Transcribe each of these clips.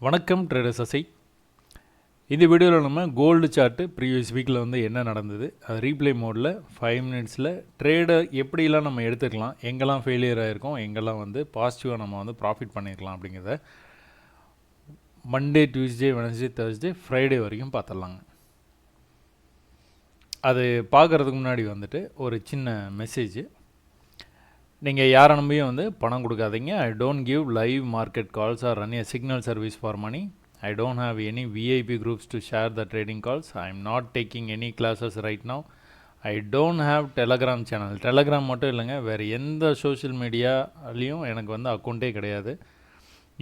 வணக்கம் ட்ரேடர் சசி. இந்த வீடியோவில் நம்ம கோல்டு சார்ட்டு ப்ரீவியஸ் வீக்கில் வந்து என்ன நடந்தது, அது ரீப்ளே மோடில் 5 மினிட்ஸில் ட்ரேடர் எப்படிலாம் நம்ம எடுத்துக்கலாம், எங்கெல்லாம் ஃபெயிலியர் ஆகிருக்கோம், எங்கெல்லாம் வந்து பாசிட்டிவாக நம்ம வந்து ப்ராஃபிட் பண்ணியிருக்கலாம் அப்படிங்கிறத Monday, Tuesday, Wednesday, Thursday, Friday வரைக்கும் பார்த்துடலாங்க. அது பார்க்குறதுக்கு முன்னாடி வந்துட்டு ஒரு சின்ன மெசேஜ். நீங்கள் யாரை நம்பியும் வந்து பணம் கொடுக்காதீங்க. I don't give live market calls or run a signal service for money. I don't have any VIP groups to share the trading calls. I am not taking any classes right now. I don't have Telegram channel. Telegram மட்டும் இல்லைங்க, வேறு எந்த social மீடியாலையும் எனக்கு வந்து அக்கௌண்ட்டே கிடையாது.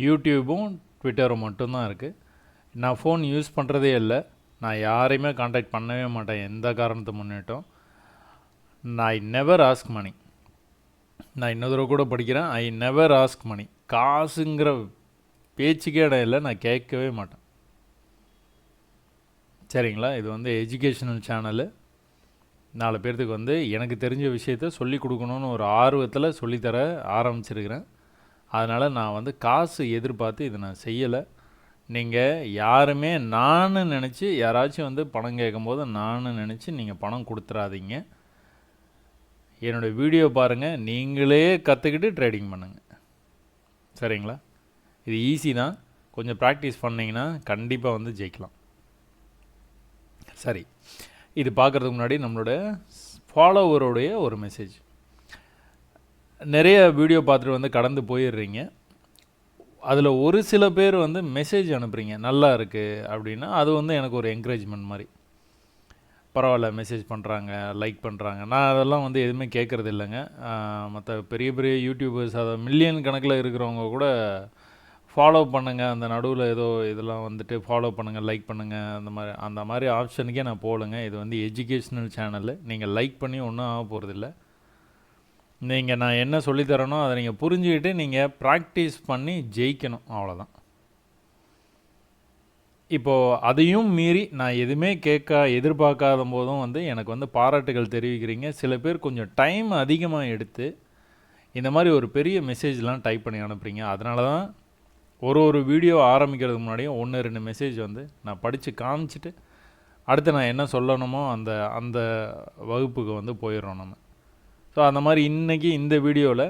யூடியூபும் ட்விட்டரும் மட்டும்தான் இருக்குது. நான் ஃபோன் யூஸ் பண்ணுறதே இல்லை. நான் யாரையுமே காண்டாக்ட் பண்ணவே மாட்டேன் எந்த காரணத்தை முன்னிட்டும். ஐ நெவர் ஆஸ்க் மணி. நான் இன்னொரு தடவை கூட படிக்கிறேன். ஐ நெவர் ஆஸ்க் மணி. காசுங்கிற பேச்சுக்கே இடம் இல்லை, நான் கேட்கவே மாட்டேன். சரிங்களா? இது வந்து எஜுகேஷனல் சேனலு. 4 பேர்த்துக்கு வந்து எனக்கு தெரிஞ்ச விஷயத்த சொல்லி கொடுக்கணுன்னு ஒரு ஆர்வத்தில் சொல்லித்தர ஆரம்பிச்சிருக்கிறேன். அதனால் நான் வந்து காசு எதிர்பார்த்து இதை நான் செய்யலை. நீங்கள் யாருமே நான் நினச்சி யாராச்சும் வந்து பணம் கேட்கும்போது நான் நினச்சி நீங்கள் பணம் கொடுத்துடாதீங்க. என்னோடய வீடியோ பாருங்கள், நீங்களே கற்றுக்கிட்டு ட்ரேடிங் பண்ணுங்கள். சரிங்களா? இது ஈஸி தான். கொஞ்சம் ப்ராக்டிஸ் பண்ணிங்கன்னா கண்டிப்பாக வந்து ஜெயிக்கலாம். சரி, இது பார்க்குறதுக்கு முன்னாடி நம்மளோட ஃபாலோவருடைய ஒரு மெசேஜ். நிறைய வீடியோ பார்த்துட்டு வந்து கடந்து போயிடுறீங்க. அதில் ஒரு சில பேர் வந்து மெசேஜ் அனுப்புகிறீங்க, நல்லா இருக்குது அப்படின்னா அது வந்து எனக்கு ஒரு என்கரேஜ்மெண்ட் மாதிரி. பரவாயில்ல, மெசேஜ் பண்ணுறாங்க, லைக் பண்ணுறாங்க. நான் அதெல்லாம் வந்து எதுவுமே கேட்குறது இல்லைங்க. மற்ற பெரிய பெரிய யூடியூபர்ஸ், அதை மில்லியன் கணக்கில் இருக்கிறவங்க கூட ஃபாலோ பண்ணுங்கள், அந்த நடுவில் ஏதோ இதெல்லாம் வந்துட்டு ஃபாலோ பண்ணுங்கள், லைக் பண்ணுங்கள், அந்த மாதிரி ஆப்ஷனுக்கே நான் போகலைங்க. இது வந்து எஜுகேஷ்னல் சேனலு. நீங்கள் லைக் பண்ணி ஒன்றும் ஆக போகிறதில்ல. நீங்கள் நான் என்ன சொல்லித்தரனோ அதை நீங்கள் புரிஞ்சுக்கிட்டு நீங்கள் ப்ராக்டிஸ் பண்ணி ஜெயிக்கணும், அவ்வளோதான். இப்போது அதையும் மீறி நான் எதுவுமே எதிர்பார்க்காத போதும் வந்து எனக்கு வந்து பாராட்டுகள் தெரிவிக்கிறீங்க. சில பேர் கொஞ்சம் டைம் அதிகமாக எடுத்து இந்த மாதிரி ஒரு பெரிய மெசேஜ்லாம் டைப் பண்ணி அனுப்புகிறீங்க. அதனால தான் ஒரு வீடியோ ஆரம்பிக்கிறதுக்கு முன்னாடியும் 1-2 மெசேஜ் வந்து நான் படித்து காமிச்சிட்டு அடுத்து நான் என்ன சொல்லணுமோ அந்த வகுப்புக்கு வந்து போயிடுறோம் நம்ம. ஸோ அந்த மாதிரி இன்றைக்கி இந்த வீடியோவில்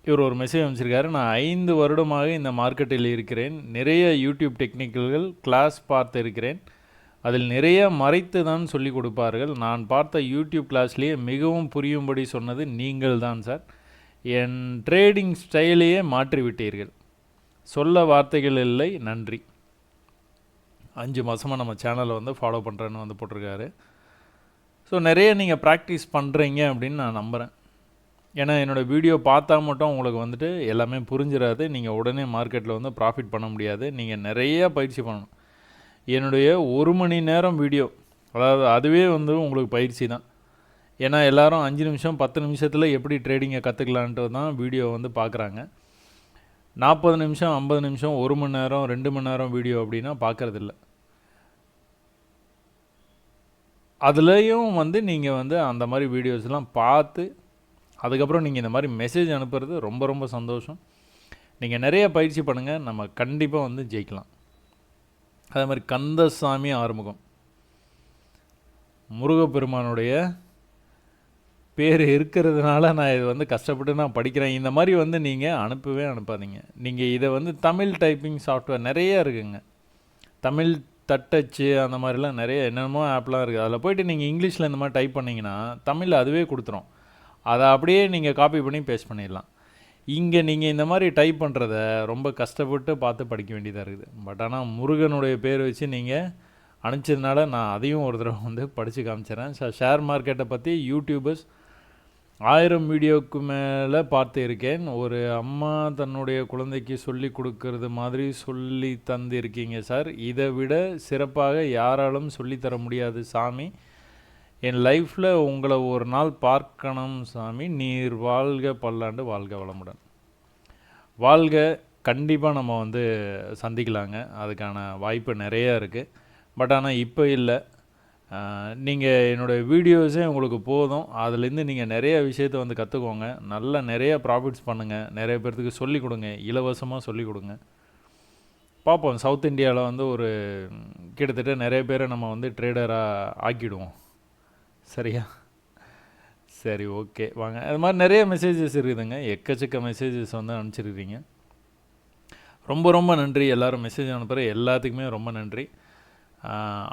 இவர் ஒரு மெசேஜ் அமைச்சிருக்காரு. நான் 5 வருடமாக இந்த மார்க்கெட்டில் இருக்கிறேன். நிறைய யூடியூப் டெக்னிக்கல்கள் கிளாஸ் பார்த்து இருக்கிறேன். அதில் நிறைய மறைத்து தான் சொல்லிக் கொடுப்பார்கள். நான் பார்த்த யூடியூப் கிளாஸ்லேயே மிகவும் புரியும்படி சொன்னது நீங்கள் தான் சார். என் ட்ரேடிங் ஸ்டைலையே மாற்றிவிட்டீர்கள். சொல்ல வார்த்தைகள் இல்லை, நன்றி. 5 மாதமாக நம்ம சேனலை வந்து ஃபாலோ பண்ணுறேன்னு வந்து போட்டிருக்காரு. ஸோ நிறைய நீங்கள் ப்ராக்டிஸ் பண்ணுறீங்க அப்படின்னு நான் நம்புகிறேன். ஏன்னா என்னோடய வீடியோ பார்த்தா மட்டும் உங்களுக்கு வந்துட்டு எல்லாமே புரிஞ்சிடாது. நீங்கள் உடனே மார்க்கெட்டில் வந்து ப்ராஃபிட் பண்ண முடியாது. நீங்கள் நிறைய பயிற்சி பண்ணணும். என்னுடைய 1 மணி நேரம் வீடியோ, அதாவது அதுவே வந்து உங்களுக்கு பயிற்சி தான். ஏன்னா எல்லோரும் 5 நிமிஷம் 10 நிமிஷத்தில் எப்படி ட்ரேடிங்கை கற்றுக்கலான்ட்டு தான் வீடியோ வந்து பார்க்குறாங்க. 40 நிமிஷம் 50 நிமிஷம் 1 மணி நேரம் 2 மணி நேரம் வீடியோ அப்படின்னா பார்க்குறதில்ல. அதுலேயும் வந்து நீங்கள் வந்து அந்த மாதிரி வீடியோஸ்லாம் பார்த்து அதுக்கப்புறம் நீங்கள் இந்த மாதிரி மெசேஜ் அனுப்புறது ரொம்ப ரொம்ப சந்தோஷம். நீங்கள் நிறைய பயிற்சி பண்ணுங்கள், நம்ம கண்டிப்பாக வந்து ஜெயிக்கலாம். அதே மாதிரி கந்தசாமி ஆறுமுகம், முருகப்பெருமானுடைய பேர் இருக்கிறதுனால நான் இது வந்து கஷ்டப்பட்டு நான் படிக்கிறேன். இந்த மாதிரி வந்து நீங்கள் அனுப்பாதீங்க. நீங்கள் இதை வந்து தமிழ் டைப்பிங் சாஃப்ட்வேர் நிறைய இருக்குங்க. தமிழ் தட்டச்சு அந்த மாதிரிலாம் நிறைய என்னென்னமோ ஆப்லாம் இருக்குது. அதில் போய்ட்டு நீங்கள் இங்கிலீஷில் இந்த மாதிரி டைப் பண்ணிங்கன்னா தமிழில் அதுவே கொடுத்துரும். அதை அப்படியே நீங்கள் காப்பி பண்ணி பேஸ்ட் பண்ணிடலாம். இங்கே நீங்கள் இந்த மாதிரி டைப் பண்ணுறத ரொம்ப கஷ்டப்பட்டு பார்த்து படிக்க வேண்டியதாக இருக்குது. பட் ஆனால் முருகனுடைய பேர் வச்சு நீங்கள் அனுப்பிச்சதுனால நான் அதையும் ஒரு தடவை வந்து படித்து காமிச்சிடறேன். ஷேர் மார்க்கெட்டை பற்றி யூடியூபர்ஸ் 1000 வீடியோவுக்கு மேலே பார்த்து இருக்கேன். ஒரு அம்மா தன்னுடைய குழந்தைக்கு சொல்லி கொடுக்கறது மாதிரி சொல்லி தந்திருக்கீங்க சார். இதை விட சிறப்பாக யாராலும் சொல்லித்தர முடியாது சாமி. என் லைஃப்பில் உங்களை ஒரு நாள் பார்க்கணும் சாமி. நீர் வாழ்க பல்லாண்டு, வாழ்க வளமுடன். வாழ்க. கண்டிப்பாக நம்ம வந்து சந்திக்கலாங்க. அதுக்கான வாய்ப்பு நிறையா இருக்குது. பட் ஆனால் இப்போ இல்லை. நீங்கள் என்னோடய வீடியோஸே உங்களுக்கு போதும். அதுலேருந்து நீங்கள் நிறைய விஷயத்தை வந்து கற்றுக்கோங்க. நிறைய ப்ராஃபிட்ஸ் பண்ணுங்கள். நிறைய பேர்த்துக்கு சொல்லிக் கொடுங்க, இலவசமாக சொல்லிக் கொடுங்க. பார்ப்போம். சவுத் இந்தியாவில் வந்து ஒரு கிட்டத்தட்ட நிறைய பேரை நம்ம வந்து ட்ரேடராக ஆக்கிடுவோம். சரியா? சரி, ஓகே, வாங்க. அது மாதிரி நிறைய மெசேஜஸ் இருக்குதுங்க, எக்கச்சக்க மெசேஜஸ் வந்து அனுப்பிச்சிருக்கிறீங்க. ரொம்ப ரொம்ப நன்றி. எல்லோரும் மெசேஜ் அனுப்புகிற எல்லாத்துக்குமே ரொம்ப நன்றி.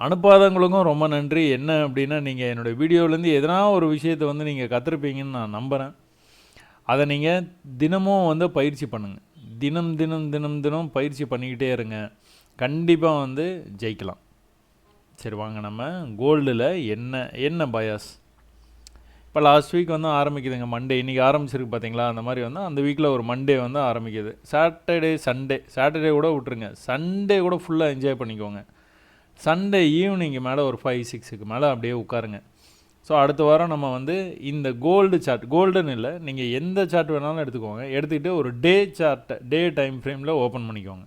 அனுப்பாதவங்களுக்கும் ரொம்ப நன்றி. என்ன அப்படின்னா, நீங்கள் என்னுடைய வீடியோவிலேருந்து எதனா ஒரு விஷயத்தை வந்து நீங்கள் கற்றுருப்பீங்கன்னு நான் நம்புகிறேன். அதை நீங்கள் தினமும் வந்து பயிற்சி பண்ணுங்கள். தினம் தினம் தினம் தினம் பயிற்சி பண்ணிக்கிட்டே இருங்க. கண்டிப்பாக வந்து ஜெயிக்கலாம். சரி, வாங்க நம்ம கோல்டில் என்ன பயாஸ். இப்போ லாஸ்ட் வீக் வந்து ஆரம்பிக்குதுங்க, மண்டே. இன்றைக்கி ஆரம்பிச்சிருக்கு பார்த்தீங்களா? அந்த மாதிரி வந்து அந்த வீக்கில் ஒரு மண்டே வந்து ஆரம்பிக்குது. சாட்டர்டே கூட விட்டுருங்க, சண்டே கூட ஃபுல்லாக என்ஜாய் பண்ணிக்கோங்க. சண்டே ஈவினிங்கு மேலே ஒரு 5-6க்கு மேலே அப்படியே உட்காருங்க. ஸோ அடுத்த வாரம் நம்ம வந்து இந்த கோல்டு சார்ட், கோல்டுன்னு இல்லை, நீங்கள் எந்த சார்ட் வேணாலும் எடுத்துக்கோங்க. எடுத்துக்கிட்டு ஒரு டே டைம் ஃப்ரேமில் ஓப்பன் பண்ணிக்கோங்க.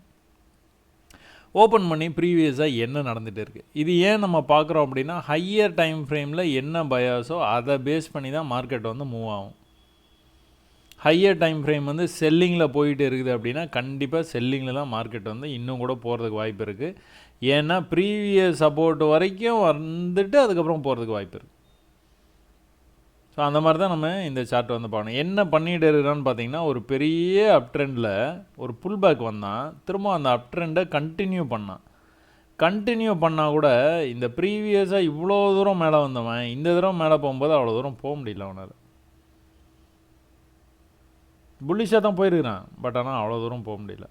ஓப்பன் பண்ணி ப்ரீவியஸாக என்ன நடந்துகிட்டு இருக்குது, இது ஏன் நம்ம பார்க்குறோம் அப்படின்னா, ஹையர் டைம் ஃப்ரேமில் என்ன பயாஸோ அதை பேஸ் பண்ணி தான் மார்க்கெட் வந்து மூவ் ஆகும். ஹையர் டைம் ஃப்ரேம் வந்து செல்லிங்கில் போயிட்டு இருக்குது அப்படின்னா, கண்டிப்பாக செல்லிங்கில் தான் மார்க்கெட் வந்து இன்னும் கூட போகிறதுக்கு வாய்ப்பு இருக்குது. ஏன்னா ப்ரீவியஸ் சப்போர்ட் வரைக்கும் வந்துட்டு அதுக்கப்புறம் போகிறதுக்கு வாய்ப்பு இருக்குது. ஸோ அந்த மாதிரி தான் நம்ம இந்த சார்ட் வந்து பார்க்கணும். என்ன பண்ணிகிட்டு இருக்கிறான்னு பார்த்தீங்கன்னா, ஒரு பெரிய அப் ட்ரெண்டில் ஒரு புல் பேக் வந்தான், திரும்ப அந்த அப் ட்ரெண்டை கண்டினியூ பண்ணால் கூட இந்த ப்ரீவியஸாக இவ்வளோ தூரம் மேலே வந்தவன் இந்த தடவை மேலே போகும்போது அவ்வளோ தூரம் போக முடியல அவனால். புல்லிஷாக தான் போயிருக்கிறான், பட் ஆனால் அவ்வளோ தூரம் போக முடியல.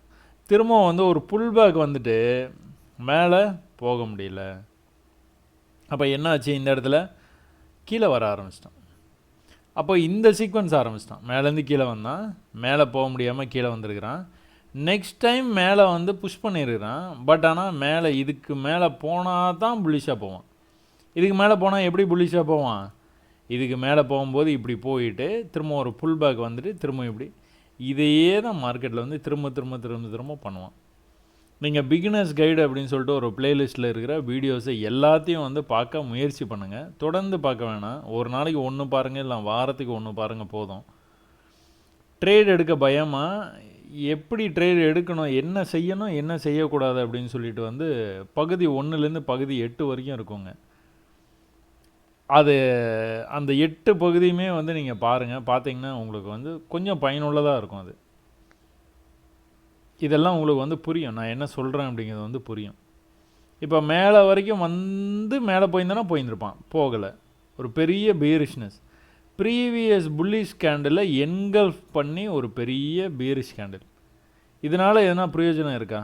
திரும்ப வந்து ஒரு புல் பேக் வந்துட்டு மேலே போக முடியல. அப்போ என்னாச்சு, இந்த இடத்துல கீழே வர ஆரம்பிச்சிட்டான். அப்போ இந்த சீக்வன்ஸ் ஆரம்பிச்சிட்டான். மேலேருந்து கீழே வந்தான், மேலே போக முடியாமல் கீழே வந்திருக்கிறான். நெக்ஸ்ட் டைம் மேலே வந்து புஷ் பண்ணியிருக்கிறான். பட் ஆனால் மேலே இதுக்கு மேலே போனால் தான் புல்லிஷாக போவான். இதுக்கு மேலே போனால் எப்படி புல்லிஷாக போவான்? இதுக்கு மேலே போகும்போது இப்படி போயிட்டு திரும்ப ஒரு புல் பேக் வந்துட்டு திரும்ப இப்படி இதையே தான் மார்க்கெட்டில் வந்து திரும்ப பண்ணுவான். நீங்கள் பிகினர்ஸ் கைடு அப்படின்னு சொல்லிட்டு ஒரு பிளேலிஸ்ட்டில் இருக்கிற வீடியோஸை எல்லாத்தையும் வந்து பார்க்க முயற்சி பண்ணுங்கள். தொடர்ந்து பார்க்க வேணாம், ஒரு நாளைக்கு ஒன்று பாருங்கள், இல்லை வாரத்துக்கு ஒன்று பாருங்கள் போதும். ட்ரேட் எடுக்க பயமாக, எப்படி ட்ரேட் எடுக்கணும், என்ன செய்யணும், என்ன செய்யக்கூடாது அப்படின்னு சொல்லிட்டு வந்து பகுதி 1லேருந்து பகுதி 8 வரைக்கும் இருக்குங்க. அது அந்த 8 பகுதியுமே வந்து நீங்கள் பாருங்கள். பார்த்தீங்கன்னா உங்களுக்கு வந்து கொஞ்சம் பயனுள்ளதாக இருக்கும். அது இதெல்லாம் உங்களுக்கு வந்து புரியும், நான் என்ன சொல்கிறேன் அப்படிங்கிறது வந்து புரியும். இப்போ மேலே வரைக்கும் வந்து மேலே போயிருந்திருப்பான், போகலை. ஒரு பெரிய பீரிஷ்னஸ், ப்ரீவியஸ் புல்லிஷ் கேண்டில் என்கல்ஃப் பண்ணி ஒரு பெரிய பீரிஷ் கேண்டில். இதனால் எதனா பிரயோஜனம் இருக்கா?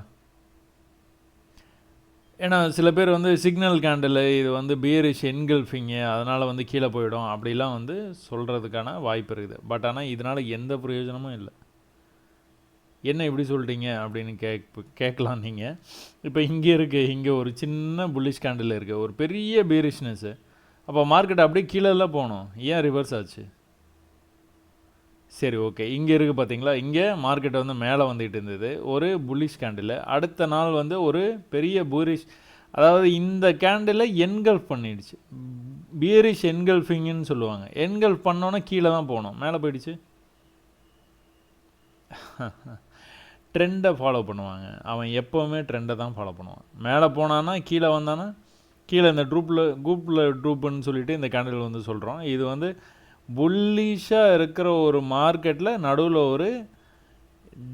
ஏன்னா சில பேர் வந்து சிக்னல் கேண்டில் இது வந்து பீரிஷ் என்கல்ஃபிங்கு, அதனால் வந்து கீழே போயிடும் அப்படிலாம் வந்து சொல்கிறதுக்கான வாய்ப்பு இருக்குது. பட் ஆனால் இதனால் எந்த பிரயோஜனமும் இல்லை. என்ன இப்படி சொல்லிட்டீங்க அப்படின்னு கேட்கலாம் நீங்கள். இப்போ இங்கே ஒரு சின்ன புல்லிஷ் கேண்டில் இருக்குது, ஒரு பெரிய பீரிஷ்னஸ்ஸு. அப்போ மார்க்கெட் அப்படியே கீழெல்லாம் போகணும், ஏன் ரிவர்ஸ் ஆச்சு? சரி, ஓகே, இங்கே இருக்குது பார்த்தீங்களா, இங்கே மார்க்கெட் வந்து மேலே வந்துகிட்டு இருந்தது ஒரு புல்லிஷ் கேண்டில். அடுத்த நாள் வந்து ஒரு பெரிய பீரிஷ், அதாவது இந்த கேண்டில் என்கல்ஃப் பண்ணிடுச்சு. பீரிஷ் என்கல்ஃபிங்னு சொல்லுவாங்க. என்கல்ஃப் பண்ணோன்னே கீழே தான் போகணும், மேலே போயிடுச்சு. ட்ரெண்டை ஃபாலோ பண்ணுவாங்க, அவன் எப்போவுமே ட்ரெண்டை தான் ஃபாலோ பண்ணுவான். மேலே போனான்னா கீழே வந்தானா கீழே. இந்த ட்ரூப்புன்னு சொல்லிட்டு இந்த கேண்டில் வந்து சொல்கிறோம். இது வந்து புல்லிஷாக இருக்கிற ஒரு மார்க்கெட்டில் நடுவில் ஒரு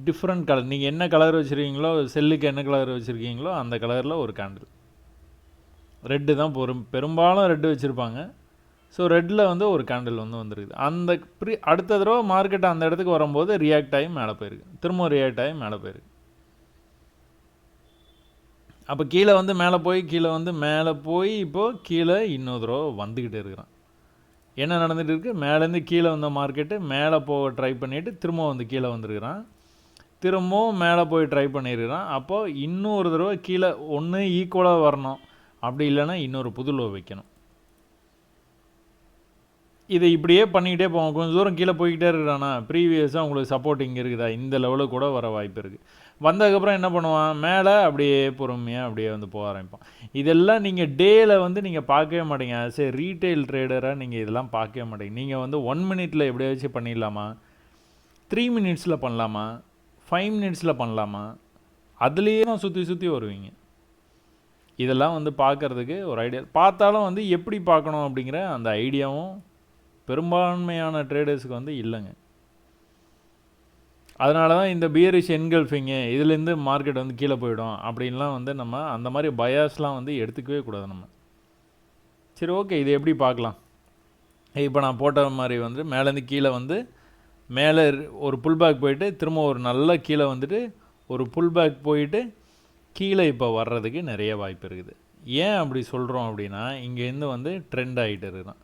டிஃப்ரெண்ட் கலர், நீங்கள் என்ன கலர் வச்சுருக்கீங்களோ, செல்லுக்கு என்ன கலர் வச்சுருக்கீங்களோ அந்த கலரில் ஒரு கேண்டில். ரெட்டு தான் பெரும்பாலும் ரெட்டு வச்சுருப்பாங்க. ஸோ ரெட்டில் வந்து ஒரு கேண்டில் வந்து வந்துருக்குது. அந்த அடுத்த தடவை மார்க்கெட் அந்த இடத்துக்கு வரும்போது ரியாக்ட் ஆகி மேலே போயிருக்கு, திரும்ப ரியாக்ட் ஆகி மேலே போயிருக்கு. அப்போ கீழே வந்து மேலே போய் இப்போது கீழே இன்னொரு தடவை வந்துக்கிட்டே இருக்கிறான். என்ன நடந்துகிட்டு இருக்குது? மேலேருந்து கீழே வந்த மார்க்கெட்டு மேலே போக ட்ரை பண்ணிவிட்டு திரும்ப வந்து கீழே வந்துருக்கிறான், திரும்பவும் மேலே போய் ட்ரை பண்ணியிருக்கிறான். அப்போது இன்னொரு தடவை கீழே ஒன்று ஈக்குவலாக வரணும், அப்படி இல்லைன்னா இன்னொரு புது லோ வைக்கணும். இதை இப்படியே பண்ணிக்கிட்டே போவோம். கொஞ்சம் தூரம் கீழே போய்கிட்டே இருக்கிறானா, ப்ரீவியஸாக உங்களுக்கு சப்போர்ட் இங்கே இருக்குதா, இந்த லெவலுக்கு கூட வர வாய்ப்பு இருக்குது. வந்ததுக்கப்புறம் என்ன பண்ணுவான், மேலே அப்படியே பொறுமையாக அப்படியே வந்து போக ஆரம்பிப்பான். இதெல்லாம் நீங்கள் டேயில் வந்து நீங்கள் பார்க்கவே மாட்டீங்க. சரி, ரீட்டைல் ட்ரேடராக நீங்கள் இதெல்லாம் பார்க்கவே மாட்டீங்க. நீங்கள் வந்து 1 மினிட்டில் எப்படியாச்சும் பண்ணிடலாமா, 3 மினிட்ஸில் பண்ணலாமா, 5 மினிட்ஸில் பண்ணலாமா, அதுலேயே தான் சுற்றி சுற்றி வருவீங்க. இதெல்லாம் வந்து பார்க்குறதுக்கு ஒரு ஐடியா பார்த்தாலும் வந்து எப்படி பார்க்கணும் அப்படிங்கிற அந்த ஐடியாவும் பெரும்பான்மையான ட்ரேடர்ஸுக்கு வந்து இல்லைங்க. அதனால தான் இந்த பியரிஷ் என்கல்ஃபிங்கு இதுலேருந்து மார்க்கெட் வந்து கீழே போயிடும் அப்படின்லாம் வந்து நம்ம அந்த மாதிரி பயாஸ்லாம் வந்து எடுத்துக்கவே கூடாது நம்ம. சரி, ஓகே, இது எப்படி பார்க்கலாம்? இப்போ நான் போட்ட மாதிரி வந்து மேலேருந்து கீழே வந்து மேலே ஒரு புல் பேக் போயிட்டு திரும்ப ஒரு நல்ல கீழே வந்துட்டு ஒரு புல் பேக் போயிட்டு கீழே இப்போ வர்றதுக்கு நிறைய வாய்ப்பு இருக்குது. ஏன் அப்படி சொல்கிறோம் அப்படின்னா, இங்கேருந்து வந்து ட்ரெண்ட் ஆகிட்டு இருக்குதான்.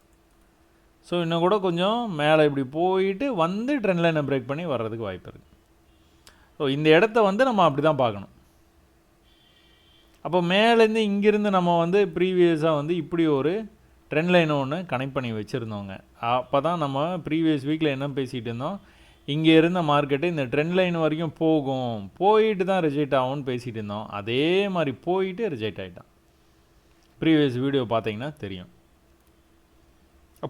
ஸோ இன்னும் கூட கொஞ்சம் மேலே இப்படி போயிட்டு வந்து ட்ரெண்ட் லைனை பிரேக் பண்ணி வர்றதுக்கு வாய்ப்பு இருக்குது. ஸோ இந்த இடத்த வந்து நம்ம அப்படி தான் பார்க்கணும். அப்போ மேலேருந்து இங்கேருந்து நம்ம வந்து ப்ரீவியஸாக வந்து இப்படி ஒரு ட்ரெண்ட் லைனை ஒன்று கனெக்ட் பண்ணி வச்சுருந்தோங்க. அப்போ தான் நம்ம ப்ரீவியஸ் வீக்கில் என்ன பேசிகிட்டு இருந்தோம், இங்கே இருந்த மார்க்கெட்டு இந்த ட்ரெண்ட் லைன் வரைக்கும் போகும், போயிட்டு தான் ரிஜெக்ட் ஆகும்னு பேசிகிட்டு இருந்தோம். அதே மாதிரி போயிட்டு ரிஜெக்ட் ஆகிட்டான். ப்ரீவியஸ் வீடியோ பார்த்தீங்கன்னா தெரியும்.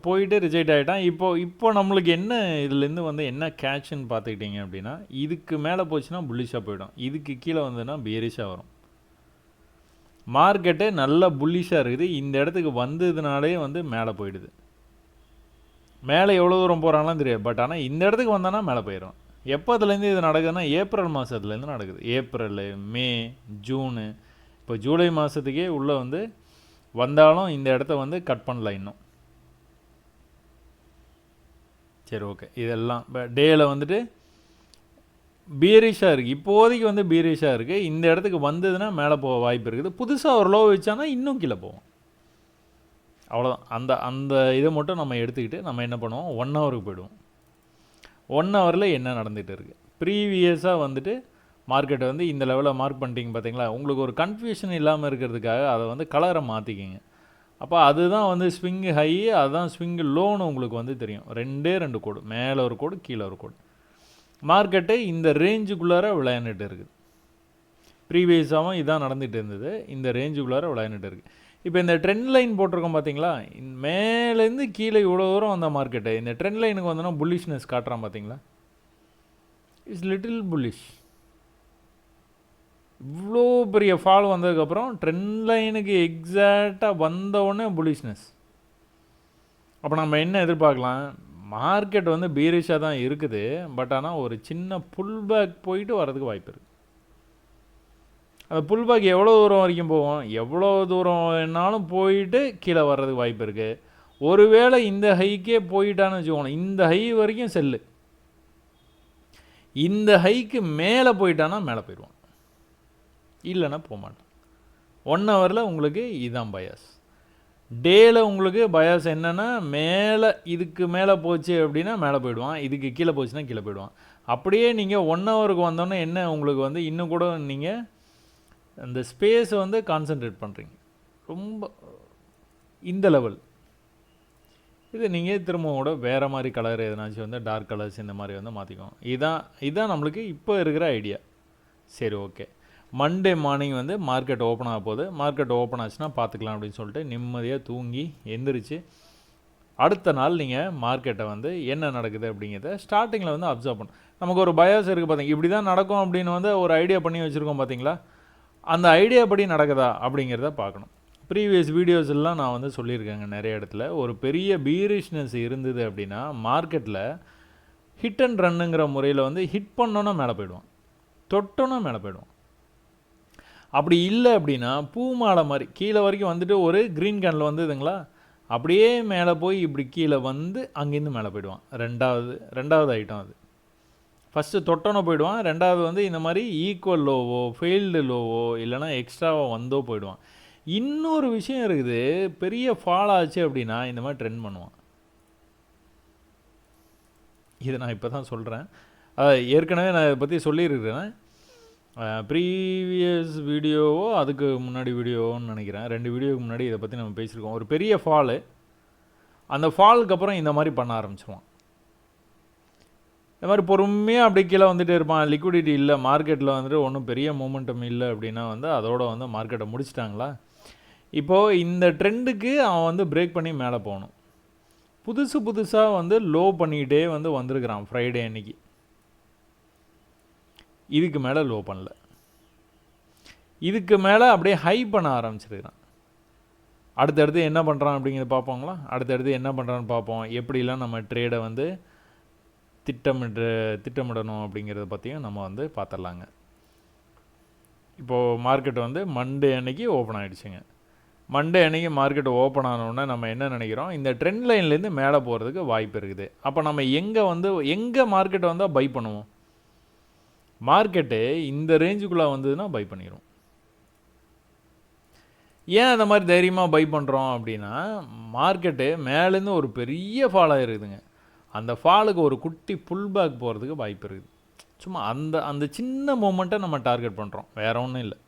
போயிட்டு ரிஜெக்ட் ஆகிட்டான். இப்போ நம்மளுக்கு என்ன இதுலேருந்து வந்து என்ன கேட்ச்ன்னு பார்த்துக்கிட்டிங்க அப்படின்னா, இதுக்கு மேலே போச்சுன்னா புல்லிஷாக போயிடும், இதுக்கு கீழே வந்ததுன்னா பியரிஷாக வரும். மார்க்கெட்டு நல்லா புல்லிஷாக இருக்குது, இந்த இடத்துக்கு வந்ததுனாலே வந்து மேலே போயிடுது. மேலே எவ்வளோ தூரம் போகிறாங்களாம் தெரியாது, பட் ஆனால் இந்த இடத்துக்கு வந்தானா மேலே போயிடும். எப்போதுலேருந்து இது நடக்குதுன்னா ஏப்ரல் மாதத்துலேருந்து நடக்குது. ஏப்ரலு, மே, ஜூனு, இப்போ ஜூலை மாதத்துக்கே உள்ளே வந்து வந்தாலும் இந்த இடத்த வந்து கட் பண்ணல இன்னும். சரி, ஓகே, இதெல்லாம் இப்போ டேயில் வந்துட்டு பியரிஷாக இருக்குது, இப்போதைக்கு வந்து பியரிஷாக இருக்குது. இந்த இடத்துக்கு வந்ததுன்னா மேலே போக வாய்ப்பு இருக்குது. புதுசாக ஒரு லோ வச்சானா இன்னும் கீழே போவோம். அவ்வளோதான். அந்த இதை மட்டும் நம்ம எடுத்துக்கிட்டு நம்ம என்ன பண்ணுவோம், 1 ஹவருக்கு போய்டுவோம். 1 ஹவரில் என்ன நடந்துகிட்டு இருக்குது, ப்ரீவியஸாக வந்துட்டு மார்க்கெட்டை வந்து இந்த லெவலில் மார்க் பண்ணிட்டீங்க பார்த்தீங்களா. உங்களுக்கு ஒரு கன்ஃபியூஷன் இல்லாமல் இருக்கிறதுக்காக அதை வந்து கலரை மாற்றிக்கிங்க. அப்போ அதுதான் வந்து ஸ்விங் ஹை, அதுதான் ஸ்விங் லோன்னு உங்களுக்கு வந்து தெரியும். 2 கோடு, மேலே ஒரு கோடு, கீழே ஒரு கோடு. மார்க்கெட்டு இந்த ரேஞ்சுக்குள்ளார விளையாண்டுட்டு இருக்குது. ப்ரீவியஸாகவும் இதான் நடந்துகிட்டு இருந்தது, இந்த ரேஞ்சுக்குள்ளார விளையாண்டுட்டு இருக்குது. இப்போ இந்த ட்ரெண்ட் லைன் போட்டிருக்கோம் பார்த்தீங்களா, மேலேருந்து கீழே இவ்வளோ தூரம் வந்த மார்க்கெட்டு இந்த ட்ரெண்ட் லைனுக்கு வந்தோன்னா புல்லிஷ்னஸ் காட்டுறான் பார்த்தீங்களா. It's little bullish. இவ்வளோ பெரிய ஃபால் வந்ததுக்கப்புறம் ட்ரெண்ட் லைனுக்கு எக்ஸாக்டாக வந்தவுடனே புல்லிஷ்னஸ். அப்போ நம்ம என்ன எதிர்பார்க்கலாம், மார்க்கெட் வந்து பீரிஷாக தான் இருக்குது, பட் ஆனால் ஒரு சின்ன புல் பேக் போயிட்டு வர்றதுக்கு வாய்ப்பு இருக்குது. அந்த புல் பேக் எவ்வளோ தூரம் வரைக்கும் போவோம், எவ்வளோ தூரம் வேணாலும் போயிட்டு கீழே வர்றதுக்கு வாய்ப்பு இருக்குது. ஒருவேளை இந்த ஹைக்கே போயிட்டான்னு வச்சுக்கோங்களேன், இந்த ஹை வரைக்கும் செல்லு, இந்த ஹைக்கு மேலே போயிட்டான்னா மேலே போயிடுவான், இல்லைன்னா போக மாட்டான். 1 ஹவரில் உங்களுக்கு இதுதான் பயாஸ். டேயில் உங்களுக்கு பயாஸ் என்னென்னா, மேலே இதுக்கு மேலே போச்சு அப்படின்னா மேலே போயிடுவான், இதுக்கு கீழே போச்சுன்னா கீழே போயிடுவான். அப்படியே நீங்கள் 1 ஹவருக்கு வந்தோன்னே என்ன உங்களுக்கு வந்து இன்னும் கூட நீங்கள் அந்த ஸ்பேஸை வந்து கான்சன்ட்ரேட் பண்ணுறீங்க ரொம்ப இந்த லெவல். இது நீங்கள் திரும்ப கூட வேறு மாதிரி கலர் எதனாச்சும் வந்து டார்க் கலர்ஸ் இந்த மாதிரி வந்து மாற்றிக்குவோம். இதுதான் நம்மளுக்கு இப்போ இருக்கிற ஐடியா. சரி, ஓகே. மண்டே மார்னிங் வந்து மார்க்கெட் ஓப்பன் ஆக போகுது. மார்க்கெட் ஓப்பன் ஆச்சுன்னா பார்த்துக்கலாம் அப்படின்னு சொல்லிட்டு நிம்மதியாக தூங்கி எந்திரிச்சு அடுத்த நாள் நீங்கள் மார்க்கெட்டை வந்து என்ன நடக்குது அப்படிங்கிறத ஸ்டார்டிங்கில் வந்து அப்சர்வ் பண்ணணும். நமக்கு ஒரு பயாஸ் இருக்குது பார்த்தீங்க, இப்படி தான் நடக்கும் அப்படின்னு வந்து ஒரு ஐடியா பண்ணி வச்சுருக்கோம் பார்த்தீங்களா. அந்த ஐடியா படி நடக்குதா அப்படிங்கிறத பார்க்கணும். ப்ரீவியஸ் வீடியோஸ் எல்லாம் நான் வந்து சொல்லியிருக்கேங்க நிறைய இடத்துல. ஒரு பெரிய பீரிஷ்னஸ் இருந்தது அப்படின்னா மார்க்கெட்டில் ஹிட் அண்ட் ரன்னுங்கிற முறையில் வந்து ஹிட் பண்ணோன்னா மேலே போயிடுவான், தொட்டோன்னா மேலே போயிடுவான். அப்படி இல்லை அப்படின்னா பூ மாலை மாதிரி கீழே வரைக்கும் வந்துட்டு ஒரு க்ரீன் கேனில் வந்ததுங்களா, அப்படியே மேலே போய் இப்படி கீழே வந்து அங்கேருந்து மேலே போயிடுவான். ரெண்டாவது ஐட்டம் அது. ஃபஸ்ட்டு தொட்டோன்னு போயிடுவான், ரெண்டாவது வந்து இந்த மாதிரி ஈக்குவல் லோவோ ஃபெயில்டு லோவோ இல்லைனா எக்ஸ்ட்ராவாக வந்தோ போயிடுவான். இன்னொரு விஷயம் இருக்குது, பெரிய ஃபால் ஆச்சு அப்படின்னா இந்த மாதிரி ட்ரெண்ட் பண்ணுவான். இதை நான் இப்போ தான் சொல்கிறேன், ஏற்கனவே நான் இதை பற்றி சொல்லியிருக்கிறேன். ப்ரீவியஸ் வீடியோவோ அதுக்கு முன்னாடி வீடியோவோன்னு நினைக்கிறேன், 2 வீடியோவுக்கு முன்னாடி இதை பற்றி நம்ம பேசியிருக்கோம். ஒரு பெரிய ஃபாலு, அந்த ஃபாலுக்கு அப்புறம் இந்த மாதிரி பண்ண ஆரம்பிச்சிருவான். இந்த மாதிரி பொறுமையாக அப்படி கீழே வந்துகிட்டே இருப்பான். லிக்விடிட்டி இல்லை மார்க்கெட்டில் வந்துட்டு, ஒன்றும் பெரிய மூமெண்டம் இல்லை அப்படின்னா வந்து அதோட வந்து மார்க்கெட்டை முடிச்சிட்டாங்களா. இப்போது இந்த ட்ரெண்டுக்கு அவன் வந்து பிரேக் பண்ணி மேலே போகணும். புதுசாக வந்து லோ பண்ணிக்கிட்டே வந்து வந்திருக்கிறான் ஃப்ரைடே அன்னைக்கு. இதுக்கு மேலே லோ பண்ணல. இதுக்கு மேலே அப்படியே ஹை பண்ண ஆரம்பிச்சிருக்கிறான். அடுத்தடுத்து என்ன பண்ணுறான் அப்படிங்கிறத பார்ப்போங்களா? அடுத்தடுத்து என்ன பண்ணுறான்னு பார்ப்போம். எப்படிலாம் நம்ம ட்ரேடை வந்து திட்டமிடணும் அப்படிங்கிறத பற்றியும் நம்ம வந்து பார்த்துடலாங்க. இப்போது மார்க்கெட் வந்து மண்டே அன்னைக்கு ஓப்பன் ஆகிடுச்சுங்க. மண்டே அன்னைக்கு மார்க்கெட் ஓப்பன் ஆனோடனே நம்ம என்ன நினைக்கிறோம், இந்த ட்ரெண்ட் லைன்லேருந்து மேலே போகிறதுக்கு வாய்ப்பு இருக்குது. அப்போ நம்ம எங்கே மார்க்கெட்டை வந்தால் பை பண்ணுவோம்? மார்க்கெட்டு இந்த ரேஞ்சுக்குள்ளே வந்ததுன்னா பை பண்ணிடும். ஏன் அந்த மாதிரி தைரியமாக பை பண்ணுறோம் அப்படின்னா, மார்க்கெட்டு மேலேருந்து ஒரு பெரிய ஃபால் ஆகிருக்குதுங்க. அந்த ஃபாலுக்கு ஒரு குட்டி புல் பேக் போகிறதுக்கு வாய்ப்பு இருக்குது. சும்மா அந்த சின்ன மூமெண்ட்டை நம்ம டார்கெட் பண்ணுறோம், வேறு ஒன்றும் இல்லை.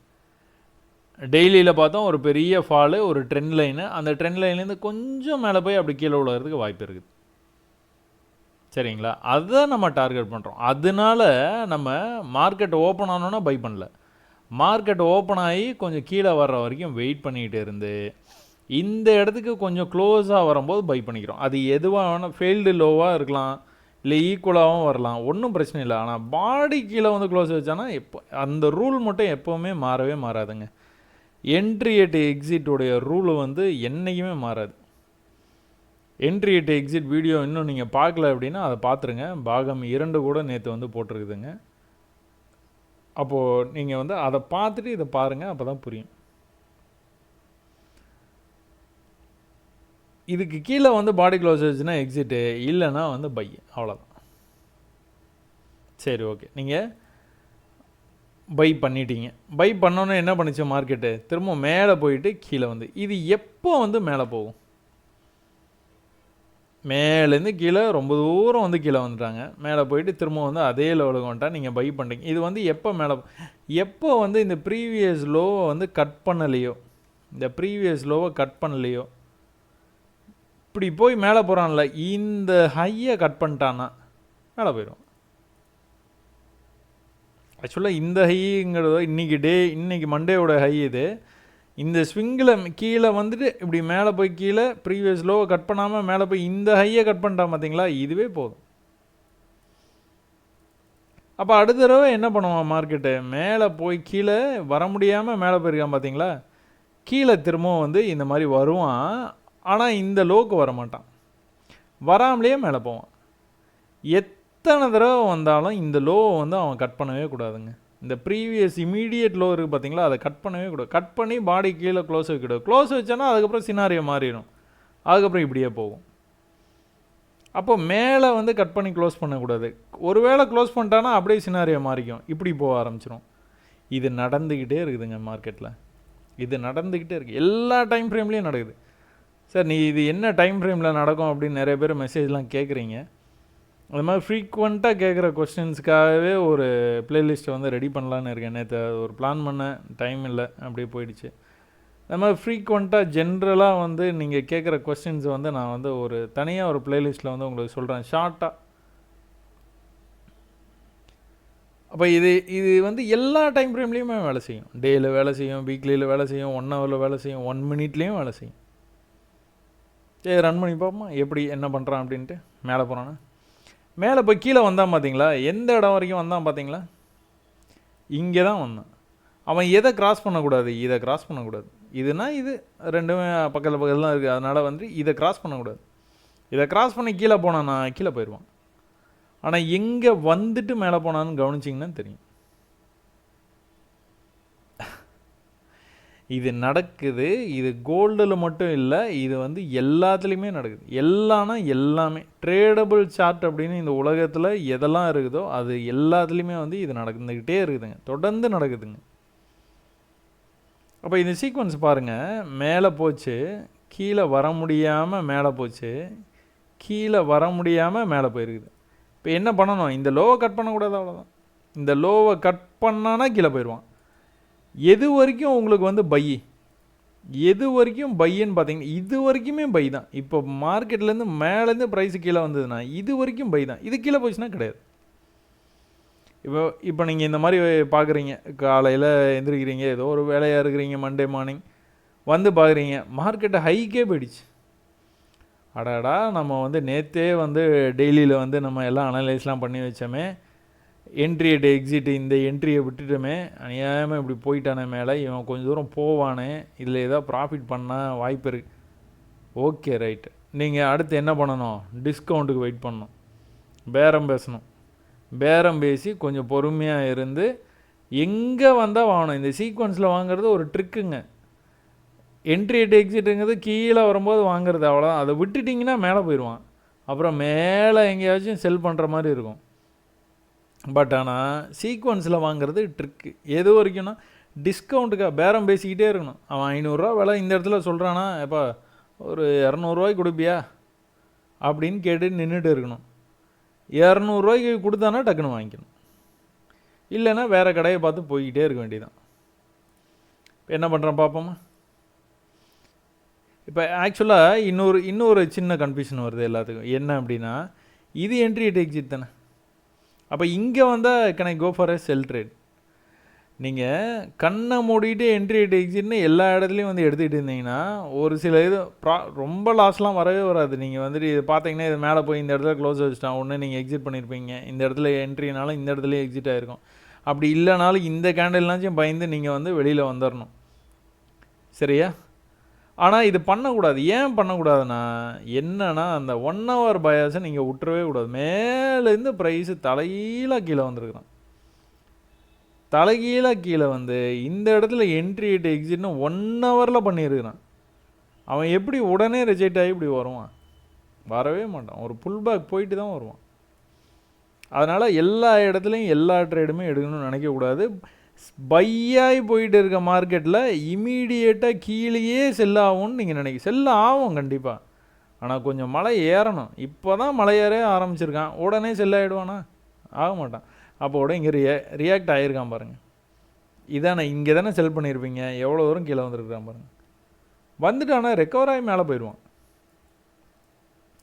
டெய்லியில் பார்த்தோம் ஒரு பெரிய ஃபாலு, ஒரு ட்ரெண்ட் லைனு, அந்த ட்ரெண்ட் லைன்லேருந்து கொஞ்சம் மேலே போய் அப்படி கீழே விழுகிறதுக்கு வாய்ப்பு இருக்குது. சரிங்களா? அதுதான் நம்ம டார்கெட் பண்ணுறோம். அதனால நம்ம மார்க்கெட் ஓப்பன் ஆனோன்னா பை பண்ணல. மார்க்கெட் ஓப்பன் ஆகி கொஞ்சம் கீழே வர்ற வரைக்கும் வெயிட் பண்ணிகிட்டு இருந்து இந்த இடத்துக்கு கொஞ்சம் க்ளோஸாக வரும்போது பை பண்ணிக்கிறோம். அது எதுவாக வேணால் ஃபெயில்டு லோவாக இருக்கலாம், இல்லை ஈக்குவலாகவும் வரலாம், ஒன்றும் பிரச்சனை இல்லை. ஆனால் பாடி கீழே வந்து க்ளோஸ் வச்சானா அந்த ரூல் மட்டும் எப்போவுமே மாறவே மாறாதுங்க. என்ட்ரி எட் எக்ஸிட்டுடைய ரூலு வந்து என்றைக்குமே மாறாது. என்ட்ரி எட் எக்ஸிட் வீடியோ இன்னும் நீங்கள் பார்க்கல அப்படின்னா அதை பார்த்துருங்க. பாகம் 2 கூட நேற்று வந்து போட்டிருக்குதுங்க. அப்போது நீங்கள் வந்து அதை பார்த்துட்டு இதை பாருங்கள், அப்போ தான் புரியும். இதுக்கு கீழே வந்து பாடி க்ளோஸ் வச்சுன்னா எக்ஸிட்டு, இல்லைன்னா வந்து பை, அவ்வளோதான். சரி, ஓகே. நீங்கள் பை பண்ணிட்டீங்க. பை பண்ணோன்னே என்ன பண்ணிச்சு மார்க்கெட்டு? திரும்ப மேலே போயிட்டு கீழே வந்து இது எப்போ வந்து மேலே போகும்? மேலேருந்து கீழே ரொம்ப தூரம் வந்து கீழே வந்துட்டாங்க. மேலே போயிட்டு திரும்ப வந்து அதே லெவலுக்கு வந்துட்டா நீங்கள் பை பண்ணுறீங்க. இது வந்து எப்போ வந்து இந்த ப்ரீவியஸ் லோவை வந்து கட் பண்ணலையோ, இப்படி போய் மேலே போகிறான்ல, இந்த ஹையை கட் பண்ணிட்டான்னா மேலே போயிடும். ஆக்சுவலாக இந்த ஹைங்கிறதோ இன்னைக்கு மண்டேவோட ஹை இது. இந்த ஸ்விங்கில் கீழே வந்துட்டு இப்படி மேலே போய் கீழே ப்ரீவியஸ் லோவை கட் பண்ணாமல் மேலே போய் இந்த ஹையை கட் பண்ணிட்டான் பார்த்தீங்களா? இதுவே போதும். அப்போ அடுத்த தடவை என்ன பண்ணுவான் மார்க்கெட்டு? மேலே போய் கீழே வர முடியாமல் மேலே போயிருக்கான் பார்த்தீங்களா? கீழே திரும்பவும் வந்து இந்த மாதிரி வருவான். ஆனால் இந்த லோவுக்கு வர மாட்டான், வராமலேயே மேலே போவான். எத்தனை தடவை வந்தாலும் இந்த லோவை வந்து அவன் கட் பண்ணவே கூடாதுங்க. இந்த ப்ரீவியஸ் இமீடியட் லோ இருக்குது பார்த்தீங்களா, அதை கட் பண்ணவே கூடாது. கட் பண்ணி பாடி கீழே க்ளோஸ் வைக்கூடாது. க்ளோஸ் வச்சானா அதுக்கப்புறம் சினாரியோ மாறிடும். அதுக்கப்புறம் இப்படியே போகும். அப்போ மேலே வந்து கட் பண்ணி க்ளோஸ் பண்ணக்கூடாது. ஒருவேளை க்ளோஸ் பண்ணிட்டானா அப்படியே சினாரியோ மாறிக்கும், இப்படி போக ஆரம்பிச்சிடும். இது நடந்துக்கிட்டே இருக்குதுங்க மார்க்கெட்டில். இது நடந்துக்கிட்டே இருக்குது, எல்லா டைம் ஃப்ரேம்லேயும் நடக்குது. சார் இது என்ன டைம் ஃப்ரேமில் நடக்கும் அப்படின்னு நிறைய பேர் மெசேஜ்லாம் கேட்குறீங்க. அது மாதிரி ஃப்ரீக்வெண்ட்டாக கேட்குற கொஸ்டின்ஸ்க்காகவே ஒரு ப்ளேலிஸ்ட்டை வந்து ரெடி பண்ணலான்னு இருக்கேன். நேற்று ஒரு பிளான் பண்ணேன், டைம் இல்லை, அப்படியே போயிடுச்சு. அது மாதிரி ஃப்ரீக்வெண்ட்டாக ஜென்ரலாக வந்து நீங்கள் கேட்குற கொஸ்டின்ஸ் வந்து நான் வந்து ஒரு தனியாக ஒரு ப்ளேலிஸ்ட்டில் வந்து உங்களுக்கு சொல்கிறேன் ஷார்ட்டாக. அப்போ இது வந்து எல்லா டைம் ஃப்ரேம்லேயுமே வேலை செய்யும். டேயில் வேலை செய்யும், வீக்லியில் வேலை செய்யும், 1 ஹவரில் வேலை செய்யும், 1 மினிட்லேயும் வேலை செய்யும். சரி, ரன் பண்ணி பார்ப்போம் எப்படி என்ன பண்ணுறான் அப்படின்ட்டு. மேலே போகிறான்னா மேலே போய் கீழே வந்தான் பார்த்தீங்களா? எந்த இடம் வரைக்கும் வந்தான் பார்த்தீங்களா? இங்கே தான் வந்தான். அவன் எதை கிராஸ் பண்ணக்கூடாது? இதை கிராஸ் பண்ணக்கூடாது. இதுனா இது ரெண்டுமே பக்கத்தில் தான் இருக்குது. அதனால் வந்து இதை கிராஸ் பண்ணக்கூடாது. இதை கிராஸ் பண்ணி கீழே போனான்னா கீழே போயிடுவான். ஆனால் எங்கே வந்துட்டு மேலே போனான்னு கவனிச்சிங்கன்னா தெரியும். இது நடக்குது. இது கோல்டில் மட்டும் இல்லை, இது வந்து எல்லாத்துலேயுமே நடக்குது. எல்லாமே ட்ரேடபிள் சார்ட் அப்படின்னு இந்த உலகத்தில் எதெல்லாம் இருக்குதோ அது எல்லாத்துலேயுமே வந்து இது நடந்துக்கிட்டே இருக்குதுங்க, தொடர்ந்து நடக்குதுங்க. அப்போ இந்த சீக்வன்ஸ் பாருங்கள். மேலே போச்சு, கீழே வர முடியாமல் மேலே போச்சு, கீழே வர முடியாமல் மேலே போயிருக்குது. இப்போ என்ன பண்ணணும்? இந்த லோவை கட் பண்ணக்கூடாது, அவ்வளோதான். இந்த லோவை கட் பண்ணானா கீழே போயிடுவான். எது வரைக்கும் உங்களுக்கு வந்து எது வரைக்கும் பையன்னு பார்த்தீங்கன்னா இது வரைக்குமே பை தான். இப்போ மார்க்கெட்லேருந்து மேலேருந்து ப்ரைஸு கீழே வந்ததுன்னா இது வரைக்கும் பை தான். இது கீழே போச்சுன்னா கிடையாது. இப்போ நீங்கள் இந்த மாதிரி பார்க்குறீங்க, காலையில் எந்திரிக்கிறீங்க, ஏதோ ஒரு வேலையாக இருக்கிறீங்க, மண்டே மார்னிங் வந்து பார்க்குறீங்க, மார்க்கெட்டு ஹைக்கே போயிடுச்சு. அடாடா, நம்ம வந்து நேற்றே வந்து டெய்லியில் வந்து நம்ம எல்லாம் அனலைஸ்லாம் பண்ணி வச்சோமே, என்ட்ரி அட் எக்ஸிட் இந்த என்ட்ரியை விட்டுட்டோமே, அநியாயமாக இப்படி போயிட்டானே மேலே, இவன் கொஞ்சம் தூரம் போவானே, இதில் ஏதாவது ப்ராஃபிட் பண்ணால் வாய்ப்பு இருக்குது. Okay right. நீங்கள் அடுத்து என்ன பண்ணணும்? டிஸ்கவுண்ட்டுக்கு வெயிட் பண்ணணும், பேரம் பேசணும். பேரம் பேசி கொஞ்சம் பொறுமையாக இருந்து எங்கே வந்தால் வாங்கணும். இந்த சீக்வன்ஸில் வாங்குறது ஒரு ட்ரிக்குங்க. என்ட்ரி அட் எக்ஸிட்டுங்கிறது கீழே வரும்போது வாங்குறது, அவ்வளோதான். அதை விட்டுட்டிங்கன்னா மேலே போயிடுவான். அப்புறம் மேலே எங்கேயாச்சும் செல் பண்ணுற மாதிரி இருக்கும். பட் ஆனால் சீக்வன்ஸில் வாங்குறது ட்ரிக்கு. எது வரைக்கும்னா டிஸ்கவுண்ட்டுக்காக பேரம் பேசிக்கிட்டே இருக்கணும். அவன் 500 விலை இந்த இடத்துல சொல்கிறானா, எப்போ ஒரு 200 கொடுப்பியா அப்படின்னு கேட்டு நின்றுட்டு இருக்கணும். 200 கொடுத்தானா டக்குன்னு வாங்கிக்கணும், இல்லைன்னா வேறு கடையை பார்த்து போய்கிட்டே இருக்க வேண்டியதான். என்ன பண்ணுறான் பார்ப்போமா? இப்போ ஆக்சுவலாக இன்னொரு சின்ன கன்ஃபியூஷன் வருது எல்லாத்துக்கும். என்ன அப்படின்னா, இது என்ட்ரி அட் எக்ஸிட் தானே. அப்போ இங்கே வந்தால் can I go for a sell trade? நீங்கள் கண்ணை மூடிட்டு என்ட்ரி அட் எக்ஸிட்னு எல்லா இடத்துலையும் வந்து எடுத்துக்கிட்டு இருந்தீங்கன்னா ஒரு சில இது ரொம்ப லாஸ்லாம் வரவே வராது. நீங்கள் வந்துட்டு இது பார்த்தீங்கன்னா இது மேலே போய் இந்த இடத்துல க்ளோஸ் வச்சுட்டான், ஒன்று நீங்கள் எக்ஸிட் பண்ணியிருப்பீங்க, இந்த இடத்துல என்ட்ரினாலும் இந்த இடத்துல எக்ஸிட் ஆகிருக்கும். அப்படி இல்லைனாலும் இந்த கேண்டில்னாச்சும் பயந்து நீங்கள் வந்து வெளியில் வந்துடணும், சரியா? ஆனால் இது பண்ணக்கூடாது. ஏன் பண்ணக்கூடாதுன்னா, என்னன்னா அந்த 1 hour பயாஸை நீங்கள் விட்டுறவே கூடாது. மேலேருந்து ப்ரைஸு தலைகீழாக கீழே வந்துருக்குறான். தலைகீழாக கீழே வந்து இந்த இடத்துல என்ட்ரி அட் எக்ஸிட்னு 1 hourல பண்ணியிருக்கிறான். அவன் எப்படி உடனே ரிஜெக்ட் ஆகி இப்படி வருவான்? வரவே மாட்டான். ஒரு புல் பேக் போயிட்டு தான் வருவான். அதனால் எல்லா இடத்துலையும் எல்லா ட்ரேடுமே எடுக்கணும்னு நினைக்கக்கூடாது. பையாகி போயிட்டு இருக்க மார்க்கெட்டில் இமீடியட்டாக கீழேயே செல் ஆகும்னு நீங்கள் நினைக்க. செல் ஆகும் கண்டிப்பாக, ஆனால் கொஞ்சம் மழை ஏறணும். இப்போ தான் மழை ஏற ஆரம்பிச்சிருக்கான், உடனே செல் ஆகிடுவானா? ஆக மாட்டான். அப்போட இங்கே ரியாக்ட் ஆகியிருக்கான் பாருங்கள். இதானே இங்கே தானே செல் பண்ணியிருப்பீங்க, எவ்வளோ தூரம் கீழே வந்துருக்கான் பாருங்கள். வந்துட்டு ஆனால் ரெக்கவர் ஆகி மேலே போயிடுவான்.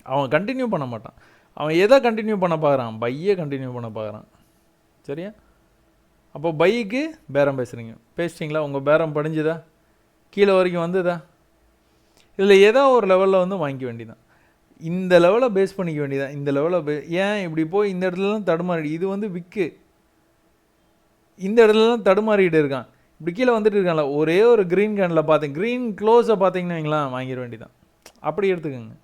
அவன் கண்டினியூ பண்ண மாட்டான். அவன் எதை கண்டினியூ பண்ண பார்க்குறான்? பையை கண்டினியூ பண்ண பார்க்குறான், சரியா? அப்போ பைக்கு பேரம் பேசுகிறீங்க, பேசிட்டிங்களா? உங்கள் பேரம் படிஞ்சுதா? கீழே வரைக்கும் வந்துதா? இதில் ஏதோ ஒரு லெவலில் வந்து வாங்கிக்க வேண்டியதான். இந்த லெவலில் பேஸ் பண்ணிக்க வேண்டியதான். இந்த லெவலில் ஏன் இப்படி போய் இந்த இடத்துலலாம் தடுமாறி, இது வந்து விக்கு இந்த இடத்துலலாம் தடுமாறிக்கிட்டு இருக்கான். இப்படி கீழே வந்துட்டு இருக்கான்ல, ஒரே ஒரு க்ரீன் கேண்டில் பார்த்தேன், க்ரீன் க்ளோஸை பார்த்தீங்கன்னா வைங்களா, வாங்கிட வேண்டியதான். அப்படி எடுத்துக்கோங்க.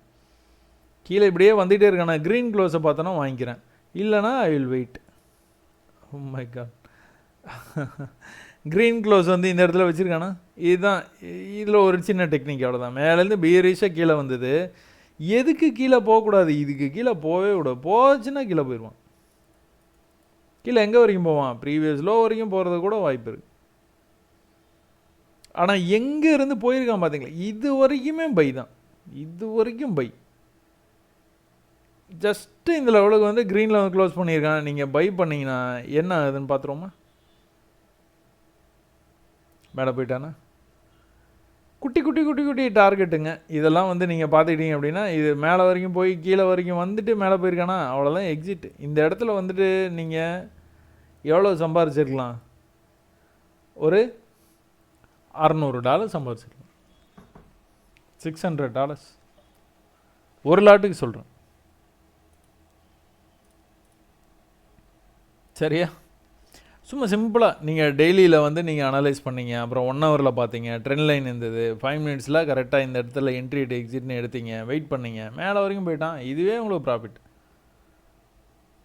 கீழே இப்படியே வந்துகிட்டே இருக்கானா, க்ரீன் க்ளோஸை பார்த்தோன்னா வாங்கிக்கிறேன், இல்லைனா I will wait. Oh my God, green close வந்து இந்த இடத்துல வச்சுருக்கானா, இதுதான். இதில் ஒரு சின்ன டெக்னிக், அவ்வளோதான். மேலேருந்து பீரிஷாக கீழே வந்தது. எதுக்கு கீழே போகக்கூடாது? இதுக்கு கீழே போகவே கூடாது. போச்சுன்னா கீழே போயிடுவான். கீழே எங்கே வரைக்கும் போவான்? ப்ரீவியஸ் லோ வரைக்கும் போகிறது கூட வாய்ப்பு இருக்குது. ஆனால் எங்கே இருந்து போயிருக்கான் பார்த்தீங்களா? இது வரைக்குமே பை தான், இது வரைக்கும் பை. ஜஸ்ட்டு இந்த லெவலுக்கு வந்து க்ரீனில் வந்து க்ளோஸ் பண்ணியிருக்கான். நீங்கள் பை பண்ணிங்கன்னா என்ன ஆகுதுன்னு பார்த்துருவோமா? மேலே போயிட்டானா? குட்டி குட்டி குட்டி குட்டி டார்கெட்டுங்க. இதெல்லாம் வந்து நீங்கள் பார்த்துக்கிட்டீங்க அப்படின்னா, இது மேலே வரைக்கும் போய் கீழே வரைக்கும் வந்துட்டு மேலே போயிருக்கானா, அவ்வளோதான் எக்ஸிட். இந்த இடத்துல வந்துட்டு நீங்கள் எவ்வளோ சம்பாரிச்சிருக்கலாம்? ஒரு $600 சம்பாரிச்சிருக்கலாம். $600 ஒரு லாட்டுக்கு சொல்கிறேன், சரியா? சும்மா சிம்பிளாக நீங்கள் டெய்லியில் வந்து நீங்கள் அனலைஸ் பண்ணீங்க, அப்புறம் 1 hourல பார்த்தீங்க, ட்ரெண்ட் லைன் இருந்தது, 5 minutesல கரெக்டாக இந்த இடத்துல என்ட்ரி அட் எக்ஸிட்னு எடுத்தீங்க, வெயிட் பண்ணீங்க, மேலே வரைக்கும் போயிட்டான், இதுவே உங்களுக்கு ப்ராஃபிட்.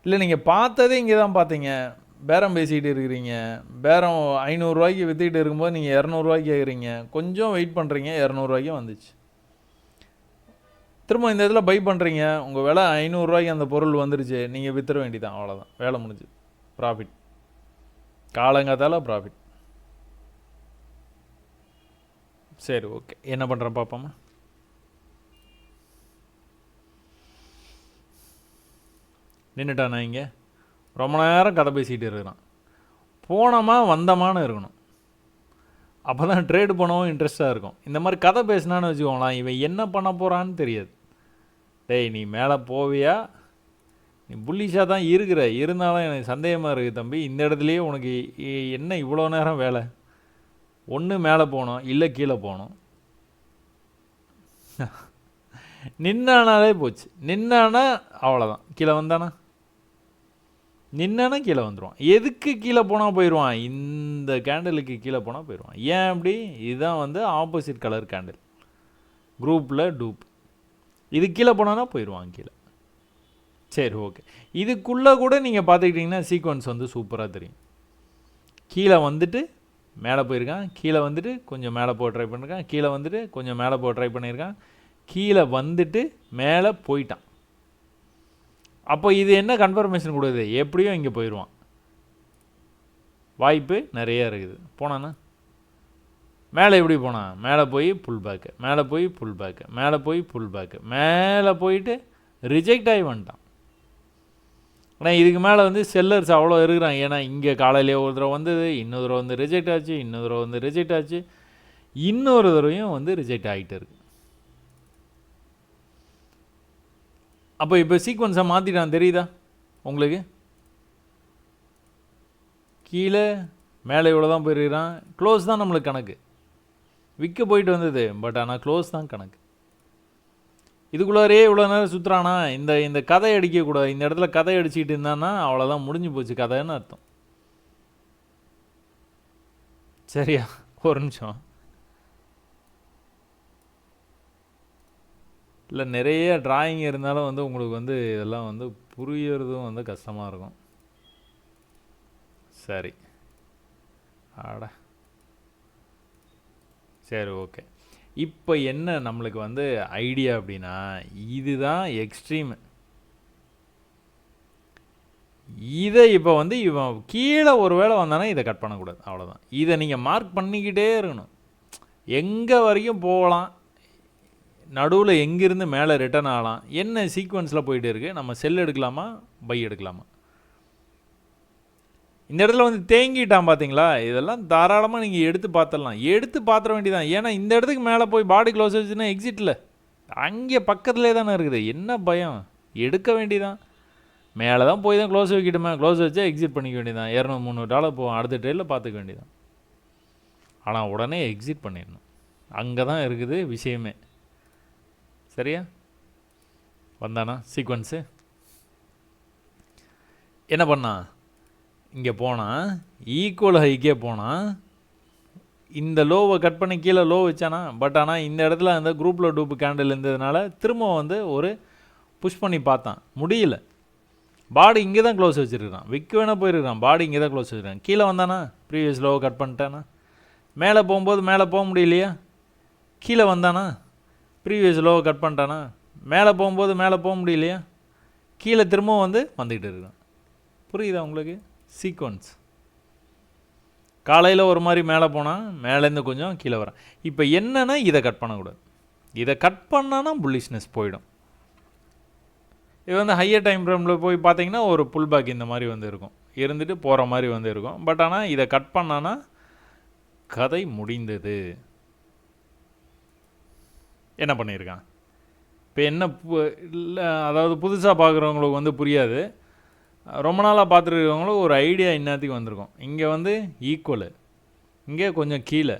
இல்லை நீங்கள் பார்த்ததே இங்கே தான் பார்த்தீங்க, பேரம் பேசிக்கிட்டு இருக்கிறீங்க, பேரம் 500 விற்றுக்கிட்டு இருக்கும்போது நீங்கள் 200 கேட்குறீங்க, கொஞ்சம் வெயிட் பண்ணுறீங்க, 200 வந்துச்சு. திரும்ப இந்த இதில் பை பண்ணுறீங்க, உங்கள் விலை 500 அந்த பொருள் வந்துருச்சு, நீங்கள் விற்றுற வேண்டியதான், அவ்வளோதான், வேலை முடிஞ்சு, ப்ராஃபிட். காலங்காத்தால ப்ராஃபிட். சரி, ஓகே, என்ன பண்ணுறேன் பார்ப்போமா? நின்றுட்டானா? இங்கே ரொம்ப நேரம் கதை பேசிகிட்டு இருக்கிறான். போனோமா வந்தமானு இருக்கணும், அப்போ தான் ட்ரேடு பண்ணவும் இன்ட்ரெஸ்ட்டாக இருக்கும். இந்த மாதிரி கதை பேசினான்னு வச்சுக்கோங்களேன், இவன் என்ன பண்ண போகிறான்னு தெரியாது. டேய், நீ மேலே போவியா? நீ புல்லிஷாக தான் இருக்கிற, இருந்தாலும் எனக்கு சந்தேகமாக இருக்குது தம்பி. இந்த இடத்துலையே உனக்கு என்ன இவ்வளோ நேரம் வேலை? ஒன்று மேலே போகணும், இல்லை கீழே போகணும். நின்னானாலே போச்சு. நின்னானா அவ்வளோதான், கீழே வந்தானா நின்னா கீழே வந்துடுவான். எதுக்கு கீழே போனால் போயிடுவான்? இந்த கேண்டலுக்கு கீழே போனால் போயிடுவான். ஏன் அப்படி? இதுதான் வந்து ஆப்போசிட் கலர் கேண்டில், குரூப்பில் டூப். இது கீழே போனான்னா போயிடுவான் கீழே. சரி, ஓகே. இதுக்குள்ளே கூட நீங்கள் பார்த்துக்கிட்டிங்கன்னா சீக்வன்ஸ் வந்து சூப்பராக தெரியும். கீழே வந்துட்டு மேலே போயிருக்கான், கீழே வந்துட்டு கொஞ்சம் மேலே போக ட்ரை பண்ணியிருக்கான், கீழே வந்துட்டு கொஞ்சம் மேலே போக ட்ரை பண்ணியிருக்கான், கீழே வந்துட்டு மேலே போயிட்டான். அப்போ இது என்ன கன்ஃபர்மேஷன் கொடுக்குது? எப்படியும் இங்கே போயிடுவான், வாய்ப்பு நிறைய இருக்குது. போனான்னா மேலே எப்படி போனான்? மேலே போய் புல் பேக்கு, மேலே போய் புல் பேக்கு, மேலே போய் புல் பேக்கு, மேலே போயிட்டு ரிஜெக்ட் ஆகி வந்துட்டான். ஆனால் இதுக்கு மேலே வந்து செல்லர்ஸ் அவ்வளோ இருக்கிறாங்க. ஏன்னா இங்கே காலையிலே ஒரு தடவை வந்தது, இன்னொரு தடவை வந்து ரிஜெக்ட் ஆச்சு, இன்னொரு தடவை வந்து ரிஜெக்ட் ஆச்சு, இன்னொரு தடவையும் வந்து ரிஜெக்ட் ஆகிட்டு இருக்கு. அப்போ இப்போ சீக்வன்ஸை மாற்றிட்டான், தெரியுதா உங்களுக்கு? கீழே மேலே இவ்வளோ தான் போயிருக்கிறான். க்ளோஸ் தான் நம்மளுக்கு கணக்கு. விற்க போயிட்டு வந்தது, பட் ஆனால் க்ளோஸ் தான் கணக்கு. இதுக்குள்ளாரே இவ்வளோ நேரம் சுற்றுறானா? இந்த கதை அடிக்கக்கூடாது. இந்த இடத்துல கதை அடிச்சுக்கிட்டு இருந்தான்னா அவ்வளோதான், முடிஞ்சு போச்சு கதைன்னு அர்த்தம். சரியா? ஒரு நிமிஷம். இல்லை, நிறைய டிராயிங் இருந்தாலும் வந்து உங்களுக்கு வந்து இதெல்லாம் வந்து புரியறதும் வந்து கஷ்டமாக இருக்கும். சரி, ஆட சரி, ஓகே. இப்போ என்ன நம்மளுக்கு வந்து ஐடியா அப்படின்னா, இதுதான் எக்ஸ்ட்ரீம். இதை இப்போ வந்து இவன் கீழே ஒரு வேளை வந்தானா இதை கட் பண்ணக்கூடாது, அவ்வளோதான். இதை நீங்கள் மார்க் பண்ணிக்கிட்டே இருக்கணும். எங்கே வரைக்கும் போகலாம், நடுவில் எங்கேருந்து மேலே ரிட்டர்ன் ஆகலாம், என்ன சீக்வன்ஸில் போயிட்டு இருக்குது, நம்ம செல் எடுக்கலாமா பை எடுக்கலாமா. இந்த இடத்துல வந்து தேங்கிட்டான் பார்த்தீங்களா? இதெல்லாம் தாராளமாக நீங்கள் எடுத்து பார்த்துடலாம், எடுத்து பார்த்துட வேண்டியதான். ஏன்னா இந்த இடத்துக்கு மேலே போய் பாடி க்ளோஸ் வச்சுன்னா எக்ஸிட்டில் அங்கே பக்கத்துலேயே தானே இருக்குது, என்ன பயம்? எடுக்க வேண்டியதான். மேலே தான் போய் தான் க்ளோஸ் வைக்கிட்டுமே, க்ளோஸ் வச்சா எக்ஸிட் பண்ணிக்க வேண்டியதான். $200-300 போகும், அடுத்த ட்ரெயிலில் பார்த்துக்க வேண்டியதான். ஆனால் உடனே எக்ஸிட் பண்ணிடணும், அங்கே தான் இருக்குது விஷயமே. சரியா? வந்தானா சீக்வன்ஸு? என்ன பண்ணா? இங்கே போனால் ஈக்குவல் ஹைக்கே போனால் இந்த லோவை கட் பண்ணி கீழே லோ வச்சானா. பட் ஆனால் இந்த இடத்துல அந்த குரூப்பில் டூப்பு கேண்டில் இருந்ததுனால திரும்ப வந்து ஒரு புஷ் பண்ணி பார்த்தான், முடியல. பாடி இங்கே தான் க்ளோஸ் வச்சுருக்கான், விற்க வேணால் போயிருக்கான், பாடி இங்கே தான் க்ளோஸ் வச்சுருக்கான். கீழே வந்தானா ப்ரீவியஸ் லோவை கட் பண்ணிட்டானா. மேலே போகும்போது மேலே போக முடியலையா? கீழே வந்தானா ப்ரீவியஸ் லோவை கட் பண்ணிட்டானா. மேலே போகும்போது மேலே போக முடியலையா? கீழே திரும்பவும் வந்து வந்துக்கிட்டு இருக்கான். புரியுதா உங்களுக்கு சீக்வன்ஸ்? காலையில் ஒரு மாதிரி மேலே போனால் மேலேருந்து கொஞ்சம் கீழே வரான். இப்போ என்னன்னா இதை கட் பண்ணக்கூடாது. இதை கட் பண்ணான்னா புல்லிஷ்னஸ் போயிடும். இது வந்து ஹையர் டைம் ஃப்ரேமில் போய் பார்த்தீங்கன்னா ஒரு புல் பேக் இந்த மாதிரி வந்து இருக்கும், இருந்துட்டு போகிற மாதிரி வந்து இருக்கும். பட் ஆனால் இதை கட் பண்ணான்னா கதை முடிந்தது. என்ன பண்ணியிருக்கான் இப்போ? என்ன இல்லை, அதாவது புதுசாக பார்க்குறவங்களுக்கு வந்து புரியாது. ரொம்ப நாளாக பார்த்துருக்கவங்களும் ஒரு ஐடியா இன்னத்துக்கு வந்திருக்கும். இங்கே வந்து ஈக்குவலு, இங்கே கொஞ்சம் கீழே,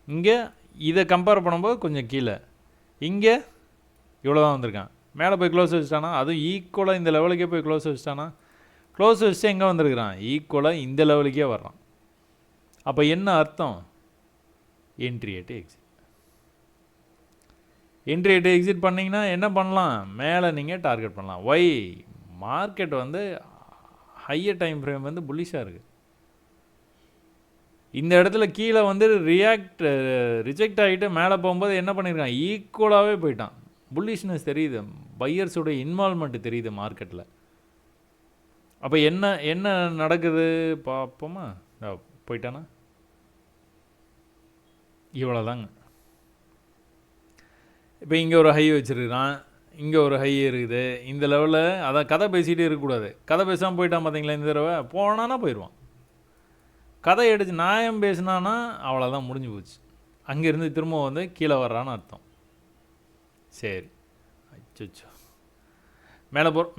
இங்கே இதை கம்பேர் பண்ணும்போது கொஞ்சம் கீழே, இங்கே இவ்வளோ தான் வந்திருக்கான். மேலே போய் க்ளோஸ் வச்சுட்டானா, அதுவும் ஈக்குவலாக இந்த லெவலுக்கே போய் க்ளோஸ் வச்சுட்டானா. க்ளோஸ் வச்சுட்டு எங்கே வந்திருக்கிறான்? ஈக்குவலாக இந்த லெவலுக்கே வர்றான். அப்போ என்ன அர்த்தம்? என்ட்ரி எட்டு எக்ஸிட். என்ட்ரி எட்டு எக்ஸிட் பண்ணிங்கன்னா என்ன பண்ணலாம்? மேலே நீங்கள் டார்கெட் பண்ணலாம். ஒய் மார்க்கெட் வந்து ஹையர் டைம் ஃப்ரேம் வந்து புல்லிஷாக இருக்குது. இந்த இடத்துல கீழே வந்து ரிஜெக்ட் ஆகிட்டு மேலே போகும்போது என்ன பண்ணியிருக்கான்? ஈக்குவலாகவே போயிட்டான். புல்லிஷ்னஸ் தெரியுது, பையர்ஸோட இன்வால்மெண்ட் தெரியுது மார்க்கெட்டில். அப்போ என்ன என்ன நடக்குது பார்ப்போமா? போயிட்டானா? இவ்வளோதாங்க. இப்போ இங்கே ஒரு ஹை வச்சுருக்கிறான், இங்கே ஒரு ஹை இருக்குது இந்த லெவலில். அதான் கதை பேசிகிட்டே இருக்கக்கூடாது. கதை பேசாமல் போயிட்டான் பார்த்தீங்களா? இந்த தடவை போனானா போயிடுவான். கதை எடுத்து நியாயம் பேசினான்னா அவ்வளோதான், முடிஞ்சு போச்சு. அங்கேருந்து திரும்ப வந்து கீழே வர்றான்னு அர்த்தம். சரி, அச்சோ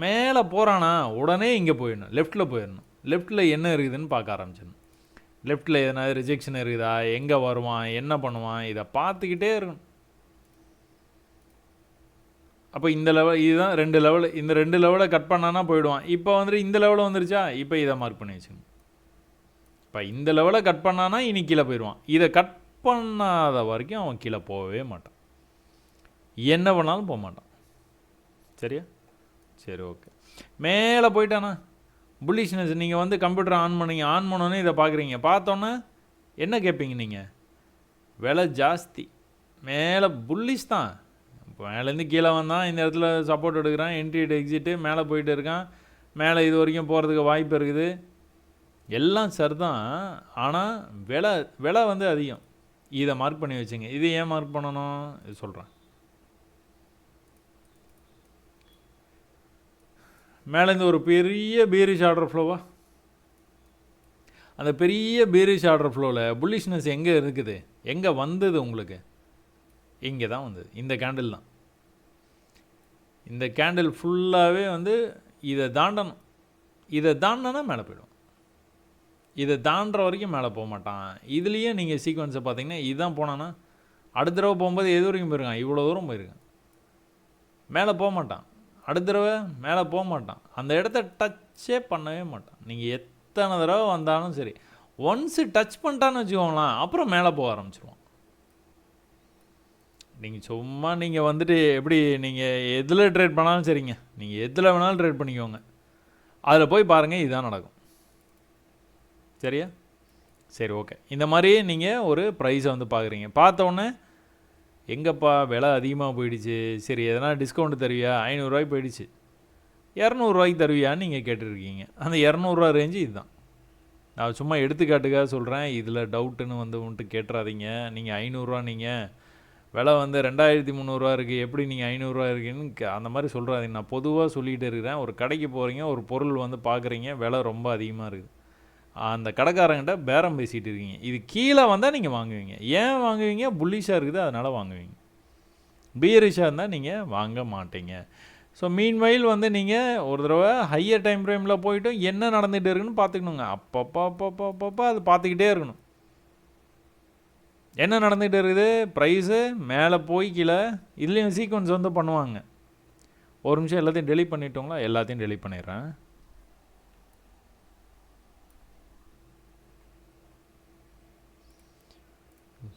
மேலே போகிறானா உடனே இங்கே போயிடணும், லெஃப்ட்டில் போயிடணும். லெஃப்ட்டில் என்ன இருக்குதுன்னு பார்க்க ஆரம்பிச்சிடணும். லெஃப்ட்டில் எதனா ரிஜெக்ஷன் இருக்குதா, எங்கே வருவான், என்ன பண்ணுவான், இதை பார்த்துக்கிட்டே இருக்கணும். அப்போ இந்த லெவல் இதுதான் 2 லெவல், இந்த 2 லெவலை கட் பண்ணானா போயிடுவான். இப்போ வந்துட்டு இந்த லெவலில் வந்துருச்சா, இப்போ இதை மார்க் பண்ணி வச்சுங்க. இப்போ இந்த லெவலை கட் பண்ணானா இனி கீழே போயிடுவான். இதை கட் பண்ணாத வரைக்கும் அவன் கீழே போகவே மாட்டான், என்ன பண்ணாலும் போக மாட்டான். சரியா? சரி, ஓகே. மேலே போயிட்டானா புல்லிஷ்னஸ், நீங்கள் வந்து கம்ப்யூட்டர் ஆன் பண்ணோன்னே இதை பார்க்குறீங்க. பார்த்தோன்னே என்ன கேட்பீங்க நீங்கள்? விலை ஜாஸ்தி, மேலே புல்லிஷ் தான். இப்போ மேலேருந்து கீழே வந்தான், இந்த இடத்துல சப்போர்ட் எடுக்கிறான், என்ட்ரி எக்ஸிட்டு, மேலே போயிட்டு இருக்கான், மேலே இது வரைக்கும் போகிறதுக்கு வாய்ப்பு இருக்குது, எல்லாம் சரி தான். ஆனால் விலை வந்து அதிகம். இதை மார்க் பண்ணி வச்சுங்க. இது ஏன் மார்க் பண்ணணும் இது சொல்கிறேன். மேலேருந்து ஒரு பெரிய பீரிஷ் ஆர்டர் ஃப்ளோவா, அந்த பெரிய பீரிஷ் ஆர்டர் ஃப்ளோவில் புல்லிஷ்னஸ் எங்கே இருக்குது, எங்கே வந்தது உங்களுக்கு? இங்கே தான் வந்தது, இந்த கேண்டில் தான். இந்த கேண்டில் ஃபுல்லாகவே வந்து இதை தாண்டணும். இதை தாண்டினா மேலே போய்டும். இதை தாண்டுற வரைக்கும் மேலே போக மாட்டான். இதுலேயே நீங்கள் சீக்வன்ஸை பார்த்தீங்கன்னா இதுதான் போனான்னா அடுத்த தடவை போகும்போது எது வரைக்கும் போயிருக்கான், இவ்வளோ தூரம் போயிருக்கான், மேலே போக மாட்டான். அடுத்த தடவை மேலே போக மாட்டான், அந்த இடத்த டச்சே பண்ணவே மாட்டான். நீங்கள் எத்தனை தடவை வந்தாலும் சரி, ஒன்ஸு டச் பண்ணிட்டான்னு வச்சுக்கோங்களேன், அப்புறம் மேலே போக ஆரம்பிச்சிருவான். நீங்கள் சும்மா நீங்கள் வந்துட்டு எப்படி நீங்கள் எதில் ட்ரேட் பண்ணாலும் சரிங்க, நீங்கள் எதில் வேணாலும் ட்ரேட் பண்ணிக்கோங்க, அதில் போய் பாருங்கள், இதுதான் நடக்கும். சரியா? சரி, ஓகே. இந்த மாதிரி நீங்கள் ஒரு ப்ரைஸை வந்து பார்க்குறீங்க, பார்த்தோன்னே எங்கப்பா விலை அதிகமாக போயிடுச்சு, சரி எதனா டிஸ்கவுண்ட் தருவியா, 500 ரூபாய்க்கு போயிடுச்சு, 200 ரூபாய்க்கு தருவியான்னு நீங்கள் கேட்டுருக்கீங்க. அந்த 200 ரூபா ரேஞ்சு இதுதான். நான் சும்மா எடுத்துக்காட்டுக்காக சொல்கிறேன், இதில் டவுட்டுன்னு வந்துட்டு கேட்டுறாதீங்க. நீங்கள் 500 ரூபா, நீங்கள் விலை வந்து 2300 ரூபா இருக்குது, எப்படி நீங்கள் 500 ரூபா இருக்குன்னு அந்த மாதிரி சொல்கிறாதீங்க. நான் பொதுவாக சொல்லிகிட்டு இருக்கிறேன். ஒரு கடைக்கு போகிறீங்க, ஒரு பொருள் வந்து பார்க்குறீங்க, விலை ரொம்ப அதிகமாக இருக்குது, அந்த கடைக்காரங்கிட்ட பேரம் பேசிகிட்டு இருக்கீங்க, இது கீழே வந்தால் நீங்கள் வாங்குவீங்க. ஏன் வாங்குவீங்க? புல்லிஷாக இருக்குது அதனால் வாங்குவீங்க. பீரிஷாக இருந்தால் நீங்கள் வாங்க மாட்டீங்க. ஸோ மீன்வைல் வந்து நீங்கள் ஒரு தடவை ஹையர் டைம் ஃப்ரேமில் போய்ட்டும் என்ன நடந்துகிட்டு இருக்குன்னு பார்த்துக்கணுங்க. அப்பப்போ அது பார்த்துக்கிட்டே இருக்கணும், என்ன நடந்துகிட்டு இருக்குது, ப்ரைஸு மேலே போய் கீழே. இதுலேயும் சீக்வன்ஸ் வந்து பண்ணுவாங்க. ஒரு நிமிஷம் எல்லாத்தையும் டெலீட் பண்ணிட்டோங்களா? எல்லாத்தையும் டெலீட் பண்ணிடுறேன்.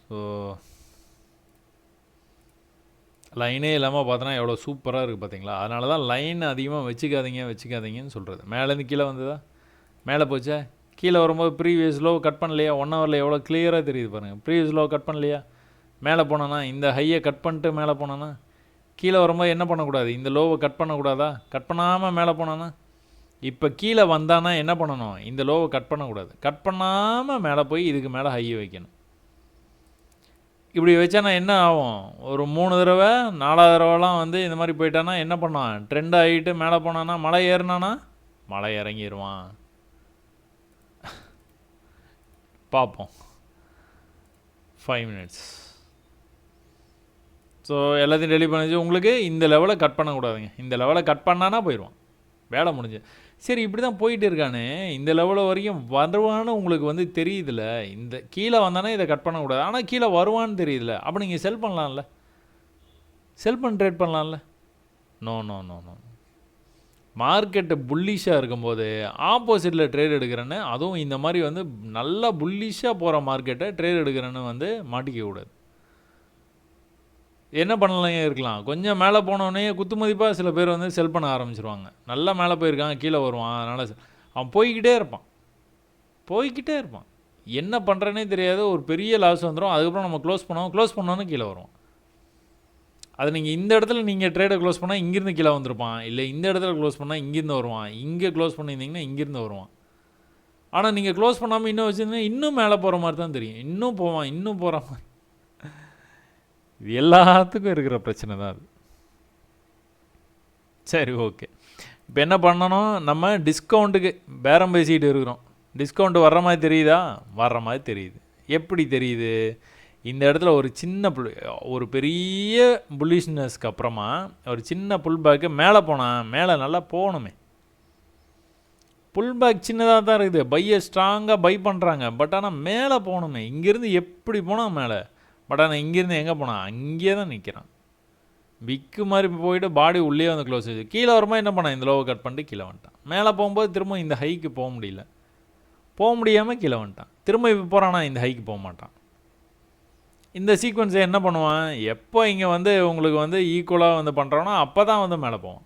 ஸோ லைனே இல்லாமல் பார்த்தோன்னா எவ்வளோ சூப்பராக இருக்குது பார்த்தீங்களா? அதனால தான் லைன் அதிகமாக வச்சுக்காதீங்கன்னு சொல்கிறது. மேலேருந்து கீழே வந்ததா, மேலே போச்சா, கீழே வரும்போது ப்ரீவியஸ் லோ கட் பண்ணலையா, 1 ஹவரில் எவ்வளோ கிளியராக தெரியுது பாருங்கள். ப்ரீவியஸ் லோ கட் பண்ணலையா, மேலே போனானா, இந்த ஹையை கட் பண்ணிட்டு மேலே போனானா, கீழே வரும்போது என்ன பண்ணக்கூடாது, இந்த லோவை கட் பண்ணக்கூடாதா, கட் பண்ணாமல் மேலே போனானா, இப்போ கீழே வந்தானா என்ன பண்ணணும், இந்த லோவை கட் பண்ணக்கூடாது, கட் பண்ணாமல் மேலே போய் இதுக்கு மேலே ஹையை வைக்கணும். இப்படி வச்சானா என்ன ஆகும், ஒரு 3 தடவை 4வது தடவைலாம் வந்து இந்த மாதிரி போயிட்டானா என்ன பண்ணான், ட்ரெண்ட் ஆகிட்டு மேலே போனானா, மலை ஏறினானா மலை இறங்கிடுவான். பார்ப்போம் 5 மினிட்ஸ். ஸோ எல்லாத்தையும் டெலிட் பண்ணிச்சு. உங்களுக்கு இந்த லெவலை கட் பண்ணக்கூடாதுங்க, இந்த லெவலை கட் பண்ணானா போயிடுவான், வேலை முடிஞ்சு. சரி இப்படி தான் போயிட்டு இருக்கானே, இந்த லெவலில் வரைக்கும் வருவான்னு உங்களுக்கு வந்து தெரியுதுல்ல, இந்த கீழே வந்தானே இதை கட் பண்ணக்கூடாது, ஆனால் கீழே வருவான்னு தெரியுதுல்ல, அப்போ நீங்கள் செல் பண்ணலாம்ல, செல் பண்ணி ட்ரேட் பண்ணலாம்ல. No no no no market புல்லிஷாக இருக்கும்போது ஆப்போசிட்டில் ட்ரேட் எடுக்கிறேன்னு, அதுவும் இந்த மாதிரி வந்து நல்லா புல்லிஷாக போகிற மார்க்கெட்டை ட்ரேட் எடுக்கிறேன்னு வந்து மாட்டிக்க கூடாது. என்ன பண்ணலாம் இருக்கலாம், கொஞ்சம் மேலே போனோடனே குத்து மதிப்பாக சில பேர் வந்து செல் பண்ண ஆரம்பிச்சிருவாங்க. நல்லா மேலே போயிருக்காங்க, கீழே வருவான், அதனால் அவன் போய்கிட்டே இருப்பான், என்ன பண்ணுறேன்னே தெரியாது, ஒரு பெரிய லாஸ் வந்துடும். அதுக்கப்புறம் நம்ம க்ளோஸ் பண்ணோன்னு கீழே வருவோம். அது நீங்கள் இந்த இடத்துல நீங்கள் ட்ரேடை க்ளோஸ் பண்ணால் இங்கேருந்து கீழே வந்திருப்பான், இல்லை இந்த இடத்துல க்ளோஸ் பண்ணால் இங்கேருந்து வருவான், இங்கே க்ளோஸ் பண்ணியிருந்தீங்கன்னா இங்கேருந்து வருவான். ஆனால் நீங்கள் க்ளோஸ் பண்ணாமல் இன்னும் வச்சுருந்தீங்கன்னா இன்னும் மேலே போகிற மாதிரி தான் தெரியும், இன்னும் போகிற மாதிரி. இது எல்லாத்துக்கும் இருக்கிற பிரச்சனை தான் அது. சரி, ஓகே. இப்போ என்ன பண்ணணும், நம்ம டிஸ்கவுண்ட்டுக்கு பேரம் பேசிக்கிட்டு இருக்கிறோம். டிஸ்கவுண்ட் வர்ற மாதிரி தெரியுதா? வர்ற மாதிரி தெரியுது. எப்படி தெரியுது, இந்த இடத்துல ஒரு பெரிய புல்லிஷ்னஸ்க்கு அப்புறமா ஒரு சின்ன புல் பேக்கு மேலே நல்லா போகணுமே. புல் பேக் சின்னதாக தான் இருக்குது, பையை ஸ்ட்ராங்காக பை பண்ணுறாங்க, பட் ஆனால் மேலே போகணுமே. இங்கேருந்து எப்படி போனால் மேலே, பட் ஆனால் இங்கேருந்து எங்கே போனால் அங்கேயே தான் நிற்கிறான். விக்கு மாதிரி போயிட்டு பாடி உள்ளே வந்து க்ளோஸ் ஆச்சு. கீழே வரும்போது என்ன பண்ணான், இந்த லோவை கட் பண்ணிட்டு கீழே வந்துட்டான். மேலே போகும்போது திரும்ப இந்த ஹைக்கு போக முடியல, போக முடியாமல் கீழே வந்துட்டான். திரும்ப இப்போ போகிறானா இந்த ஹைக்கு போக மாட்டான். இந்த சீக்வன்ஸை என்ன பண்ணுவான், எப்போ இங்கே வந்து உங்களுக்கு வந்து ஈக்குவலாக வந்து பண்ணுறானோ அப்போ தான் வந்து மேலே போவான்.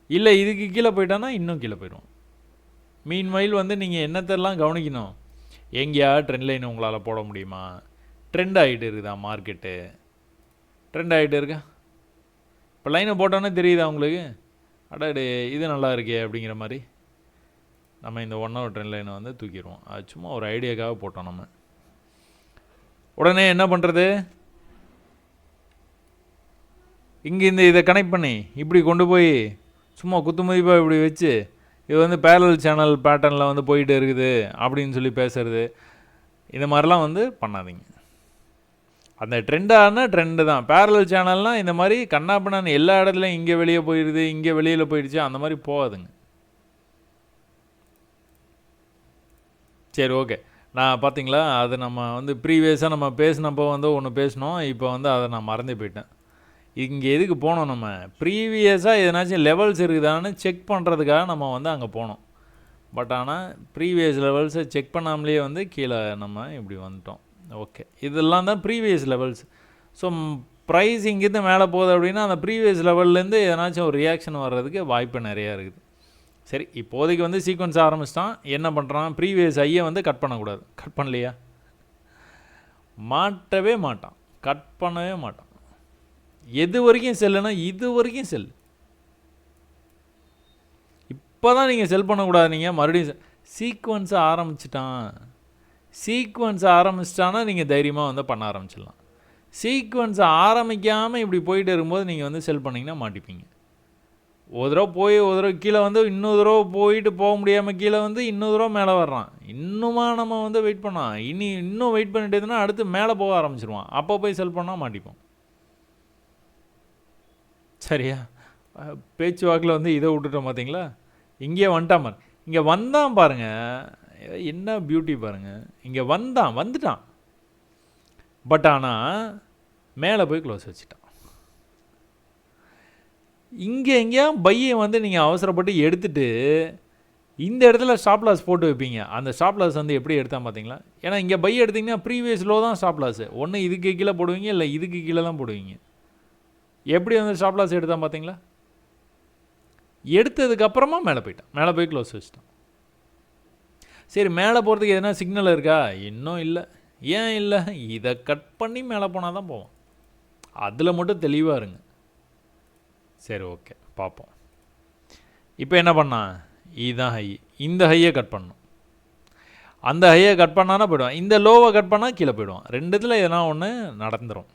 இல்லை இதுக்கு கீழே போயிட்டான்னா இன்னும் கீழே போயிடுவோம். மீன் மயில் வந்து நீங்கள் என்னத்தெல்லாம் கவனிக்கணும், எங்கேயா ட்ரெண்ட் லைன் உங்களால் போட முடியுமா, ட்ரெண்ட் ஆகிட்டு இருக்குதா மார்க்கெட்டு, ட்ரெண்ட் ஆகிட்டு இருக்கா. இப்போ லைனை போட்டோன்னே தெரியுதா உங்களுக்கு, அடாடு இது நல்லா இருக்கே அப்படிங்கிற மாதிரி. நம்ம இந்த 1 hour ட்ரெண்ட் லைனை வந்து தூக்கிடுவோம். அது சும்மா ஒரு ஐடியாக்காக போட்டோம். நம்ம உடனே என்ன பண்ணுறது, இங்கே இதை கனெக்ட் பண்ணி இப்படி கொண்டு போய் சும்மா குத்துமதிப்பாக இப்படி வச்சு இது வந்து பேரலல் சேனல் பேட்டர்னில் வந்து போயிட்டு இருக்குது அப்படின்னு சொல்லி பேசுறது, இந்த மாதிரிலாம் வந்து பண்ணாதீங்க. அந்த ட்ரெண்டான ட்ரெண்டு தான். பேரலல் சேனல்னால் இந்த மாதிரி கண்ணாப்பின்னான்னு எல்லா இடத்துலையும் இங்கே வெளியே போயிடுது, இங்கே வெளியில் போயிடுச்சு, அந்த மாதிரி போகாதுங்க. சரி, ஓகே. நான் பார்த்தீங்களா, அது நம்ம வந்து ப்ரீவியஸாக நம்ம பேசினப்போ வந்து ஒன்று பேசினோம். இப்போ வந்து அதை நான் மறந்தே போயிட்டேன். இங்கே எதுக்கு போனோம், நம்ம ப்ரீவியஸாக எதனாச்சும் லெவல்ஸ் இருக்குதான்னு செக் பண்ணுறதுக்காக நம்ம வந்து அங்கே போனோம். பட் ஆனால் ப்ரீவியஸ் லெவல்ஸை செக் பண்ணாமலே வந்து கீழே நம்ம இப்படி வந்துட்டோம். ஓகே, இதெல்லாம் தான் ப்ரீவியஸ் லெவல்ஸ். ஸோ ப்ரைஸ் இங்கேருந்து மேலே போகுது அப்படின்னா அந்த ப்ரீவியஸ் லெவல்லேருந்து எதனாச்சும் ஒரு ரியாக்ஷன் வர்றதுக்கு வாய்ப்பு நிறையா இருக்குது. சரி, இப்போதைக்கு வந்து சீக்வன்ஸ் ஆரம்பிச்சிட்டான். என்ன பண்ணுறான், ப்ரீவியஸ் ஐயை வந்து கட் பண்ணக்கூடாது. கட் பண்ணலையா, மாட்டவே மாட்டான், கட் பண்ணவே மாட்டான். எது வரைக்கும் செல்லுனா இது வரைக்கும் செல். இப்போ தான் நீங்கள் செல் பண்ணக்கூடாது. நீங்கள் மறுபடியும் சீக்வன்ஸை ஆரம்பிச்சிட்டானா நீங்கள் தைரியமாக வந்து பண்ண ஆரம்பிச்சிடலாம். சீக்வன்ஸை ஆரம்பிக்காமல் இப்படி போயிட்டு இருக்கும்போது நீங்கள் வந்து செல் பண்ணிங்கன்னா மாட்டிப்பீங்க. ஒரு தடவை போய் ஒரு தடவை கீழே வந்து இன்னொரு தடவை போயிட்டு போக முடியாமல் கீழே வந்து இன்னொரு தடவை மேலே வர்றான். இன்னுமா நம்ம வந்து வெயிட் பண்ணோம், இன்னும் வெயிட் பண்ணிட்டு இருந்தோன்னா அடுத்து மேலே போக ஆரம்பிச்சிருவான். அப்போ போய் செல் பண்ணால் மாட்டிப்போம். சரியா, பேச்சு வாக்கில் வந்து இதை விட்டுட்டோம் பார்த்தீங்களா. இங்கே வந்துட்டான் பாரு, இங்கே வந்தான் பாருங்கள், என்ன பியூட்டி பாருங்கள். இங்கே வந்துட்டான். பட் ஆனால் மேலே போய் க்ளோஸ் வச்சுட்டான். இங்கே எங்கேயா பையை வந்து நீங்கள் அவசரப்பட்டு எடுத்துகிட்டு இந்த இடத்துல ஸ்டாப் லாஸ் போட்டு வைப்பீங்க. அந்த ஸ்டாப் லாஸ் வந்து எப்படி எடுத்தான் பார்த்தீங்களா. ஏன்னா இங்கே பை எடுத்திங்கன்னா ப்ரீவியஸ் லோ தான் ஸ்டாப் லாஸ். ஒன்று இதுக்கு கீழே போடுவீங்க, இல்லை இதுக்கு கீழே தான் போடுவீங்க. எப்படி வந்து ஸ்டாப் லாஸ் எடுத்தான் பார்த்தீங்களா. எடுத்ததுக்கப்புறமா மேலே போயிட்டான், மேலே போய் க்ளோஸ் வச்சுட்டான். சரி, மேலே போகிறதுக்கு எதனா சிக்னல் இருக்கா, இன்னும் இல்லை. ஏன் இல்லை, இதை கட் பண்ணி மேலே போனால் தான் போவோம். அதில் மட்டும் தெளிவாக இருங்க. சரி, ஓகே, பார்ப்போம். இப்போ என்ன பண்ணான், இதுதான் ஹை, இந்த ஹையை கட் பண்ணணும். அந்த ஹையை கட் பண்ணானா போய்டுவான், இந்த லோவை கட் பண்ணால் கீழே போய்டுவான். ரெண்டுத்தில் எதனா ஒன்று நடந்துடும்.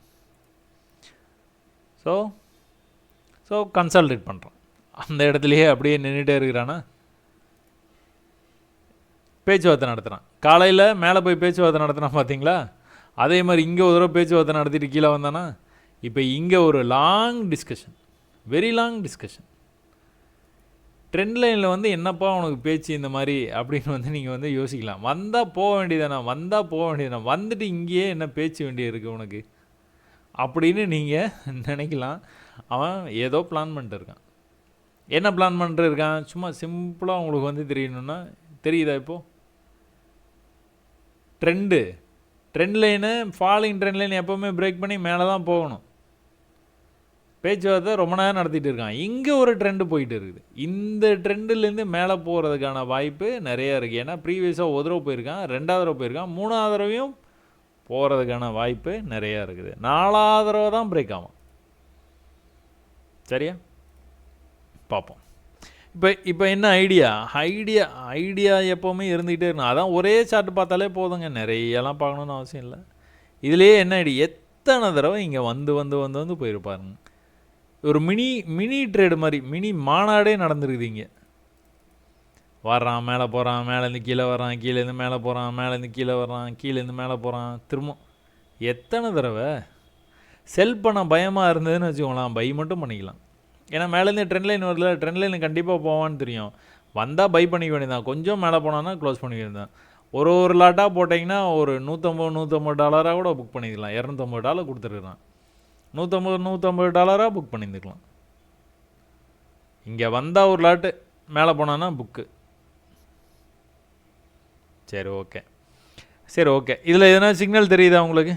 ஸோ கன்சல்டேட் பண்ணுறான். அந்த இடத்துலையே அப்படியே நின்றுட்டே இருக்கிறானா, பேச்சுவார்த்தை நடத்துகிறான். காலையில் மேலே போய் பேச்சுவார்த்தை நடத்தினா பார்த்தீங்களா, அதே மாதிரி இங்கே ஒரு தடவை பேச்சுவார்த்தை நடத்திட்டு கீழே வந்தானா. இப்போ இங்கே ஒரு long discussion, very long discussion. Trend லைனில் வந்து என்னப்பா உனக்கு பேச்சு இந்த மாதிரி அப்படின்னு வந்து நீங்கள் வந்து யோசிக்கலாம். வந்தால் போக வேண்டியதானா, வந்துட்டு இங்கேயே என்ன பேச்சு வேண்டிய இருக்குது உனக்கு அப்படின்னு நீங்கள் நினைக்கலாம். அவன் ஏதோ பிளான் பண்ணிட்டு இருக்கான். என்ன பிளான் பண்ணிட்டு இருக்கான், சும்மா சிம்பிளாக உங்களுக்கு வந்து தெரியணுன்னா தெரியுதா. இப்போது trend line falling trend line எப்போவுமே பிரேக் பண்ணி மேலே தான் போகணும். பேச்சுவார்த்தை ரொம்ப நேரம் நடத்திட்டு இருக்கான். இங்கே ஒரு ட்ரெண்டு போயிட்டு இருக்குது. இந்த ட்ரெண்டுலேருந்து மேலே போகிறதுக்கான வாய்ப்பு நிறையா இருக்குது. ஏன்னா ப்ரீவியஸாக ஒரு தடவை போயிருக்கான், 2வது தடவை போயிருக்கான், 3வது தடவையும் போகிறதுக்கான வாய்ப்பு நிறையா இருக்குது. 4வது தடவை தான் பிரேக் ஆகும். சரியா, பார்ப்போம். இப்போ என்ன ஐடியா எப்போவுமே இருந்துக்கிட்டே இருக்கணும். அதான் ஒரே சார்ட் பார்த்தாலே போதுங்க, நிறையெல்லாம் பார்க்கணுன்னு அவசியம் இல்லை. இதுலேயே என்ன ஐடியா, எத்தனை தடவை இங்கே வந்து போயிருப்பாருங்க. ஒரு மினி ட்ரேடு மாதிரி, மினி மாநாடே நடந்துருக்குது. இங்கே வர்றான், மேலே போகிறான், மேலேருந்து கீழே வர்றான், கீழேருந்து மேலே போகிறான், மேலேருந்து கீழே வர்றான், கீழேருந்து மேலே போகிறான், திரும்ப எத்தனை தடவை. செல் பண்ண பயமாக இருந்ததுன்னு வச்சுக்கோங்களேன், பை மட்டும் பண்ணிக்கலாம். ஏன்னா மேலேருந்து ட்ரெண்ட் லைன் வரல, ட்ரெண்ட் லைன் கண்டிப்பாக போவான்னு தெரியும். வந்தால் பை பண்ணிக்க வேண்டியதான், கொஞ்சம் மேலே போனான்னா க்ளோஸ் பண்ணிக்க வேண்டியதான். ஒரு லாட்டாக போட்டிங்கன்னா ஒரு $150 கூட புக் பண்ணிக்கலாம். $250 கொடுத்துருக்குறான். $150 புக் பண்ணியிருந்துக்கலாம். இங்கே வந்தால் ஒரு லாட்டு, மேலே போனான்னா புக்கு. சரி ஓகே, சரி ஓகே. இதில் எதனா சிக்னல் தெரியுதா உங்களுக்கு?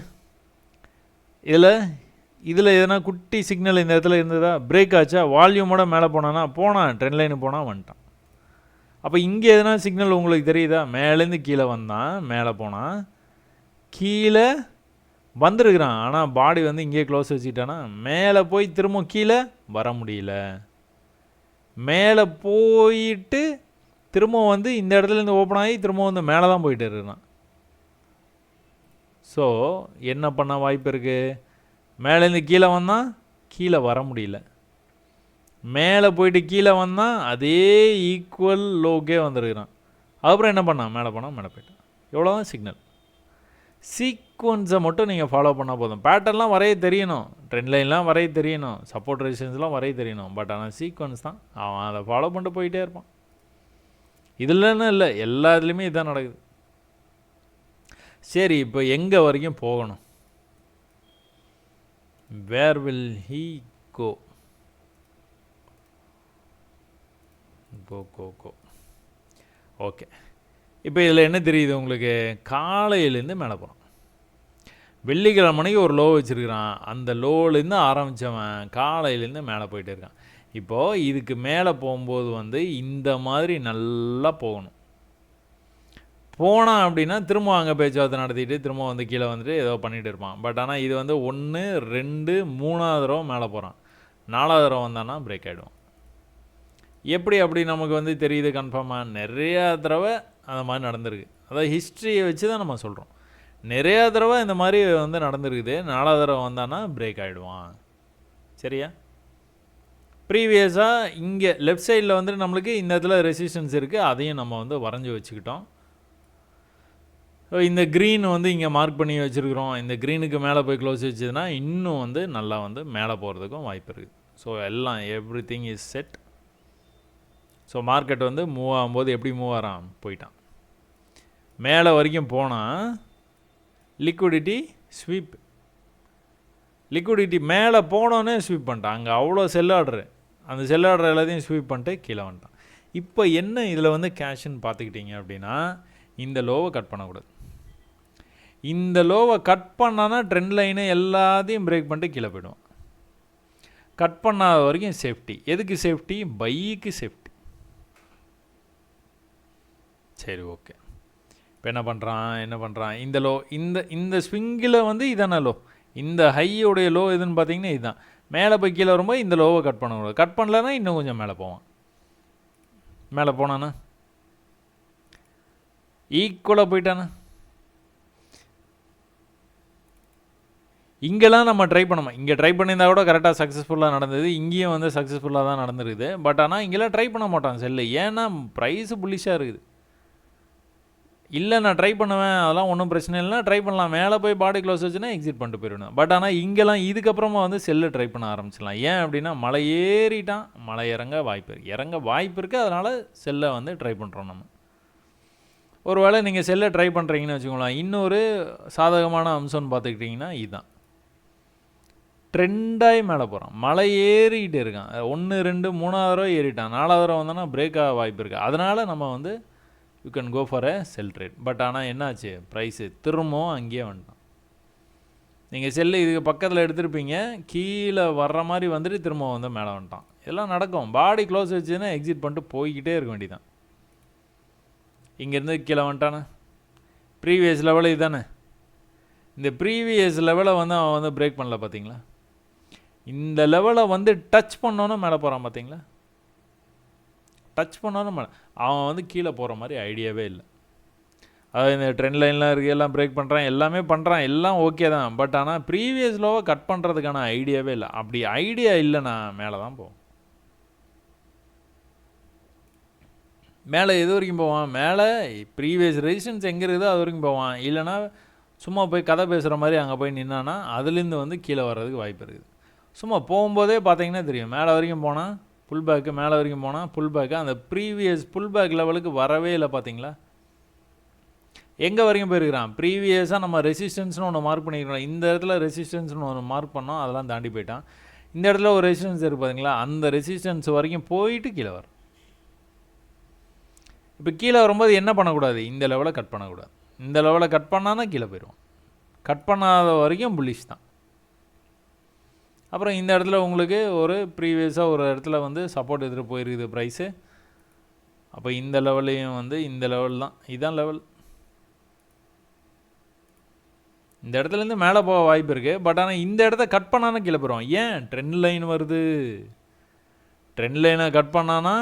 இதில் எதனா குட்டி சிக்னல் இந்த இடத்துல இருந்ததா? பிரேக் ஆச்சா? வால்யூமோட மேலே போனான் ட்ரெண்ட் லைனு போனால் வந்துட்டான். அப்போ இங்கே எதனா சிக்னல் உங்களுக்கு தெரியுதா? மேலேருந்து கீழே வந்தான், மேலே போனான், கீழே வந்துருக்குறான். ஆனால் பாடி வந்து இங்கே க்ளோஸ் வச்சுக்கிட்டானா மேலே போய் திரும்ப கீழே வர முடியல. மேலே போயிட்டு திரும்ப வந்து இந்த இடத்துலேருந்து ஓப்பன் ஆகி திரும்ப வந்து மேலே தான் போயிட்டு இருக்கிறான். ஸோ என்ன பண்ண வாய்ப்பு இருக்குது? மேலேருந்து கீழே வந்தால் கீழே வர முடியல, மேலே போயிட்டு கீழே வந்தால் அதே ஈக்குவல் லோக்கே வந்துருக்கிறான். அதுக்கப்புறம் என்ன பண்ணான்? மேலே போனால் மேலே போயிட்டான். எவ்வளோதான் சிக்னல். சீக்வன்ஸை மட்டும் நீங்கள் ஃபாலோ பண்ணால் போதும். பேட்டர்ன்லாம் வரைய தெரியணும், ட்ரெண்ட் லைன்லாம் வரைய தெரியணும், சப்போர்ட் ரெசிஸ்டன்ஸ்லாம் வரைய தெரியணும். பட் ஆனால் சீக்வன்ஸ் தான் அவன் அதை ஃபாலோ பண்ணிட்டு போயிட்டே இருப்பான். இதுலன்னு இல்லை, எல்லா இதுலேயுமே இதுதான் நடக்குது. சரி, இப்போ எங்கே வரைக்கும் போகணும்? Where will he go? Go okay. இப்போ இதில் என்ன தெரியுது உங்களுக்கு? காலையிலேருந்து மேலே போகிறான். வெள்ளிக்கிழமைக்கு ஒரு லோ வச்சுருக்கிறான். அந்த லோலேருந்து ஆரம்பித்தவன் காலையிலேருந்து மேலே போயிட்டே இருக்கான். இப்போது இதுக்கு மேலே போகும்போது வந்து இந்த மாதிரி நல்லா போகணும். போனான் அப்படின்னா திரும்ப அங்கே பேச்சுவார்த்தை நடத்திட்டு திரும்ப வந்து கீழே வந்துட்டு ஏதோ பண்ணிகிட்டு இருப்பான். பட் ஆனால் இது வந்து 1 2 3வது தடவை மேலே போகிறான், 4வது தடவை வந்தான்னா பிரேக் ஆகிடுவான். எப்படி அப்படி நமக்கு வந்து தெரியுது கன்ஃபார்மாக? நிறையா தடவை அந்த மாதிரி நடந்திருக்கு. அதாவது ஹிஸ்ட்ரியை வச்சு தான் நம்ம சொல்கிறோம். நிறையா தடவை இந்த மாதிரி வந்து நடந்திருக்குது. 4வது தடவை வந்தான்னா பிரேக் ஆகிடுவான். சரியா? ப்ரீவியஸாக இங்கே லெஃப்ட் சைடில் வந்துட்டு நம்மளுக்கு இந்த இடத்துல ரெசிஸ்டன்ஸ் இருக்குது, அதையும் நம்ம வந்து வரைஞ்சி வச்சுக்கிட்டோம். ஸோ இந்த க்ரீன் வந்து இங்கே மார்க் பண்ணி வச்சுருக்குறோம். இந்த க்ரீனுக்கு மேலே போய் க்ளோஸ் வச்சதுன்னா இன்னும் வந்து நல்லா வந்து மேலே போகிறதுக்கும் வாய்ப்பு இருக்குது. ஸோ எல்லாம் every thing is set. So market வந்து மூவ் ஆகும்போது எப்படி மூவ் ஆகிறான்? போயிட்டான். மேலே வரைக்கும் போனால் லிக்விடிட்டி ஸ்வீப், லிக்விடிட்டி மேலே போனோன்னே ஸ்வீப் பண்ணிட்டான். அங்கே அவ்வளோ செல் ஆர்டரு, அந்த செல் ஆர்டர் எல்லாத்தையும் ஸ்வீப் பண்ணிட்டு கீழே வந்துட்டான். இப்போ என்ன இதில் வந்து கேஷுன்னு பார்த்துக்கிட்டிங்க அப்படின்னா, இந்த லோவை கட் பண்ணக்கூடாது. இந்த லோவை கட் பண்ணானா ட்ரெண்ட் லைனு எல்லாத்தையும் பிரேக் பண்ணிட்டு கீழே போய்டும். கட் பண்ணாத வரைக்கும் சேஃப்டி. எதுக்கு சேஃப்டி? Bike safety. சரி ஓகே. இப்போ என்ன பண்ணுறான்? இந்த லோ, இந்த ஸ்விங்கில் வந்து இதான லோ, இந்த ஹையோடைய லோ எதுன்னு பார்த்தீங்கன்னா இதுதான். மேலே போய் கீழே வரும்போது இந்த லோவை கட் பண்ணக்கூடாது. கட் பண்ணலன்னா இன்னும் கொஞ்சம் மேலே போவான். மேலே போனானா ஈக்குவலாக போயிட்டானா? இங்கெல்லாம் நம்ம ட்ரை பண்ணோம். இங்கே ட்ரை பண்ணியிருந்தா கூட கரெக்டாக சக்ஸஸ்ஃபுல்லாக நடந்தது. இங்கேயும் வந்து சக்ஸஸ்ஃபுல்லாக தான் நடந்துருக்குது. பட் ஆனால் இங்கெல்லாம் ட்ரை பண்ண மாட்டான் செல்லு. ஏன்னா ப்ரைஸு புல்லிஷாக இருக்குது. இல்லை நான் ட்ரை பண்ணுவேன், அதெல்லாம் ஒன்றும் பிரச்சனை இல்லைனா ட்ரை பண்ணலாம், மேலே போய் பாடி க்ளோஸ் வச்சுன்னா எக்ஸிட் பண்ணிட்டு போயிடணும். பட் ஆனால் இங்கெல்லாம் இதுக்கப்புறமா வந்து செல்லு ட்ரை பண்ண ஆரம்பிச்சிடலாம். ஏன் அப்படின்னா மலை ஏறிட்டான், மலை இறங்க வாய்ப்பு இருக்குது. அதனால் செல்லை வந்து ட்ரை பண்ணுறோம் நம்ம. ஒரு வேளை நீங்கள் செல்லை ட்ரை பண்ணுறீங்கன்னு வச்சுக்கோங்களேன், இன்னொரு சாதகமான அம்சம்னு பார்த்துக்கிட்டிங்கன்னா இதுதான். ட்ரெண்டாகி மேலே போகிறான், மலை ஏறிக்கிட்டு இருக்கான். 1 2 3வது தடவை ஏறிட்டான், 4வது தடவை வந்தோன்னா பிரேக் ஆக வாய்ப்பு இருக்குது. அதனால் நம்ம வந்து you can go for a sell trade. But ஆனால் என்னாச்சு? ப்ரைஸு திரும்பவும் அங்கேயே வந்துட்டான். நீங்கள் செல்லு இதுக்கு பக்கத்தில் எடுத்துருப்பீங்க, கீழே வர்ற மாதிரி வந்துட்டு திரும்ப வந்து மேலே வந்துட்டான். இதெல்லாம் நடக்கும். பாடி க்ளோஸ் வச்சுன்னா எக்ஸிட் பண்ணிட்டு போய்கிட்டே இருக்க வேண்டியதான். இங்கேருந்து கீழே வந்துட்டானே, ப்ரீவியஸ் லெவலு இதுதானே. இந்த ப்ரீவியஸ் லெவலை வந்து அவன் வந்து பிரேக் பண்ணல பார்த்தீங்களா? இந்த லெவலை வந்து டச் பண்ணோன்னு மேலே போகிறான் பார்த்தீங்களா? டச் பண்ணோன்னு மேலே, அவன் வந்து கீழே போகிற மாதிரி ஐடியாவே இல்லை. அதாவது இந்த ட்ரெண்ட் லைன்லாம் இருக்குது, எல்லாம் பிரேக் பண்ணுறான், எல்லாமே பண்ணுறான், எல்லாம் ஓகே தான். பட் ஆனால் ப்ரீவியஸ் லோவை கட் பண்ணுறதுக்கான ஐடியாவே இல்லை. அப்படி ஐடியா இல்லைண்ணா மேலே தான் போவோம். மேலே எது வரைக்கும் போவான்? மேலே ப்ரீவியஸ் ரெசிஸ்டன்ஸ் எங்கே இருக்குதோ அது வரைக்கும் போவான். இல்லைனா சும்மா போய் கதை பேசுகிற மாதிரி அங்கே போய் நின்னான்னா அதுலேருந்து வந்து கீழே வர்றதுக்கு வாய்ப்பு இருக்குது. சும்மா போகும்போதே பார்த்தீங்கன்னா தெரியும், மேலே வரைக்கும் போனால் புல் பேக்கு, மேலே வரைக்கும் போனால் புல் பேக்கு, அந்த ப்ரீவியஸ் புல் பேக் லெவலுக்கு வரவே இல்லை பார்த்தீங்களா? எங்கே வரைக்கும் போயிருக்கிறான்? ப்ரீவியஸாக நம்ம ரெசிஸ்டன்ஸ்னு ஒன்று மார்க் பண்ணிக்கிறோம். இந்த இடத்துல ரெசிஸ்டன்ஸ்னு ஒன்று மார்க் பண்ணோம், அதெல்லாம் தாண்டி போயிட்டான். இந்த இடத்துல ஒரு ரெசிஸ்டன்ஸ் இருக்குது பார்த்தீங்களா, அந்த ரெசிஸ்டன்ஸ் வரைக்கும் போயிட்டு கீழே வரும். இப்போ கீழே வரும்போது என்ன பண்ணக்கூடாது? இந்த லெவலை கட் பண்ணக்கூடாது. இந்த லெவலை கட் பண்ணான்னா கீழே போயிடுவோம். கட் பண்ணாத வரைக்கும் புல்லிஷ் தான். அப்புறம் இந்த இடத்துல உங்களுக்கு ஒரு ப்ரீவியஸாக ஒரு இடத்துல வந்து சப்போர்ட் எடுத்துகிட்டு போயிருக்குது ப்ரைஸு. அப்போ இந்த லெவல்லையும் வந்து இந்த லெவல் தான், இதுதான் லெவல். இந்த இடத்துலேருந்து மேலே போக வாய்ப்பு இருக்குது. பட் ஆனால் இந்த இடத்த கட் பண்ணானா கீழே போயிடும். ஏன்? ட்ரெண்ட் லைன் வருது. ட்ரெண்ட் லைனை கட் பண்ணானா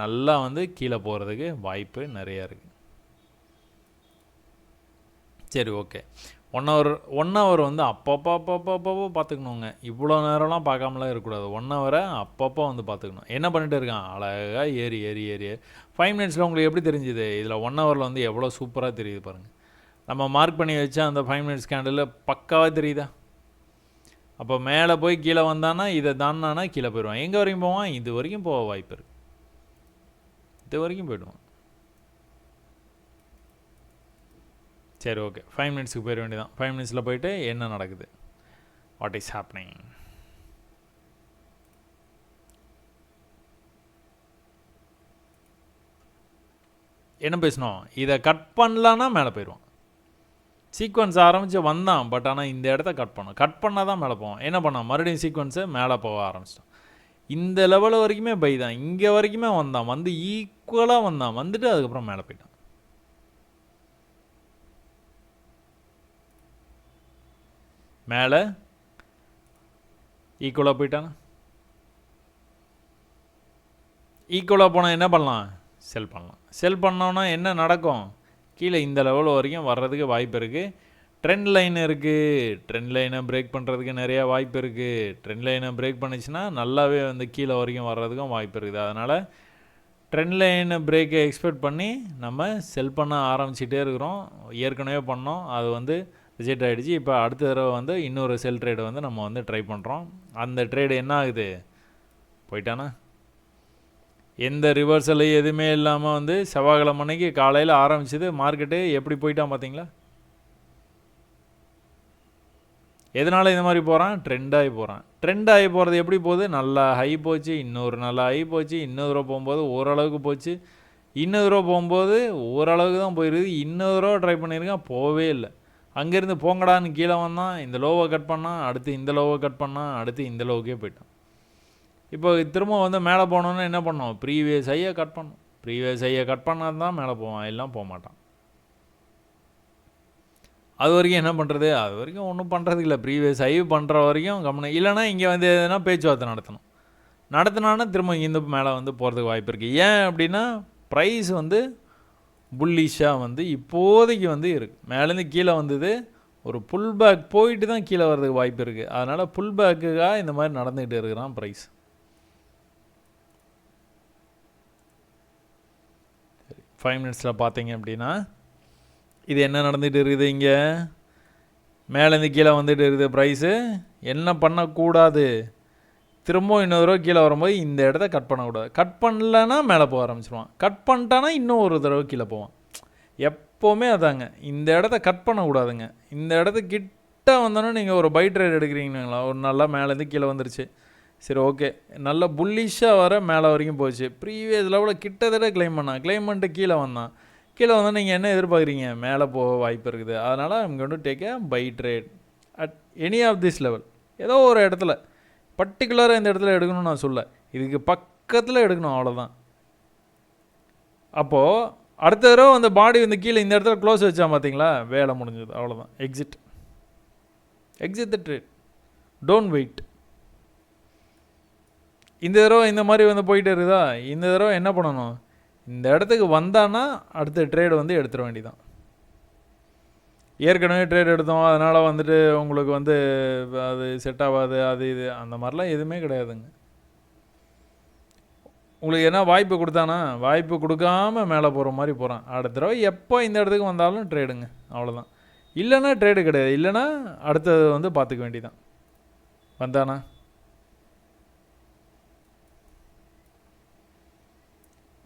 நல்லா வந்து கீழே போகிறதுக்கு வாய்ப்பு நிறையா இருக்குது. சரி, ஓகே. 1 ஹவர் வந்து அப்பப்போ பார்த்துக்கணுங்க. இவ்வளோ நேரம்லாம் பார்க்காமலாம் இருக்கக்கூடாது. 1 ஹவரை அப்பப்போ வந்து பார்த்துக்கணும். என்ன பண்ணிட்டு இருக்கான்? அழகாக ஏறி 5 மினிட்ஸில் உங்களுக்கு எப்படி தெரிஞ்சுது? இதில் 1 ஹவரில் வந்து எவ்வளோ சூப்பராக தெரியுது பாருங்கள். நம்ம மார்க் பண்ணி வச்சா அந்த 5 மினிட்ஸ் கேண்டில் பக்காவாக தெரியுதா? அப்போ மேலே போய் கீழே வந்தானா இதை தானானா கீழே போயிடுவான். எங்கே வரைக்கும் போவான்? இது வரைக்கும் போக வாய்ப்பு இருக்குது. இது வரைக்கும் போய்டுவான். சரி, ஓகே. 5 மினிட்ஸுக்கு போயிட வேண்டியதான். 5 மினிட்ஸில் போயிட்டு என்ன நடக்குது, வாட் இஸ் ஹேப்பனிங். என்ன பேசணும்? இதை கட் பண்ணலான்னா மேலே போயிடுவான். சீக்வன்ஸ் ஆரம்பித்து வந்தான், பட் ஆனால் இந்த இடத்த கட் பண்ணோம். கட் பண்ணால் தான் மேலே போவான். என்ன பண்ணான்? மறுபடியும் சீக்வன்ஸை மேலே போக ஆரம்பிச்சிட்டான். இந்த லெவல் வரைக்குமே பை தான். இங்கே வரைக்குமே வந்தான், வந்து ஈக்குவலாக வந்தான், வந்துட்டு அதுக்கப்புறம் மேலே போயிட்டான். மேலே ஈக்குவலாக போயிட்டானா? ஈக்குவலாக போனால் என்ன பண்ணலாம்? செல் பண்ணலாம். செல் பண்ணோன்னா என்ன நடக்கும்? கீழே இந்த லெவல் வரைக்கும் வர்றதுக்கு வாய்ப்பு இருக்குது. ட்ரெண்ட் லைன் இருக்குது. ட்ரெண்ட் லைனை பிரேக் பண்ணுறதுக்கு நிறையா வாய்ப்பு இருக்குது. ட்ரெண்ட் லைனை பிரேக் பண்ணிச்சுன்னா நல்லாவே வந்து கீழே வரைக்கும் வர்றதுக்கும் வாய்ப்பு இருக்குது. அதனால் ட்ரெண்ட் லைனை பிரேக்கை எக்ஸ்பெக்ட் பண்ணி நம்ம செல் பண்ண ஆரம்பிச்சிட்டே இருக்கிறோம். ஏற்கனவே பண்ணோம், அது வந்து ரிஜெக்ட் ஆகிடுச்சு. இப்போ அடுத்த தடவை வந்து இன்னொரு செல் ட்ரேடை வந்து நம்ம வந்து ட்ரை பண்ணுறோம். அந்த ட்ரேடு என்ன ஆகுது? போயிட்டானா? எந்த ரிவர்சலையும் எதுவுமே இல்லாமல் வந்து செவ்வாய்க்கிழமை அன்னைக்கு காலையில் ஆரம்பிச்சது மார்க்கெட்டு எப்படி போயிட்டான் பார்த்தீங்களா? எதனால் இந்த மாதிரி போகிறான்? ட்ரெண்டாகி போகிறான். ட்ரெண்டாகி போகிறது எப்படி போகுது? நல்லா ஹை போச்சு, இன்னொரு நல்லா ஹை போச்சு, இன்னொரு தடவை போகும்போது ஓரளவுக்கு போச்சு, இன்னொரு தடவை போகும்போது ஓரளவுக்கு தான் போயிருக்குது, இன்னொரு தடவை ட்ரை பண்ணியிருக்கான், போகவே இல்லை. அங்கேருந்து போங்கடான்னு கீழே வந்தான், இந்த லோவை கட் பண்ணான், அடுத்து இந்த லோவை கட் பண்ணான், அடுத்து இந்த லோவுக்கே போயிட்டான். இப்போ திரும்ப வந்து மேலே போனோன்னு என்ன பண்ணோம்? ப்ரீவியஸ் ஹையை கட் பண்ணோம். ப்ரீவியஸ் ஹையை கட் பண்ணால் தான் மேலே போவான், எல்லாம் போக மாட்டான். அது வரைக்கும் என்ன பண்ணுறது? அது வரைக்கும் ஒன்றும் பண்ணுறதுக்கு இல்லை. ப்ரீவியஸ் ஹை பண்ணுற வரைக்கும் கம்முனு. இல்லைனா இங்கே வந்து எதுனா பேச்சுவார்த்தை நடத்தினான்னா திரும்ப இங்கே மேலே வந்து போகிறதுக்கு வாய்ப்பு இருக்குது. ஏன் அப்படின்னா ப்ரைஸ் வந்து புல்லிஷாக வந்து இப்போதைக்கு வந்து இருக்குது. மேலேருந்து கீழே வந்தது, ஒரு புல் பேக் போயிட்டு தான் கீழே வர்றதுக்கு வாய்ப்பு இருக்குது. அதனால் புல் பேக்குக்காக இந்த மாதிரி நடந்துக்கிட்டு இருக்கிறான் ப்ரைஸ். சரி, 5 மினிட்ஸில் பார்த்தீங்க அப்படின்னா இது என்ன நடந்துகிட்டு இருக்குது? இங்கே மேலேருந்து கீழே வந்துட்டு இருக்குது ப்ரைஸு. என்ன பண்ணக்கூடாது? திரும்பவும் இன்னொரு தடவை கீழே வரும்போது இந்த இடத்த கட் பண்ணக்கூடாது. கட் பண்ணலன்னா மேலே போக ஆரம்பிச்சிடுவான். கட் பண்ணிட்டானா இன்னும் ஒரு தடவை கீழே போவான். எப்போவுமே அதாங்க, இந்த இடத்த கட் பண்ணக்கூடாதுங்க. இந்த இடத்துக்கிட்ட வந்தோன்னா நீங்கள் ஒரு பை ட்ரேட் எடுக்கிறீங்களா, ஒரு நல்லா மேலேருந்து கீழே வந்துருச்சு, சரி ஓகே, நல்லா புல்லிஷாக வர மேலே வரைக்கும் போச்சு, ப்ரீவியஸ் லெவலில் கிட்டத்தட்ட கிளைம் பண்ணிட்டு கீழே வந்தான். கீழே வந்தால் நீங்கள் என்ன எதிர்பார்க்குறீங்க? மேலே போக வாய்ப்பு இருக்குது. அதனால் I'm going to take a buy trade at any of this level. ஏதோ ஒரு இடத்துல பர்டிகுலராக இந்த இடத்துல எடுக்கணும்னு நான் சொல்ல, இதுக்கு பக்கத்தில் எடுக்கணும், அவ்வளோதான். அப்போது அடுத்த தடவை அந்த பாடி வந்து கீழே இந்த இடத்துல க்ளோஸ் வச்சா பார்த்தீங்களா, வேலை முடிஞ்சது, அவ்வளோதான். Exit the trade, don't wait. இந்த தடவை இந்த மாதிரி வந்து போயிட்டே இருக்குதா, இந்த தடவை என்ன பண்ணணும்? இந்த இடத்துக்கு வந்தான்னா அடுத்த ட்ரேடு வந்து எடுத்துட வேண்டியதான். ஏற்கனவே ட்ரேட் எடுத்தோம், அதனால் வந்துட்டு உங்களுக்கு வந்து அது செட் ஆகாது, அது இது அந்த மாதிரிலாம் எதுவுமே கிடையாதுங்க. உங்களுக்கு என்ன வாய்ப்பு கொடுத்தானா, வாய்ப்பு கொடுக்காம மேலே போகிற மாதிரி போகிறான். அடுத்த தடவை எப்போ இந்த இடத்துக்கு வந்தாலும் ட்ரேடுங்க, அவ்வளோதான். இல்லைன்னா ட்ரேடு கிடையாது, இல்லைன்னா அடுத்தது வந்து பார்த்துக்க வேண்டியதான். வந்தானா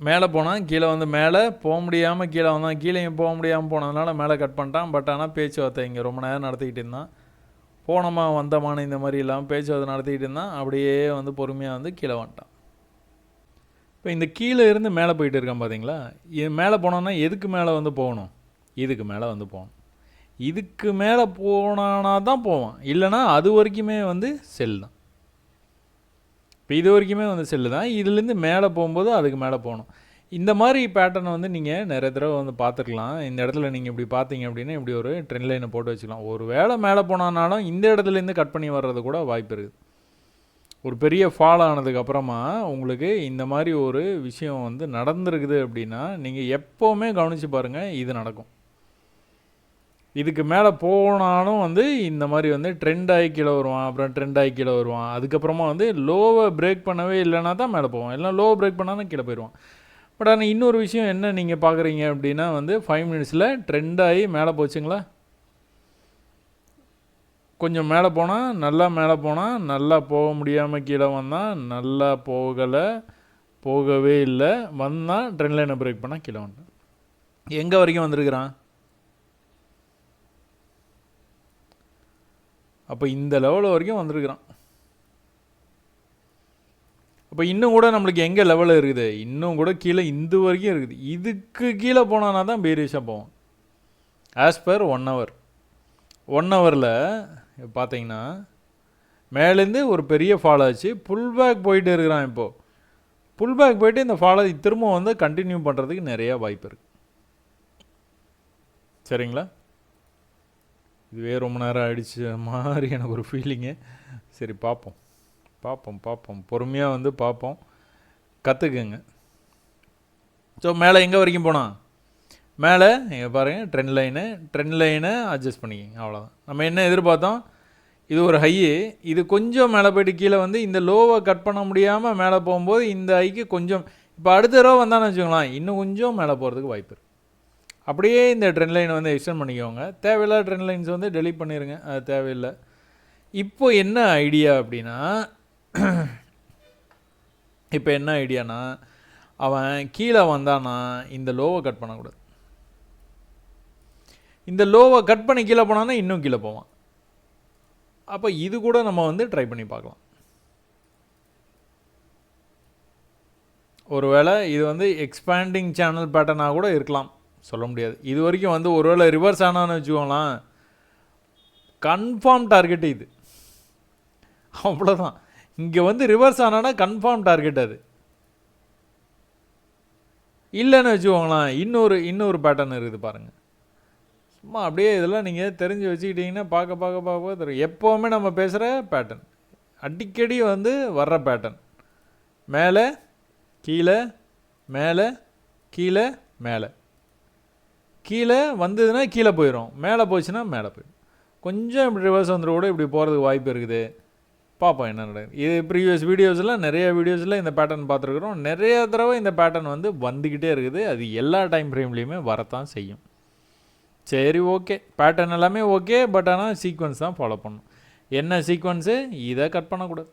மேலே போனால் கீழே வந்து மேலே போக முடியாமல் கீழே வந்தான், கீழேயும் போக முடியாமல் போனதுனால மேலே கட் பண்ணிட்டான். பட் ஆனால் பேச்சுவார்த்தை இங்கே ரொம்ப நேரம் நடத்திக்கிட்டு இருந்தான். போனோமா வந்தமான இந்த மாதிரி இல்லாமல் பேச்சுவார்த்தை நடத்திக்கிட்டு இருந்தான். அப்படியே வந்து பொறுமையாக வந்து கீழே வந்துட்டான். இப்போ இந்த கீழே இருந்து மேலே போயிட்டு இருக்கான் பார்த்தீங்களா? மேலே போனோன்னா எதுக்கு மேலே வந்து போகணும்? இதுக்கு மேலே வந்து போகணும். இதுக்கு மேலே போனானா தான் போவான், இல்லைனா அது வரைக்குமே வந்து செல் தான். இப்போ இது வரைக்குமே வந்து செல்லு தான். இதுலேருந்து மேலே போகும்போது அதுக்கு மேலே போகணும். இந்த மாதிரி பேட்டர்னை வந்து நீங்கள் நிறைய தடவை வந்து பார்த்துக்கலாம். இந்த இடத்துல நீங்கள் இப்படி பார்த்தீங்க அப்படின்னா இப்படி ஒரு ட்ரெண்ட் லைனை போட்டு வச்சுக்கலாம். ஒரு வேளை மேலே போனாலும் இந்த இடத்துலேருந்து கட் பண்ணி வர்றது கூட வாய்ப்பு இருக்குது. ஒரு பெரிய ஃபால் ஆனதுக்கப்புறமா உங்களுக்கு இந்த மாதிரி ஒரு விஷயம் வந்து நடந்துருக்குது அப்படின்னா நீங்கள் எப்போவுமே கவனித்து பாருங்கள், இது நடக்கும். இதுக்கு மேலே போனாலும் வந்து இந்த மாதிரி வந்து ட்ரெண்ட் ஆகி கீழே வருவான், அப்புறம் ட்ரெண்ட் ஆகி கீழே வருவான். அதுக்கப்புறமா வந்து லோவை பிரேக் பண்ணவே இல்லைனா தான் மேலே போவான், இல்லை லோவை பிரேக் பண்ணால் கீழே போயிடுவான். பட் ஆனால் இன்னொரு விஷயம் என்ன நீங்கள் பார்க்குறீங்க அப்படின்னா வந்து 5 மினிட்ஸில் ட்ரெண்ட் ஆகி மேலே போச்சுங்களா? கொஞ்சம் மேலே போனால் நல்லா போக முடியாமல் கீழே வந்தான், நல்லா போகவே இல்லை, வந்தான் ட்ரெண்ட் லைனை பிரேக் பண்ணால் கீழே வந்தான். எங்கே வரைக்கும் வந்திருக்கிறான்? அப்போ இந்த லெவல் வரைக்கும் வந்திருக்கிறான். அப்போ இன்னும் கூட நம்மளுக்கு எங்கே லெவலில் இருக்குது? இன்னும் கூட கீழே இந்த வரைக்கும் இருக்குது. இதுக்கு கீழே போனானா தான் பேரிஷாக போவோம். As per 1 hour. 1 hourல பார்த்தீங்கன்னா மேலேருந்து ஒரு பெரிய ஃபால் ஆச்சு, புல் பேக் போயிட்டு இருக்கிறான். இப்போது புல் பேக் போயிட்டு இந்த ஃபாலை திரும்ப வந்து கண்டினியூ பண்ணுறதுக்கு நிறையா வாய்ப்பு இருக்குது. சரிங்களா? இதுவே ரொம்ப நேரம் ஆகிடுச்சு மாதிரி எனக்கு ஒரு ஃபீலிங்கு. சரி பார்ப்போம் பொறுமையாக வந்து பார்ப்போம், கற்றுக்குங்க. ஸோ மேலே எங்கே வரைக்கும் போனால் மேலே இங்கே பாருங்கள், ட்ரெண்ட் லைனை அட்ஜஸ்ட் பண்ணிக்கிங்க, அவ்வளோதான். நம்ம என்ன எதிர்பார்த்தோம்? இது ஒரு ஹையு, இது கொஞ்சம் மேலே போய்ட்டு கீழே வந்து இந்த லோவை கட் பண்ண முடியாமல் மேலே போகும்போது இந்த ஹைக்கு கொஞ்சம் இப்போ அடுத்த ரோ வந்தான்னு வச்சுக்கலாம், இன்னும் கொஞ்சம் மேலே போகிறதுக்கு வாய்ப்பு இருக்குது. அப்படியே இந்த ட்ரெண்ட் லைனை வந்து எக்ஸ்டெண்ட் பண்ணிக்கோங்க. தேவையில்லாத ட்ரெண்ட் லைன்ஸ் வந்து டெலீட் பண்ணிடுங்க, அது தேவையில்லை. இப்போ என்ன ஐடியா அப்படின்னா அவன் கீழே வந்தானா இந்த லோவை கட் பண்ணக்கூடாது. இந்த லோவை கட் பண்ணி கீழே போனான்னா இன்னும் கீழே போவான். அப்போ இது கூட நம்ம வந்து ட்ரை பண்ணி பார்க்கலாம். ஒருவேளை இது வந்து எக்ஸ்பேண்டிங் சேனல் பேட்டர்னாக கூட இருக்கலாம், சொல்ல முடியாது. இது வரைக்கும் வந்து ஒருவேளை ரிவர்ஸ் ஆனான்னு வச்சுக்கோங்களேன், கன்ஃபார்ம் டார்கெட் இது, அவ்வளோதான். இங்கே வந்து ரிவர்ஸ் ஆனானா கன்ஃபார்ம் டார்கெட் அது. இல்லைன்னு வச்சுக்கோங்களேன், இன்னொரு பேட்டர்ன் இருக்குது பாருங்கள். சும்மா அப்படியே இதெல்லாம் நீங்கள் தெரிஞ்சு வச்சுக்கிட்டிங்கன்னா பார்க்க தெரியும். எப்போவுமே நம்ம பேசுகிற பேட்டர்ன், அடிக்கடி வந்து வர்ற பேட்டர்ன். மேலே கீழே, மேலே கீழே, மேலே கீழே வந்ததுன்னா கீழே போயிடும், மேலே போச்சுன்னா மேலே போயிடும். கொஞ்சம் இப்படி ரிவர்ஸ் வந்துட்டு கூட இப்படி போகிறதுக்கு வாய்ப்பு இருக்குது. பார்ப்போம் என்ன நடக்குது. இது ப்ரீவியஸ் வீடியோஸில் நிறைய வீடியோஸில் இந்த பேட்டர்ன் பார்த்துருக்குறோம். நிறைய தடவை இந்த பேட்டர்ன் வந்து வந்துக்கிட்டே இருக்குது. அது எல்லா டைம் ஃப்ரேம்லேயுமே வரத்தான் செய்யும். சரி, ஓகே, பேட்டர்ன் எல்லாமே ஓகே. பட் ஆனால் சீக்வன்ஸ் தான் ஃபாலோ பண்ணணும். என்ன சீக்வன்ஸு? இதை கட் பண்ணக்கூடாது.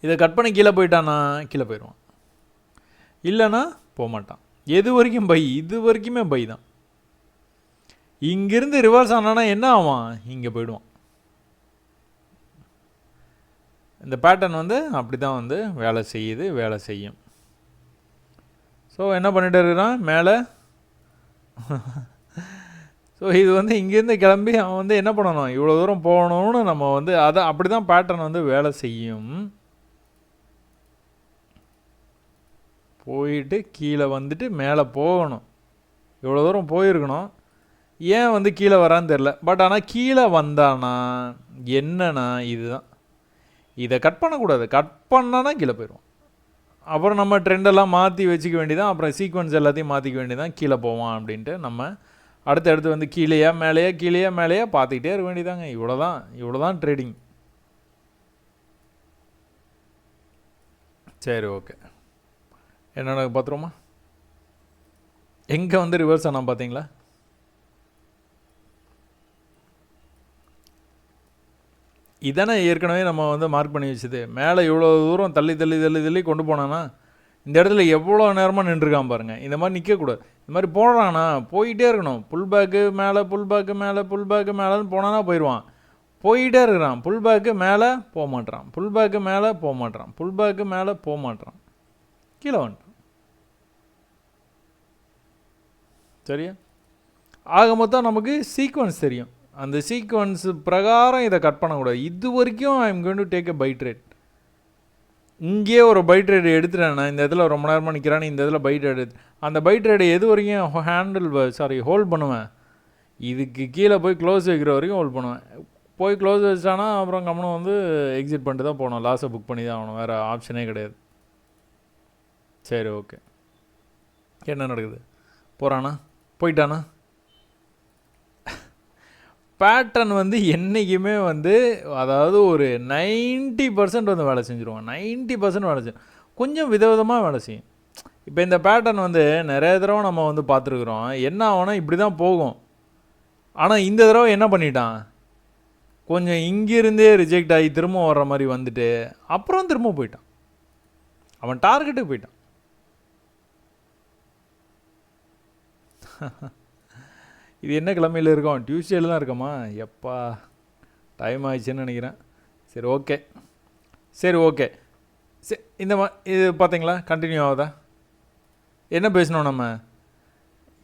இதை கட் பண்ணி கீழே போயிட்டானா கீழே போயிடுவான், இல்லைன்னா போக மாட்டான். எது வரைக்கும் பை? இது வரைக்குமே பை தான். இங்கிருந்து ரிவர்ஸ் ஆனானா என்ன ஆவான்? இங்கே போயிடுவான். இந்த பேட்டர்ன் வந்து அப்படி தான் வந்து வேலை செய்யும். ஸோ என்ன பண்ணிட்டு இருக்கிறான் மேலே? ஸோ இது வந்து இங்கேருந்து கிளம்பி அவன் வந்து என்ன பண்ணணும்? இவ்வளோ தூரம் போகணும்னு நம்ம வந்து அதை அப்படி தான் பேட்டர்ன் வந்து வேலை செய்யும். போயிட்டு கீழே வந்துட்டு மேலே போகணும். இவ்வளோ தூரம் போயிருக்கணும், ஏன் வந்து கீழே வரான்னு தெரில. பட் ஆனால் கீழே வந்தானா என்னன்னா இதுதான், இதை கட் பண்ணக்கூடாது. கட் பண்ணானா கீழே போயிடுவோம். அப்புறம் நம்ம ட்ரெண்டெல்லாம் மாற்றி வச்சுக்க வேண்டியதான். அப்புறம் சீக்வன்ஸ் எல்லாத்தையும் மாற்றிக்க வேண்டியதான். கீழே போவான் அப்படின்ட்டு நம்ம அடுத்தடுத்து வந்து கீழேயா மேலேயா பார்த்துக்கிட்டே இருக்க வேண்டியதாங்க. இவ்வளோதான் ட்ரேடிங். சரி, ஓகே, என்னென்ன பார்த்துருவோமா? எங்கே வந்து ரிவர்ஸ் ஆனால் பார்த்தீங்களா? இதானே ஏற்கனவே நம்ம வந்து மார்க் பண்ணி வச்சது. மேலே இவ்வளோ தூரம் தள்ளி கொண்டு போனானா இந்த இடத்துல எவ்வளோ நேரமாக நின்றுருக்கான் பாருங்கள். இந்த மாதிரி நிற்கக்கூடாது. இந்த மாதிரி போடுறானா போயிட்டே இருக்கணும். புல் பேக்கு மேலே, புல் பேக்கு மேலே, புல் பேக்கு மேலேன்னு போனானா போயிடுவான். போயிட்டே இருக்கிறான். புல் பேக்கு மேலே போக மாட்டான், புல் பேக்கு மேலே போக மாட்டான், புல் பேக்கு மேலே போக மாட்டான், கீழே வந்துட்டான். சரியா? ஆக மொத்தம் நமக்கு சீக்வன்ஸ் தெரியும். அந்த சீக்வன்ஸ் பிரகாரம் இதை கட் பண்ணக்கூடாது. இது வரைக்கும் I am going to take a buy trade. இங்கேயே ஒரு பை ட்ரேட் எடுத்துட்டேன். நான் இந்த இடத்துல ரொம்ப நேரமாக நிற்கிறான்னு இந்த இடத்துல பை ட்ரேட் எடுத்து அந்த பை ட்ரேடை எது வரைக்கும் ஹோல்ட் பண்ணுவேன். இதுக்கு கீழே போய் க்ளோஸ் வைக்கிற வரைக்கும் ஹோல்ட் பண்ணுவேன். போய் க்ளோஸ் வச்சானா அப்புறம் கம்மனும் வந்து எக்ஸிட் பண்ணிட்டு தான் போகணும். லாஸை புக் பண்ணி தான் ஆகணும். வேறு ஆப்ஷனே கிடையாது. சரி, ஓகே. என்ன நடக்குது? போகிறானா? போயிட்டானா? பேட்டர்ன் வந்து என்றைக்குமே வந்து அதாவது ஒரு 90% வந்து வேலை செஞ்சுருவோம். 90% வேலை செய்யும். கொஞ்சம் விதவிதமாக வேலை செய்யும். இப்போ இந்த பேட்டர்ன் வந்து நிறைய தடவை நம்ம வந்து பார்த்துருக்குறோம். என்ன ஆகும்னா இப்படி தான் போகும். ஆனால் இந்த தடவை என்ன பண்ணிட்டான், கொஞ்சம் இங்கிருந்தே ரிஜெக்ட் ஆகி திரும்ப வர்ற மாதிரி வந்துட்டு அப்புறம் திரும்ப போயிட்டான். அவன் டார்கெட்டுக்கு போயிட்டான். இது என்ன கிழமையில் இருக்கோம்? டியூஸ்டேல தான் இருக்கோமா? எப்பா டைம் ஆயிடுச்சுன்னு நினைக்கிறேன். சரி, ஓகே. சரி, ஓகே. சரி, இது பார்த்தீங்களா கண்டினியூ ஆகுதா? என்ன பேசணும் நம்ம?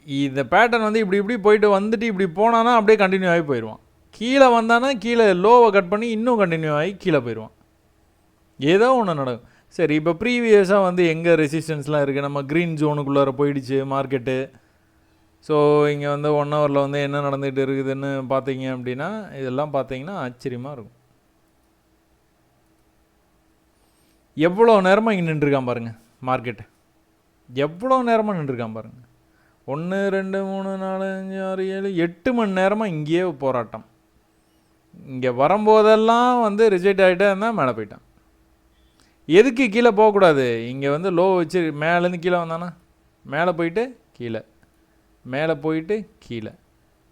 இந்த பேட்டர்ன் வந்து இப்படி இப்படி போயிட்டு வந்துட்டு இப்படி போனானா அப்படியே கண்டினியூ ஆகி போயிடுவான். கீழே வந்தானா கீழே லோவை கட் பண்ணி இன்னும் கண்டினியூ ஆகி கீழே போயிடுவான். ஏதோ ஒன்று நடக்கும். சரி, இப்போ ப்ரீவியஸாக வந்து எங்கே ரெசிஸ்டன்ஸ்லாம் இருக்குது? நம்ம க்ரீன் ஜோனுக்குள்ளார போயிடுச்சு மார்க்கெட்டு. ஸோ இங்கே வந்து 1 ஹவரில் வந்து என்ன நடந்துகிட்டு இருக்குதுன்னு பார்த்தீங்க அப்படின்னா இதெல்லாம் பார்த்தீங்கன்னா ஆச்சரியமாக இருக்கும். எவ்வளோ நேரமாக இங்கே நின்றுருக்கான் பாருங்கள் மார்க்கெட்டு. எவ்வளோ நேரமாக நின்றுருக்கான் பாருங்கள். 1 2 3 4 5 6 7 8 மணி நேரமாக இங்கேயே போராட்டம். இங்கே வரும்போதெல்லாம் வந்து ரிஜெக்ட் ஆகிட்டே இருந்தால் மேலே போயிட்டான். எதுக்கு கீழே போகக்கூடாது? இங்கே வந்து லோ வச்சு மேலேருந்து கீழே வந்தானா மேலே போயிட்டு கீழே, மேலே போயிட்டு கீழே,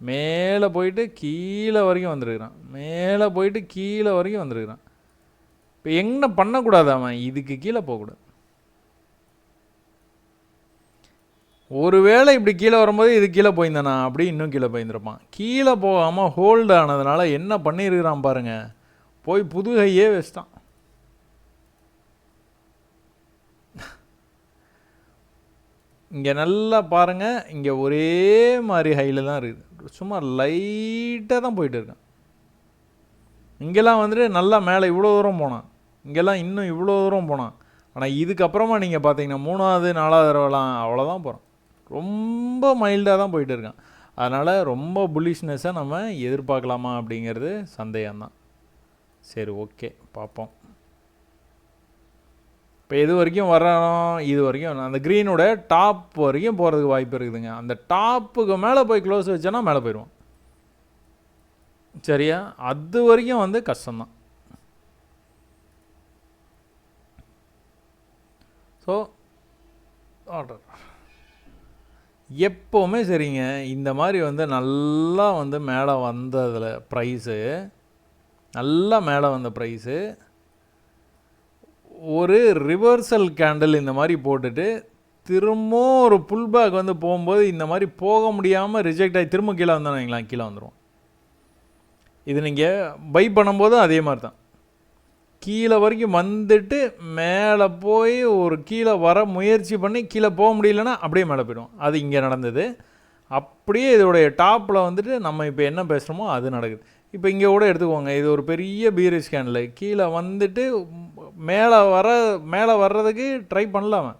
மேலே போயிட்டு கீழே வரைக்கும் வந்துருக்கிறான். மேலே போயிட்டு கீழே வரைக்கும் வந்துருக்கிறான். இப்போ என்ன பண்ணக்கூடாது? அவன் இதுக்கு கீழே போகக்கூடாது. ஒருவேளை இப்படி கீழே வரும்போது இது கீழே போயிருந்தானா அப்படி இன்னும் கீழே போயிருந்துருப்பான். கீழே போகாமல் ஹோல்டு ஆனதுனால என்ன பண்ணியிருக்கிறான் பாருங்கள். போய் புது ஹையே வச்சிட்டான். இங்கே நல்லா பாருங்கள். இங்கே ஒரே மாதிரி ஹையில் தான் இருக்குது. சும்மா லைட்டாக தான் போயிட்டு இருக்கான். இங்கெல்லாம் வந்துட்டு நல்லா மேலே இவ்வளோ தூரம் போனான். இங்கெல்லாம் இன்னும் இவ்வளோ தூரம் போனான். ஆனால் இதுக்கப்புறமா நீங்கள் பார்த்தீங்கன்னா 3வது 4வது தடவைலாம் அவ்வளோதான் போகிறான். ரொம்ப மைல்டாக தான் போயிட்டு இருக்கான். அதனால் ரொம்ப புல்லிஷ்னஸை நம்ம எதிர்பார்க்கலாமா அப்படிங்கிறது சந்தேகம்தான். சரி, ஓகே, பார்ப்போம். இப்போ எது வரைக்கும் வரோம்? இது வரைக்கும் அந்த க்ரீனோட டாப் வரைக்கும் போகிறதுக்கு வாய்ப்பு இருக்குதுங்க. அந்த டாப்புக்கு மேலே போய் க்ளோஸ் வச்சோன்னா மேலே போயிடுவோம். சரியா? அது வரைக்கும் வந்து கஷ்டம்தான். ஸோ ஆர்டர் எப்போவுமே சரிங்க. இந்த மாதிரி வந்து நல்லா வந்து மேலே வந்ததில் ப்ரைஸு நல்லா மேலே வந்த ப்ரைஸு ஒரு ரிவர்சல் கேண்டில் இந்த மாதிரி போட்டுட்டு திரும்ப ஒரு புல் பேக் வந்து போகும்போது இந்த மாதிரி போக முடியாமல் ரிஜெக்ட் ஆகி திரும்ப கீழே வந்தானீங்களா கீழே வந்துடும். இது நீங்கள் பை பண்ணும்போது அதே மாதிரி தான். கீழே வரைக்கும் வந்துட்டு மேலே போய் ஒரு கீழே வர முயற்சி பண்ணி கீழே போக முடியலன்னா அப்படியே மேலே போய்டும். அது இங்கே நடந்தது. அப்படியே இதோடைய டாப்பில் வந்துட்டு நம்ம இப்போ என்ன பேசுகிறோமோ அது நடக்குது. இப்போ இங்கே கூட எடுத்துக்கோங்க. இது ஒரு பெரிய பீரிஷ் கேண்டில் கீழே வந்துட்டு மேலே வர்றதுக்கு ட்ரை பண்ணலாம்.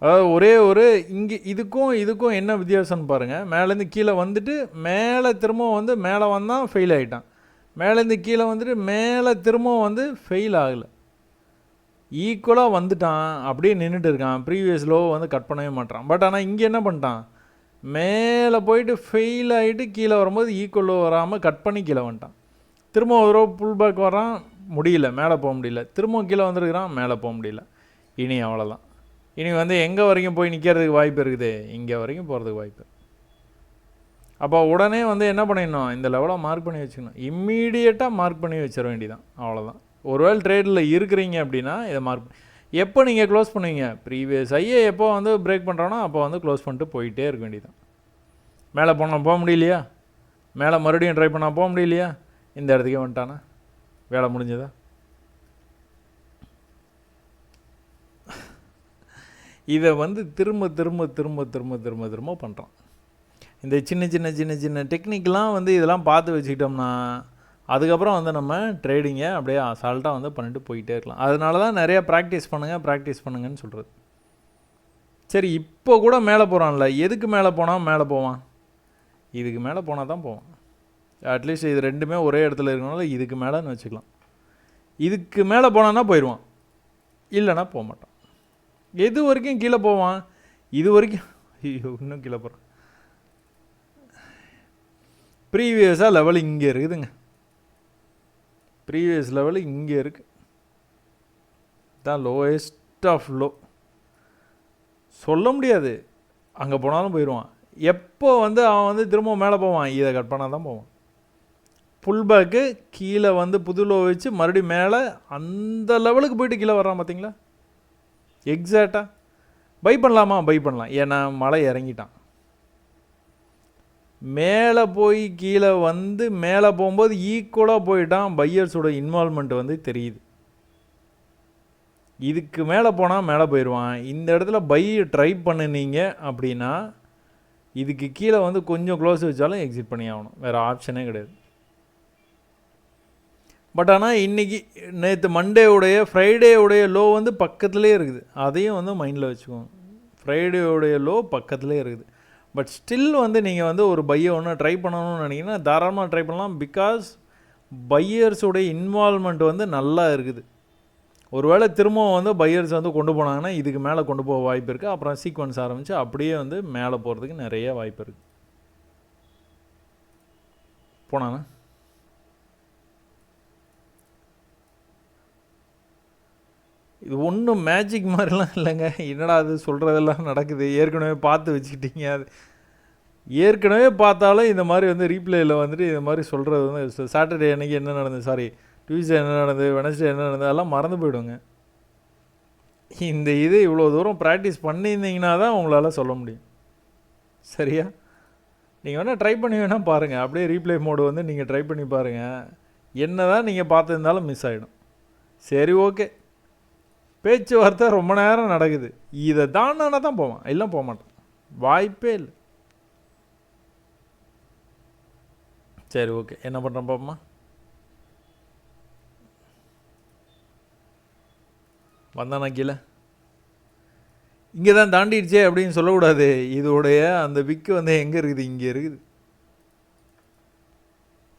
அதாவது ஒரே ஒரு இங்கே இதுக்கும் என்ன வித்தியாசம்னு பாருங்கள். மேலேருந்து கீழே வந்துட்டு மேலே திரும்ப வந்து மேலே வந்தால் ஃபெயில் ஆகிட்டான். மேலேருந்து கீழே வந்துட்டு மேலே திரும்பவும் வந்து ஃபெயில் ஆகலை. ஈக்குவலாக வந்துட்டான். அப்படியே நின்றுட்டு இருக்கான். ப்ரீவியஸ் லோ வந்து கட் பண்ணவே மாட்டான். பட் ஆனால் இங்கே என்ன பண்ணிட்டான்? மேலே போயிட்டு ஃபெயில் ஆகிட்டு கீழே வரும்போது ஈக்குவல் லோ வராமல் கட் பண்ணி கீழே வந்துட்டான். திரும்ப ஒரு ரோ புல் பேக் வரான், முடியல, மேலே போக முடியல. திரும்பவும் கீழே வந்துருக்கிறான், மேலே போக முடியல. இனி அவ்வளோதான். இனி வந்து எங்கே வரைக்கும் போய் நிற்கிறதுக்கு வாய்ப்பு இருக்குது? இங்கே வரைக்கும் போகிறதுக்கு வாய்ப்பு. அப்போ உடனே வந்து என்ன பண்ணிடணும்? இந்த லெவலை மார்க் பண்ணி வச்சுக்கணும். இம்மீடியட்டாக மார்க் பண்ணி வச்சிட வேண்டியதான். அவ்வளோதான். ஒருவேளை ட்ரேடில் இருக்கிறீங்க அப்படின்னா இதை மார்க் எப்போ நீங்கள் க்ளோஸ் பண்ணுவீங்க? ப்ரீவியஸ் ஐயே எப்போ வந்து பிரேக் பண்ணுறானோ அப்போ வந்து க்ளோஸ் பண்ணிட்டு போயிட்டே இருக்க வேண்டியதான். மேலே போனால் போக முடியலையா? மேலே மறுபடியும் ட்ரை பண்ணால் போக முடியலையா? இந்த இடத்துக்கே வந்துட்டானா வேலை முடிஞ்சதா? இதை வந்து திரும்ப திரும்ப திரும்ப திரும்ப திரும்ப திரும்ப பண்ணுறான். இந்த சின்ன சின்ன சின்ன சின்ன டெக்னிக்லாம் வந்து இதெல்லாம் பார்த்து வச்சுக்கிட்டோம்னா அதுக்கப்புறம் வந்து நம்ம ட்ரேடிங்கை அப்படியே அசால்ட்டாக வந்து பண்ணிட்டு போயிட்டே இருக்கலாம். அதனால தான் நிறையா ப்ராக்டிஸ் பண்ணுங்கன்னு சொல்கிறது. சரி, இப்போ கூட மேலே போகிறான்ல, எதுக்கு மேலே போனால் மேலே போவான்? இதுக்கு மேலே போனால் தான் போவான். அட்லீஸ்ட் இது ரெண்டுமே ஒரே இடத்துல இருக்கனால இதுக்கு மேலேன்னு வச்சுக்கலாம். இதுக்கு மேலே போனான்னா போயிடுவான், இல்லைன்னா போக மாட்டான். எது வரைக்கும் கீழே போவான்? இது வரைக்கும். ஐயோ, இன்னும் கீழே போகிறான். ப்ரீவியஸாக லெவல் இங்கே இருக்குதுங்க. ப்ரீவியஸ் லெவல் இங்கே இருக்குது. தான் லோயஸ்ட் ஆஃப் லோ. சொல்ல முடியாது, அங்கே போனாலும் போயிடுவான். எப்போ வந்து அவன் வந்து திரும்ப மேலே போவான்? இதை கட் பண்ணால் தான் போவான். புல் பேக்கு கீழே வந்து புது லோ வச்சு மறுபடியும் மேலே அந்த லெவலுக்கு போயிட்டு கீழே வர்றான் பார்த்தீங்களா? எக்ஸாக்டாக பை பண்ணலாமா? பை பண்ணலாம். ஏன்னா மழை இறங்கிட்டான். மேலே போய் கீழே வந்து மேலே போகும்போது ஈக்குவலாக போயிட்டான். பையர்ஸோட இன்வால்மெண்ட் வந்து தெரியுது. இதுக்கு மேலே போனால் மேலே போயிடுவான். இந்த இடத்துல பை ட்ரை பண்ணினீங்க அப்படின்னா இதுக்கு கீழே வந்து கொஞ்சம் க்ளோஸ் வச்சாலும் எக்ஸிட் பண்ணி ஆகணும், வேறு ஆப்ஷனே கிடையாது. பட் ஆனால் இன்றைக்கி நேற்று மண்டேவுடைய ஃப்ரைடேவுடைய லோ வந்து பக்கத்துலேயே இருக்குது. அதையும் வந்து மைண்டில் வச்சுக்கோங்க. ஃப்ரைடேவுடைய லோ பக்கத்துலேயே இருக்குது. பட் ஸ்டில் வந்து நீங்கள் வந்து ஒரு பையை ஒன்று ட்ரை பண்ணணும்னு நினச்சிங்கன்னா தாராளமாக ட்ரை பண்ணலாம். பிகாஸ் பையர்ஸுடைய இன்வால்மெண்ட் வந்து நல்லா இருக்குது. ஒருவேளை திரும்பவும் வந்து பையர்ஸ் வந்து கொண்டு போனாங்கன்னா இதுக்கு மேலே கொண்டு போக வாய்ப்பு இருக்குது. அப்புறம் சீக்வன்ஸ் ஆரம்பித்து அப்படியே வந்து மேலே போகிறதுக்கு நிறைய வாய்ப்பு இருக்குது. போனானா இது ஒன்றும் மேஜிக் மாதிரிலாம் இல்லைங்க. என்னடா அது சொல்கிறதெல்லாம் நடக்குது, ஏற்கனவே பார்த்து வச்சுக்கிட்டீங்க. அது ஏற்கனவே பார்த்தாலும் இந்த மாதிரி வந்து ரீப்ளேயில் வந்துட்டு இந்த மாதிரி சொல்கிறது வந்து சாட்டர்டே அன்றைக்கி என்ன நடந்தது, சாரி டியூஸ்டே என்ன நடந்தது, வெனஸ்டே என்ன நடந்தது, அதெல்லாம் மறந்து போயிடுங்க. இந்த இது இவ்வளோ தூரம் ப்ராக்டிஸ் பண்ணியிருந்தீங்கன்னா தான் உங்களால் சொல்ல முடியும். சரியா? நீங்கள் வேணால் ட்ரை பண்ணி வேணால் பாருங்கள். அப்படியே ரீப்ளே மோடு வந்து நீங்கள் ட்ரை பண்ணி பாருங்கள். என்ன தான் நீங்கள் பார்த்துருந்தாலும் மிஸ் ஆகிடும். சரி, ஓகே. பேச்சுவார்த்தை ரொம்ப நேரம் நடக்குது. இதை தானா தான் போவான், எல்லாம் போக மாட்டான், வாய்ப்பே இல்லை. சரி, ஓகே. என்ன பண்ணுறேன் பாப்பமா? வந்தானா கீழே? இங்கே தான் தாண்டிடுச்சே அப்படின்னு சொல்லக்கூடாது. இதோடைய அந்த விக்கு வந்து எங்கே இருக்குது? இங்கே இருக்குது.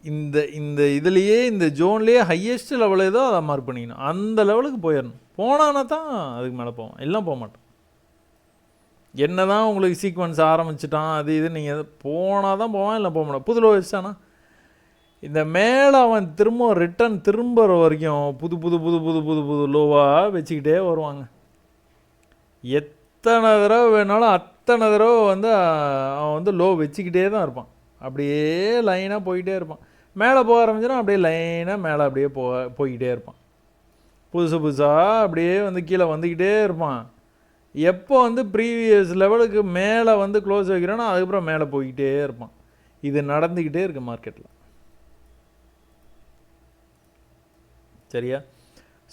இந்த இந்த இதுலேயே இந்த ஜோன்லேயே ஹையஸ்ட் லெவல் ஏதோ அதை மார்க் பண்ணிக்கணும். அந்த லெவலுக்கு போயிடணும். போனான்னா தான் அதுக்கு மேலே போவான், எல்லாம் போக மாட்டான். என்ன தான் உங்களுக்கு சீக்வன்ஸ் ஆரம்பிச்சிட்டான் அது இது நீங்கள் போனால் தான் போவான், இல்லை போக மாட்டான். புது லோ வச்சுட்டானா இந்த மேலே அவன் திரும்புகிற வரைக்கும் புது புது புது புது புது புது லோவாக வச்சுக்கிட்டே வருவாங்க. எத்தனை தடவை வேணாலும் அத்தனை தடவை வந்து அவன் வந்து லோ வச்சுக்கிட்டே தான் இருப்பான். அப்படியே லைனாக போய்கிட்டே இருப்பான். மேலே போக ஆரம்பிச்சுன்னா அப்படியே லைனாக மேலே அப்படியே போய்கிட்டே இருப்பான். புதுசாக அப்படியே வந்து கீழே வந்துக்கிட்டே இருப்பான். எப்போ வந்து ப்ரீவியஸ் லெவலுக்கு மேலே வந்து க்ளோஸ் வைக்கிறோன்னா அதுக்கப்புறம் மேலே போய்கிட்டே இருப்பான். இது நடந்துக்கிட்டே இருக்கு மார்க்கெட்டில். சரியா?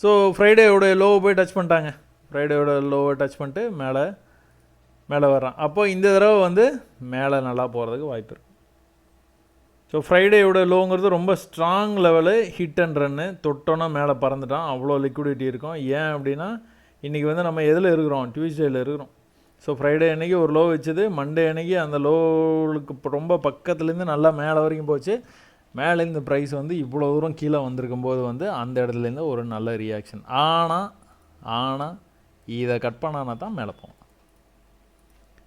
ஸோ ஃப்ரைடேயோடைய லோவை போய் டச் பண்ணிட்டாங்க. ஃப்ரைடேயோட லோவை டச் பண்ணிட்டு மேலே வர்றான். அப்போ இந்த தடவை வந்து மேலே நல்லா போகிறதுக்கு வாய்ப்பு இருக்குது. ஸோ ஃப்ரைடேயோட லோங்கிறது ரொம்ப strong level. Hit and run தொட்டோன்னா மேலே பறந்துட்டான். அவ்வளோ லிக்விடிட்டி இருக்கும். ஏன் அப்படின்னா இன்றைக்கி வந்து நம்ம எதில் இருக்கிறோம்? டியூஸ்டேயில் இருக்கிறோம். ஸோ ஃப்ரைடே அன்றைக்கி ஒரு லோ வச்சுது. மண்டே அன்றைக்கி அந்த லோவுக்கு ரொம்ப பக்கத்துலேருந்து நல்லா மேலே வரைக்கும் போச்சு. மேலேருந்து ப்ரைஸ் வந்து இவ்வளோ தூரம் கீழே வந்திருக்கும் போது வந்து அந்த இடத்துலேருந்து ஒரு நல்ல ரியாக்ஷன். ஆனால் இதை கட் பண்ணானா தான் மேலே போகும்.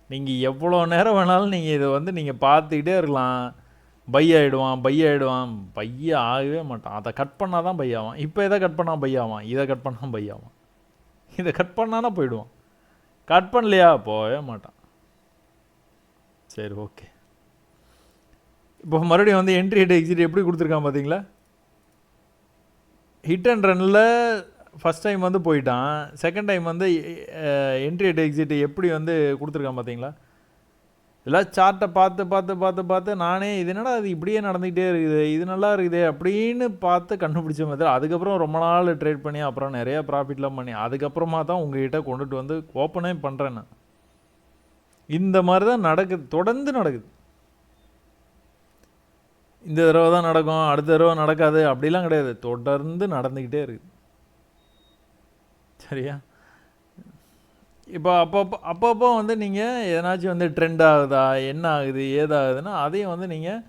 நீங்கள் எவ்வளோ நேரம் வேணாலும் நீங்கள் இதை வந்து நீங்கள் பார்த்துக்கிட்டே இருக்கலாம். பை ஆகிடுவான் பைய ஆகவே மாட்டான். அதை கட் பண்ணால் தான் பை ஆவான். இப்போ எதை கட் பண்ணால் பை ஆவான்? இதை கட் பண்ணால் பை ஆவான். இதை கட் பண்ணானா போயிடுவான். கட் பண்ணலையா போகவே மாட்டான். சரி, ஓகே. இப்போ மறுபடியும் வந்து என்ட்ரி ஹிட் எக்ஸிட் எப்படி கொடுத்துருக்கான் பார்த்தீங்களா? ஹிட் அண்ட் ரன்னில் ஃபஸ்ட் டைம் வந்து போயிட்டான். செகண்ட் டைம் வந்து என்ட்ரி அட் எக்ஸிட் எப்படி வந்து கொடுத்துருக்கான் பார்த்தீங்களா? எல்லாம் சார்ட்டை பார்த்து பார்த்து பார்த்து பார்த்து நானே இது என்னடா அது இப்படியே நடந்துக்கிட்டே இருக்குது, இது நல்லா இருக்குது அப்படின்னு பார்த்து கண்டுபிடிச்ச மாதிரி. அதுக்கப்புறம் ரொம்ப நாள் ட்ரேட் பண்ணி அப்புறம் நிறையா ப்ராஃபிட்லாம் பண்ணி அதுக்கப்புறமா தான் உங்ககிட்ட கொண்டுட்டு வந்து ஓப்பனே பண்ணுறேன் நான். இந்த மாதிரி தான் நடக்குது, தொடர்ந்து நடக்குது. இந்த தடவை தான் நடக்கும், அடுத்த தடவை நடக்காது அப்படிலாம் கிடையாது, தொடர்ந்து நடந்துக்கிட்டே இருக்குது. சரியா? இப்போ அப்பப்போ வந்து நீங்கள் எதனாச்சும் வந்து ட்ரெண்ட் ஆகுதா, என்ன ஆகுது ஏதாகுதுன்னா அதையும் வந்து நீங்கள்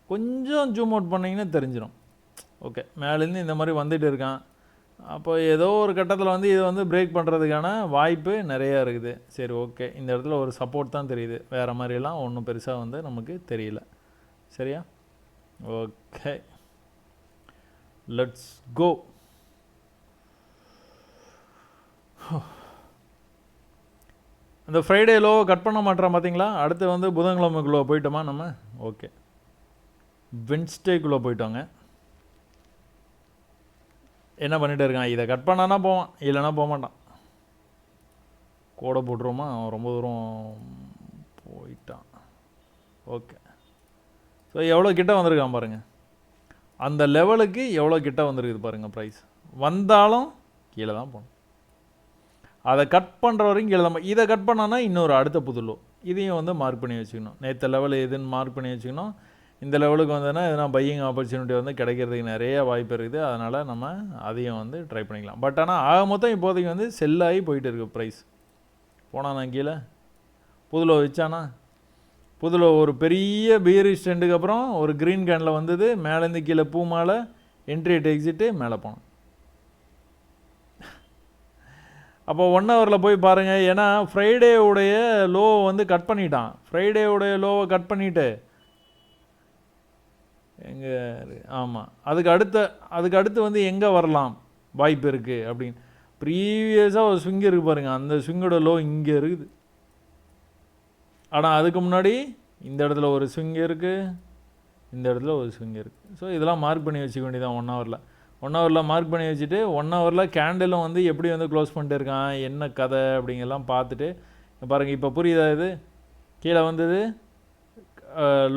கொஞ்சம் ஜூம் அவுட் பண்ணிங்கன்னா தெரிஞ்சிடும். ஓகே, மேலேருந்து இந்த மாதிரி வந்துட்டு இருக்கான், அப்போ ஏதோ ஒரு கட்டத்தில் வந்து இது வந்து பிரேக் பண்ணுறதுக்கான வாய்ப்பு நிறையா இருக்குது. சரி, ஓகே, இந்த இடத்துல ஒரு சப்போர்ட் தான் தெரியுது, வேறு மாதிரிலாம் ஒன்றும் பெருசாக வந்து நமக்கு தெரியல. சரியா? Okay, let's go. அந்த ஃப்ரைடே லோ கட் பண்ண மாட்டோம் பார்த்தீங்களா? அடுத்து வந்து புதன்கிழமைக்குள்ளே போயிட்டோமா நம்ம? ஓகே, வென்ஸ்டேக்குள்ளே போயிட்டோங்க. என்ன பண்ணிகிட்டு இருக்கான்? இதை கட் பண்ணானா போவான், இல்லைன்னா போக மாட்டான். கோடை போட்டுருவோமா? அவன் ரொம்ப தூரம் போயிட்டான். ஓகே, ஸோ எவ்வளோ கிட்ட வந்திருக்கான் பாருங்கள், அந்த லெவலுக்கு எவ்வளோ கிட்ட வந்துருக்குது பாருங்கள். ப்ரைஸ் வந்தாலும் கீழே தான் போகணும். அதை கட் பண்ணுற வரைக்கும் கீழே தான். இதை கட் பண்ணான்னா இன்னொரு அடுத்த புதுலோ, இதையும் வந்து மார்க் பண்ணி வச்சுக்கணும். நேற்று லெவல் எதுன்னு மார்க் பண்ணி வச்சுக்கணும். இந்த லெவலுக்கு வந்ததுன்னா எதனா பையிங் ஆப்பர்ச்சுனிட்டி வந்து கிடைக்கிறதுக்கு நிறைய வாய்ப்பு இருக்குது. அதனால் நம்ம அதையும் வந்து ட்ரை பண்ணிக்கலாம். பட் ஆனால் ஆக மொத்தம் இப்போதைக்கு வந்து செல்லாகி போயிட்டு இருக்குது ப்ரைஸ். போனானா கீழே புதுலோ வச்சானா, புதுலோ ஒரு பெரிய பீரிஷ் ட்ரெண்டுக்கு அப்புறம் ஒரு க்ரீன் கேனில் வந்தது, மேலேருந்து கீழே பூ மேலே என்ட்ரி அட் எக்ஸிட்டு மேலே போனோம். அப்போ 1 ஹவரில் போய் பாருங்கள். ஏன்னா ஃப்ரைடேவுடைய லோவை வந்து கட் பண்ணிட்டான். ஃப்ரைடேவுடைய லோவை கட் பண்ணிவிட்டு எங்கே, ஆமாம், அதுக்கு அடுத்து வந்து எங்கே வரலாம் வாய்ப்பு இருக்குது அப்படின்னு ப்ரீவியஸாக ஒரு ஸ்விங் இருக்குது பாருங்கள். அந்த ஸ்விங்கோட லோ இங்கே இருக்குது. ஆனால் அதுக்கு முன்னாடி இந்த இடத்துல ஒரு ஸ்விங் இருக்குது, இந்த இடத்துல ஒரு ஸ்விங் இருக்குது. ஸோ இதெல்லாம் மார்க் பண்ணி வச்சுக்க வேண்டியதான் 1 ஹவரில். 1 ஹவரில் மார்க் பண்ணி வச்சுட்டு 1 ஹவரில் கேண்டிலும் வந்து எப்படி வந்து க்ளோஸ் பண்ணிட்டு இருக்கான், என்ன கதை அப்படிங்கெல்லாம் பார்த்துட்டு பாருங்கள். இப்போ புரியுதா? இது கீழே வந்தது,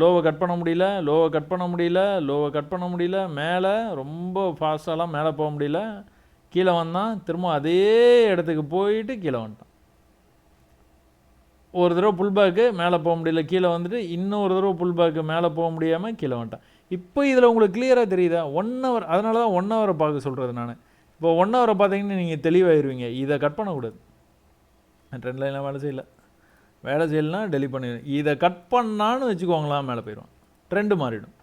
லோவை கட் பண்ண முடியல, லோவை கட் பண்ண முடியல, லோவை கட் பண்ண முடியல, மேலே ரொம்ப ஃபாஸ்ட்டாலாம் மேலே போக முடியல, கீழே வந்தான், திரும்ப அதே இடத்துக்கு போயிட்டு கீழே வந்துட்டான். ஒரு தடவை புல் பேக்கு மேலே போக முடியல, கீழே வந்துட்டு இன்னொரு தடவை புல் பேக்கு மேலே போக முடியாமல் கீழே வந்துட்டான். இப்போ இதில் உங்களுக்கு கிளியராக தெரியுதா? 1 ஹவர், அதனால தான் 1 ஹவரை பார்க்க சொல்கிறது நான். இப்போ 1 ஹவரை பார்த்தீங்கன்னா நீங்கள் தெளிவாகிடுவீங்க. இதை கட் பண்ணக்கூடாது. ட்ரெண்ட் லைன்லாம் வேலை செய்யலைன்னா டெலிட் பண்ணிடுவேன். இதை கட் பண்ணான்னு வச்சுக்கோங்களேன், மேலே போயிடும், ட்ரெண்டு மாறிடும்.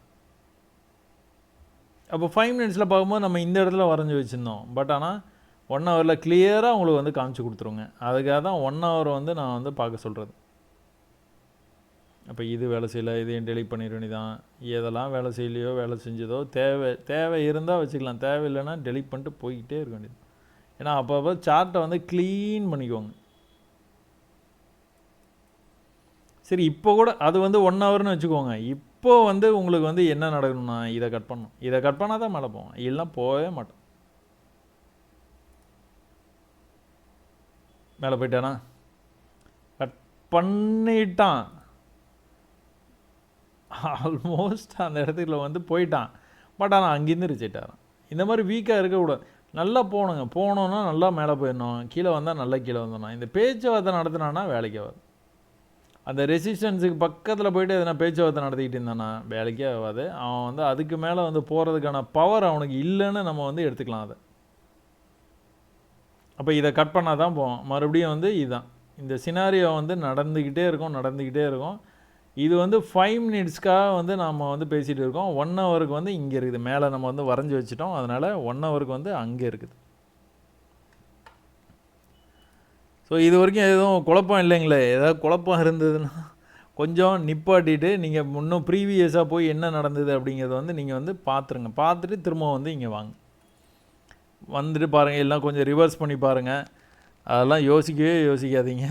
அப்போ 5 மினிட்ஸில் பார்க்கும்போது நம்ம இந்த இடத்துல வரைஞ்சி வச்சுருந்தோம். பட் ஆனால் 1 ஹவரில் கிளியராக உங்களுக்கு வந்து காமிச்சு கொடுத்துருங்க. அதுக்காக தான் 1 ஹவர் வந்து நான் வந்து பார்க்க சொல்கிறது. அப்போ இது வேலை செய்யலை, இதையும் டெலிட் பண்ணிட வேண்டியதான். எதெல்லாம் வேலை செய்யலையோ வேலை செஞ்சதோ தேவை இருந்தால் வச்சுக்கலாம், தேவையில்லைன்னா டெலிட் பண்ணிட்டு போய்கிட்டே இருக்க வேண்டியது. ஏன்னா அப்போ சார்ட்டை வந்து க்ளீன் பண்ணிக்கோங்க. சரி, இப்போ கூட அது வந்து 1 ஹவர்னு வச்சுக்கோங்க. இப்போ வந்து உங்களுக்கு வந்து என்ன நடக்கணும்னா இதை கட் பண்ணணும். இதை கட் பண்ணால் தான் மேலே போவோம், இல்லைன்னா போகவே மாட்டோம். மேலே போயிட்டானா? கட் பண்ணிட்டான், ஆல்மோஸ்ட் அந்த இடத்துல வந்து போயிட்டான். பட் ஆனால் அங்கேருந்து ரிஜெக்ட் ஆகிறான். இந்த மாதிரி வீக்காக இருக்கக்கூடாது. நல்லா போனோன்னா நல்லா மேலே போயிடணும், கீழே வந்தால் நல்லா கீழே வந்துடணும். இந்த பேச்சுவார்த்தை நடத்தினான்னா வேலைக்கே ஆகாது. அந்த ரெசிஸ்டன்ஸுக்கு பக்கத்தில் போய்ட்டு எதனா பேச்சுவார்த்தை நடத்திக்கிட்டு இருந்தானா வேலைக்கே ஆகாது. அவன் வந்து அதுக்கு மேலே வந்து போகிறதுக்கான பவர் அவனுக்கு இல்லைன்னு நம்ம வந்து எடுத்துக்கலாம் அதை. அப்போ இதை கட் பண்ணால் தான் போவோம். மறுபடியும் வந்து இதுதான் இந்த சினாரியோ வந்து நடந்துக்கிட்டே இருக்கும். இது வந்து 5 மினிட்ஸ்க்காக வந்து நம்ம வந்து பேசிகிட்டு இருக்கோம். 1 ஹவருக்கு வந்து இங்கே இருக்குது, மேலே நம்ம வந்து வரைஞ்சி வச்சுட்டோம். அதனால் 1 ஹவருக்கு வந்து அங்கே இருக்குது. ஸோ இது வரைக்கும் எதுவும் குழப்பம் இல்லைங்களே? ஏதாவது குழப்பம் இருந்ததுன்னா கொஞ்சம் நிப்பாட்டிட்டு நீங்கள் இன்னும் ப்ரீவியஸாக போய் என்ன நடந்தது அப்படிங்கிறத வந்து நீங்கள் வந்து பார்த்துருங்க. பார்த்துட்டு திரும்ப வந்து இங்கே வாங்க, வந்துட்டு பாருங்கள். எல்லாம் கொஞ்சம் ரிவர்ஸ் பண்ணி பாருங்கள். அதெல்லாம் யோசிக்காதீங்க.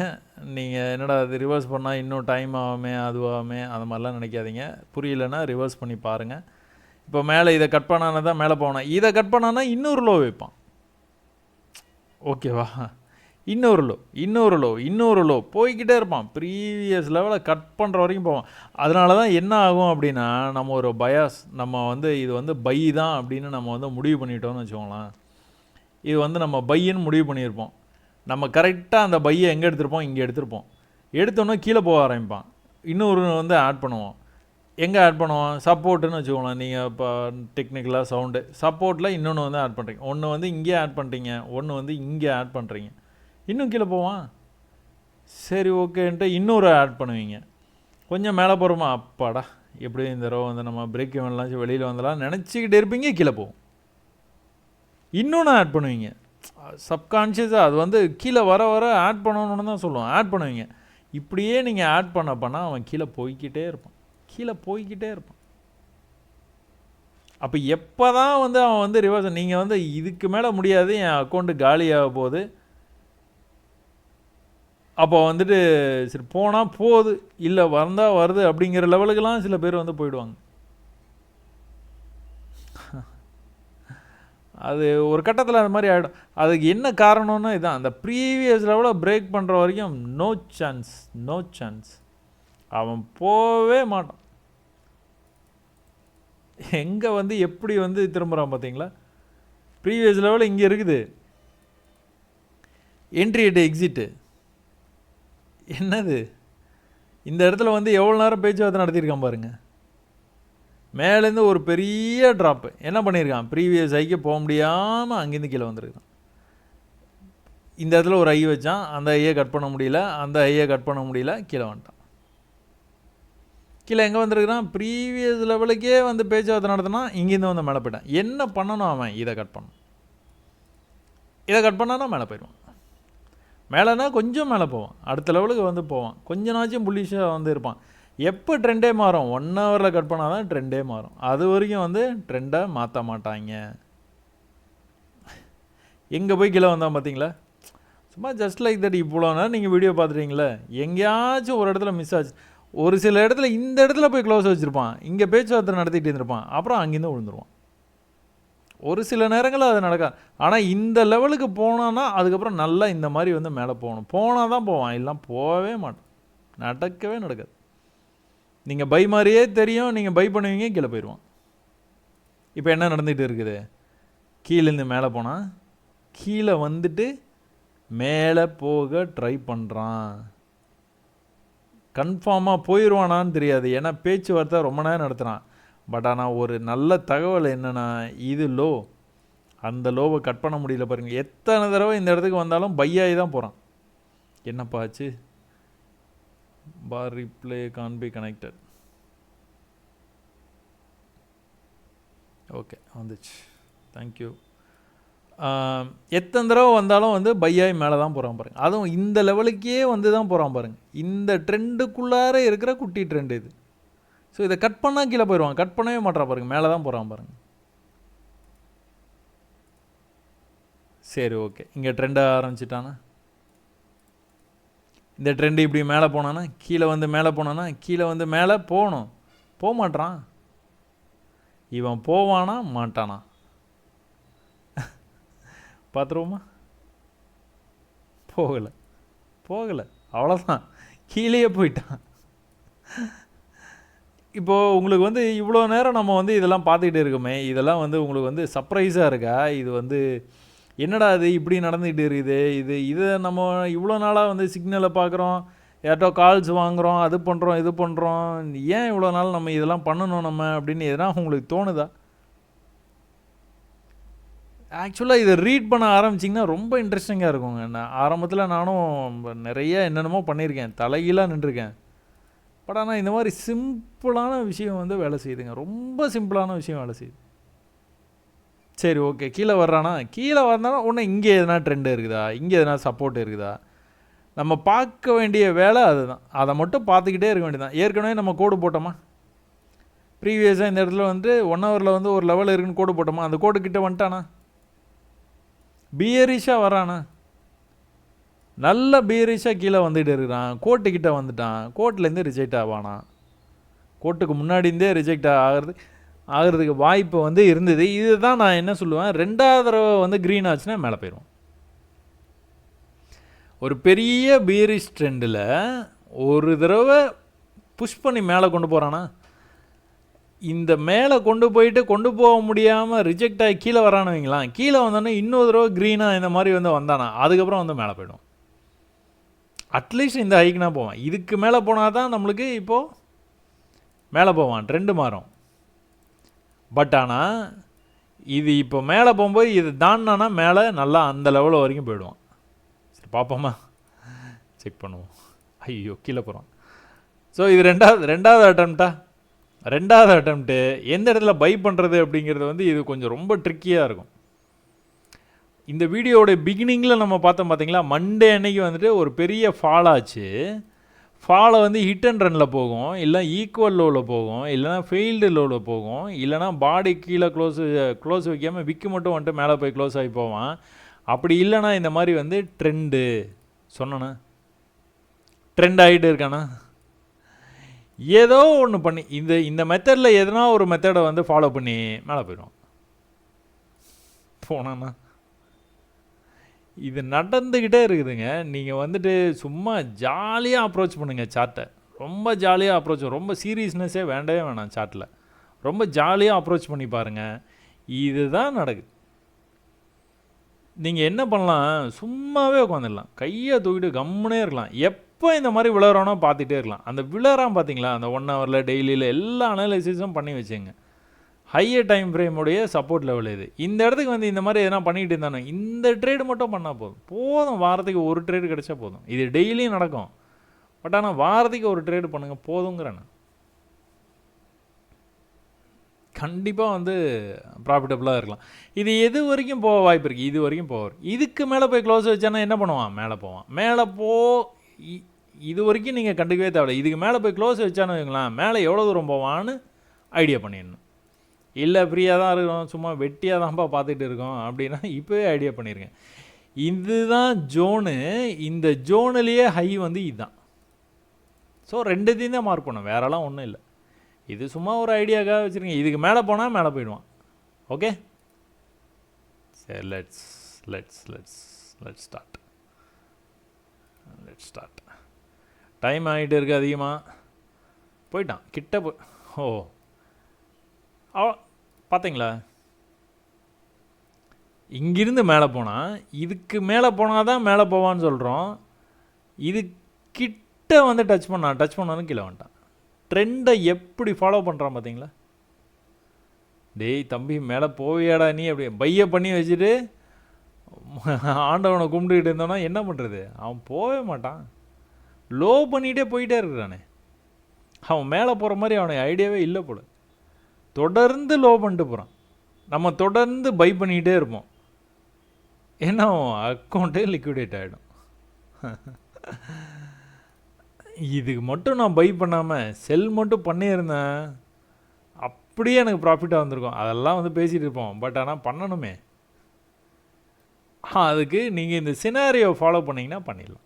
நீங்கள் என்னடா அது ரிவர்ஸ் பண்ணால் இன்னும் டைம் ஆகாமே அதுவாகாமே அந்த மாதிரிலாம் நினைக்காதீங்க. புரியலைன்னா ரிவர்ஸ் பண்ணி பாருங்கள். இப்போ மேலே இதை கட் பண்ணானா தான் மேலே போகணும். இதை கட் பண்ணானா இன்னொரு லோ வைப்பான். ஓகேவா? இன்னொரு லோ போய்க்கிட்டே இருப்பான். ப்ரீவியஸ் லெவலை கட் பண்ணுற வரைக்கும் போவான். அதனால தான் என்ன ஆகும் அப்படின்னா, நம்ம ஒரு பயாஸ் நம்ம வந்து இது வந்து பை தான் அப்படின்னு நம்ம வந்து முடிவு பண்ணிட்டோம்னு வச்சுக்கோங்களேன். இது வந்து நம்ம பையின்னு முடிவு பண்ணியிருப்போம். நம்ம கரெக்டாக அந்த பையை எங்கே எடுத்திருப்போம், இங்கே எடுத்திருப்போம். எடுத்தோன்னே கீழே போக ஆரம்பிப்பான். இன்னொரு வந்து ஆட் பண்ணுவோம். எங்கே ஆட் பண்ணுவோம், சப்போர்ட்டுன்னு வச்சுக்கோங்களேன். நீங்கள் இப்போ டெக்னிக்கலாக சவுண்டு சப்போர்ட்டில் இன்னொன்று வந்து ஆட் பண்ணுறீங்க. ஒன்று வந்து இங்கே ஆட் பண்ணுறீங்க, ஒன்று வந்து இங்கே ஆட் பண்ணுறீங்க. இன்னும் கீழே போவான். சரி ஓகேன்ட்டு இன்னொரு ஆட் பண்ணுவீங்க. கொஞ்சம் மேலே போகிறோமா, அப்பாடா எப்படியும் இந்த தடவை வந்து நம்ம பிரேக் இவன்லாம் வெளியில் வந்தலாம் நினச்சிக்கிட்டே இருப்பீங்க, கீழே போகும். இன்னொன்று ஆட் பண்ணுவீங்க. சப்கான்ஷியஸாக அது வந்து கீழே வர வர ஆட் பண்ணணுன்னு தான் சொல்லுவோம். ஆட் பண்ணுவீங்க. இப்படியே நீங்கள் ஆட் பண்ண அவன் கீழே போய்கிட்டே இருப்பான். அப்போ எப்போ தான் வந்து அவன் வந்து ரிவர்ஸ், நீங்கள் வந்து இதுக்கு மேலே முடியாது, என் அக்கௌண்ட்டு காலியாக போகுது, அப்போ வந்துட்டு சரி போனால் போகுது, இல்லை வந்தால் வருது அப்படிங்கிற லெவலுக்கெல்லாம் சில பேர் வந்து போயிடுவாங்க. அது ஒரு கட்டத்தில் அந்த மாதிரி ஆகிடும். அதுக்கு என்ன காரணம்னா இதுதான், அந்த ப்ரீவியஸ் லெவலில் பிரேக் பண்ணுற வரைக்கும் நோ சான்ஸ். அவன் போகவே மாட்டான். எங்கே வந்து எப்படி வந்து திரும்புகிறான் பார்த்தீங்களா? ப்ரீவியஸ் லெவலில் இங்கே இருக்குது, என்ட்ரி எட்டு எக்ஸிட்டு. என்னது இந்த இடத்துல வந்து எவ்வளோ நேரம் பேச்சுவார்த்தை நடத்தியிருக்கான் பாருங்கள். மேலேருந்து ஒரு பெரிய ட்ராப்பு என்ன பண்ணியிருக்கான், ப்ரீவியஸ் ஐக்கு போக முடியாமல் அங்கேருந்து கீழே வந்துருக்கான். இந்த இடத்துல ஒரு ஐ வச்சான், அந்த ஐயை கட் பண்ண முடியல, கீழே வந்துட்டான். கீழே எங்கே வந்துருக்குறான், ப்ரீவியஸ் லெவலுக்கே வந்து பேச்சுவார்த்தை நடத்தினா இங்கேருந்து வந்து மேலே போயிட்டான். என்ன பண்ணணும் அவன், இதை கட் பண்ணானா மேலே போயிடுவான். மேலேனா கொஞ்சம் மேலே போவான், அடுத்த லெவலுக்கு வந்து போவான். கொஞ்ச நாச்சும் புல்லிஷாக வந்து இருப்பான். எப்போ ட்ரெண்டே மாறும், 1 ஹவரில் கட் பண்ணால் தான் ட்ரெண்டே மாறும். அது வரைக்கும் வந்து ட்ரெண்டை மாற்ற மாட்டாங்க. எங்கே போய் கீழே வந்தான் பார்த்தீங்களா, சும்மா ஜஸ்ட் லைக் தட். இவ்வளோ நேரம் நீங்கள் வீடியோ பார்த்துட்டீங்களே, எங்கேயாச்சும் ஒரு இடத்துல மிஸ் ஆச்சு. ஒரு சில இடத்துல இந்த இடத்துல போய் க்ளோஸ் வச்சுருப்பான், இங்கே பேச்சுவார்த்தை நடத்திட்டு இருந்திருப்பான், அப்புறம் அங்கேருந்து விழுந்துருவான். ஒரு சில நேரங்களில் அது நடக்காது. ஆனால் இந்த லெவலுக்கு போனான்னா அதுக்கப்புறம் நல்லா இந்த மாதிரி வந்து மேலே போனால் தான் போவான், இல்லை போகவே மாட்டான். நடக்கவே நடக்காது. நீங்கள் பை மாதிரியே தெரியும், நீங்கள் பை பண்ணுவீங்க, கீழே போயிடுவான். இப்போ என்ன நடந்துகிட்டு இருக்குது, கீழேருந்து மேலே போனால் கீழே வந்துட்டு மேலே போக ட்ரை பண்ணுறான். கன்ஃபார்மாக போயிடுவானான்னு தெரியாது, ஏன்னா பேச்சுவார்த்தை ரொம்ப நேரம் நடத்துகிறான். பட் ஆனால் ஒரு நல்ல தகவல் என்னென்னா, இது லோ, அந்த லோவை கட் பண்ண முடியல பாருங்கள். எத்தனை தடவை இந்த இடத்துக்கு வந்தாலும் பையாகி தான் போகிறான். என்னப்பா ஆச்சு, bar replay can be connected. Okay வந்துச்சு, தேங்க்யூ. எத்தனை தடவை வந்தாலும் வந்து பையாகி மேலே தான் போகிறான் பாருங்கள். அதுவும் இந்த லெவலுக்கே வந்து தான் போகிறான் பாருங்கள். இந்த ட்ரெண்டுக்குள்ளார இருக்கிற குட்டி ட்ரெண்டு இது. ஸோ இதை கட் பண்ணால் கீழே போயிடுவான், கட் பண்ணவே மாட்டான் பாருங்கள், மேலே தான் போகிறான் பாருங்கள். சரி ஓகே, இங்கே ட்ரெண்டை ஆரம்பிச்சிட்டானா, இந்த ட்ரெண்டு இப்படி மேலே போனானா கீழே வந்து மேலே போகணும், போக மாட்டான். இவன் போவானா மாட்டானா பார்த்துருவோமா? போகலை, அவ்வளோதான், கீழேயே போயிட்டான். இப்போது உங்களுக்கு வந்து இவ்வளோ நேரம் நம்ம வந்து இதெல்லாம் பார்த்துக்கிட்டே இருக்கோமே, இதெல்லாம் வந்து உங்களுக்கு வந்து சர்ப்ரைஸாக இருக்கா? இது வந்து என்னடா இது இப்படி நடந்துக்கிட்டு இருக்குது, இதை நம்ம இவ்வளோ நாளாக வந்து சிக்னலை பார்க்குறோம், யார்ட்டோ கால்ஸ் வாங்குகிறோம், அது பண்ணுறோம் இது பண்ணுறோம், ஏன் இவ்வளோ நாள் நம்ம இதெல்லாம் பண்ணணும் நம்ம அப்படின்னு எதனா உங்களுக்கு தோணுதா? ஆக்சுவலாக இதை ரீட் பண்ண ஆரம்பிச்சிங்கன்னா ரொம்ப இன்ட்ரெஸ்டிங்காக இருக்குங்க. நான் ஆரம்பத்தில் நானும் நிறைய என்னென்னமோ பண்ணியிருக்கேன், தலைகீழாக நின்றுருக்கேன். பட் ஆனால் இந்த மாதிரி சிம்பிளான விஷயம் வந்து வேலை செய்யுதுங்க, ரொம்ப சிம்பிளான விஷயம் வேலை செய்யுது. சரி ஓகே, கீழே வந்தாலும் ஒன்று இங்கே எதனா ட்ரெண்டு இருக்குதா, இங்கே எதனா சப்போர்ட் இருக்குதா, நம்ம பார்க்க வேண்டிய வேலை அதுதான். அதை மட்டும் பார்த்துக்கிட்டே இருக்க வேண்டியதான். ஏற்கனவே நம்ம கோடு போட்டோமா, ப்ரீவியஸாக இந்த இடத்துல வந்து 1 ஹவரில் வந்து ஒரு லெவல் இருக்குன்னு கோடு போட்டோமா, அந்த கோடு கிட்ட வந்துட்டானா, பியரிஷாக வரானா, நல்ல பியரிஷாக கீழே வந்துகிட்டு இருக்கிறான், கோட்டுக்கிட்ட வந்துட்டான், கோர்ட்லேருந்து ரிஜெக்ட் ஆவானா, கோர்ட்டுக்கு முன்னாடிந்தே ரிஜெக்ட் ஆகிறதுக்கு வாய்ப்பு வந்து இருந்தது. இதுதான் நான் என்ன சொல்லுவேன், 2வது தடவை வந்து க்ரீன் ஆச்சுன்னா மேலே போயிடுவோம். ஒரு பெரிய பீரிஷ் ட்ரெண்டில் ஒரு தடவை புஷ் பண்ணி மேலே கொண்டு போகிறானா, இந்த மேலே கொண்டு போயிட்டு கொண்டு போக முடியாமல் ரிஜெக்ட் ஆகி கீழே வரானு வைங்களாம். கீழே வந்தோன்னே இன்னொரு தடவை க்ரீனாக இந்த மாதிரி வந்து வந்தானா அதுக்கப்புறம் வந்து மேலே போய்டும். அட்லீஸ்ட் இந்த ஹைக்குனா போவான். இதுக்கு மேலே போனால் தான் நம்மளுக்கு இப்போது மேலே போவான், ட்ரெண்டு மாறும். பட் ஆனால் இது இப்போ மேலே போகும்போது இது தாண்டானா மேலே நல்லா அந்த லெவலில் வரைக்கும் போயிடுவான். சரி பார்ப்போமா, செக் பண்ணுவோம். ஐயோ கீழே போகிறான். ஸோ இது ரெண்டாவது அட்டம்ப்ட்டு எந்த இடத்துல பை பண்ணுறது அப்படிங்கிறது வந்து இது கொஞ்சம் ரொம்ப ட்ரிக்கியாக இருக்கும். இந்த வீடியோட பிகினிங்கில் நம்ம பார்த்தோம் பார்த்தீங்களா, மண்டே அன்னைக்கு வந்துட்டு ஒரு பெரிய ஃபால் ஆச்சு. ஃபாலை வந்து ஹிட் அண்ட் ரனில் போகும், இல்லை ஈக்குவல் லோவில் போகும், இல்லைனா ஃபெயில்டு லோவில் போகும், இல்லைனா பாடி கீழே க்ளோஸ் வைக்காமல் விக்கு மட்டும் வந்துட்டு மேலே போய் க்ளோஸ் ஆகி போவான். அப்படி இல்லைனா இந்த மாதிரி வந்து ட்ரெண்டு சொன்னேண்ணா, ட்ரெண்ட் ஆகிட்டு இருக்கானா, ஏதோ ஒன்று பண்ணி இந்த மெத்தடில் எதனா ஒரு மெத்தடை வந்து ஃபாலோ பண்ணி மேலே போயிடும் போனாண்ணா. இது நடந்துக்கிட்டே இருக்குதுங்க. நீங்கள் வந்துட்டு சும்மா ஜாலியாக அப்ரோச் பண்ணுங்கள் சார்ட்டை. ரொம்ப ஜாலியாக அப்ரோச், ரொம்ப சீரியஸ்னஸே வேண்டவே வேணாம் சார்ட்டில். ரொம்ப ஜாலியாக அப்ரோச் பண்ணி பாருங்கள். இதுதான் நடக்குது. நீங்கள் என்ன பண்ணலாம், சும்மாவே உட்காந்துடலாம், கையை தூக்கிட்டு கம்முனே இருக்கலாம். எப்போ இந்த மாதிரி விளையாடுறோனோ பார்த்துட்டே இருக்கலாம். அந்த விளையாடாம பார்த்தீங்களா, அந்த 1 ஹவரில் டெய்லியில் எல்லா அனாலிசிஸும் பண்ணி வச்சுங்க. ஹையர் டைம் ஃப்ரேமுடைய சப்போர்ட் லெவல் இது. இந்த இடத்துக்கு வந்து இந்த மாதிரி எதனா பண்ணிகிட்டு இருந்தானோ இந்த ட்ரேடு மட்டும் பண்ணால் போதும். வாரத்துக்கு ஒரு ட்ரேடு கிடைச்சா போதும். இது டெய்லியும் நடக்கும். பட் ஆனால் வாரத்துக்கு ஒரு ட்ரேடு பண்ணுங்கள் போதுங்கிறேன். கண்டிப்பாக வந்து ப்ராஃபிட்டபுளாக இருக்கலாம். இது எது வரைக்கும் போக வாய்ப்பு இருக்குது, இது வரைக்கும் போவார். இதுக்கு மேலே போய் க்ளோஸ் வச்சானா என்ன பண்ணுவான், மேலே போவான். இது வரைக்கும் நீங்கள் கண்டுக்கவே தேவையில்லை. இதுக்கு மேலே போய் க்ளோஸ் வச்சானு வைங்களேன், மேலே எவ்வளோ தூரம் போவான்னு ஐடியா பண்ணிடணும். இல்லை ஃப்ரீயாக தான் இருக்கோம், சும்மா வெட்டியாக தான்ப்பா பார்த்துட்டு இருக்கோம் அப்படின்னா இப்போவே ஐடியா பண்ணியிருக்கேன். இதுதான் ஜோனு. இந்த ஜோனுலேயே ஹை வந்து இதுதான். ஸோ ரெண்டுத்தையும் தான் மார்க் பண்ணோம், வேறெல்லாம் ஒன்றும் இல்லை. இது சும்மா ஒரு ஐடியாக்காக வச்சுருக்கீங்க. இதுக்கு மேலே போனால் மேலே போயிடுவான். ஓகே சரி, லெட்ஸ் ஸ்டார்ட். டைம் ஆகிட்டு இருக்குது அதிகமாக. போயிட்டான் கிட்ட பார்த்தீங்களா, இங்கிருந்து மேலே போனால் இதுக்கு மேலே போனால் தான் மேலே போவான்னு சொல்கிறோம். இது கிட்ட வந்து டச் பண்ணாலும் கீழே வந்துட்டான். ட்ரெண்டை எப்படி ஃபாலோ பண்ணுறான் பார்த்தீங்களா. டேய் தம்பி மேலே போவியாடா நீ, அப்படி பையை பண்ணி வச்சுட்டு ஆண்டவனை கும்பிட்டுக்கிட்டு இருந்தோன்னா என்ன பண்ணுறது, அவன் போகவே மாட்டான். லோ பண்ணிகிட்டே போயிட்டே இருக்கிறானே. அவன் மேலே போகிற மாதிரி அவனுக்கு ஐடியாவே இல்லை போல. தொடர்ந்து லோ பண்ணிட்டு போகிறான். நம்ம தொடர்ந்து பை பண்ணிக்கிட்டே இருப்போம். ஏன்னா அவன் அக்கௌண்ட்டே லிக்விடேட் ஆகிடும். இதுக்கு மட்டும் நான் பை பண்ணாமல் செல் மட்டும் பண்ணியிருந்தேன், அப்படியே எனக்கு ப்ராஃபிட்டாக வந்திருக்கும். அதெல்லாம் வந்து பேசிகிட்டு இருப்போம். பட் ஆனால் பண்ணணுமே. அதுக்கு நீங்கள் இந்த சினாரியோ ஃபாலோ பண்ணிங்கன்னா பண்ணிடலாம்.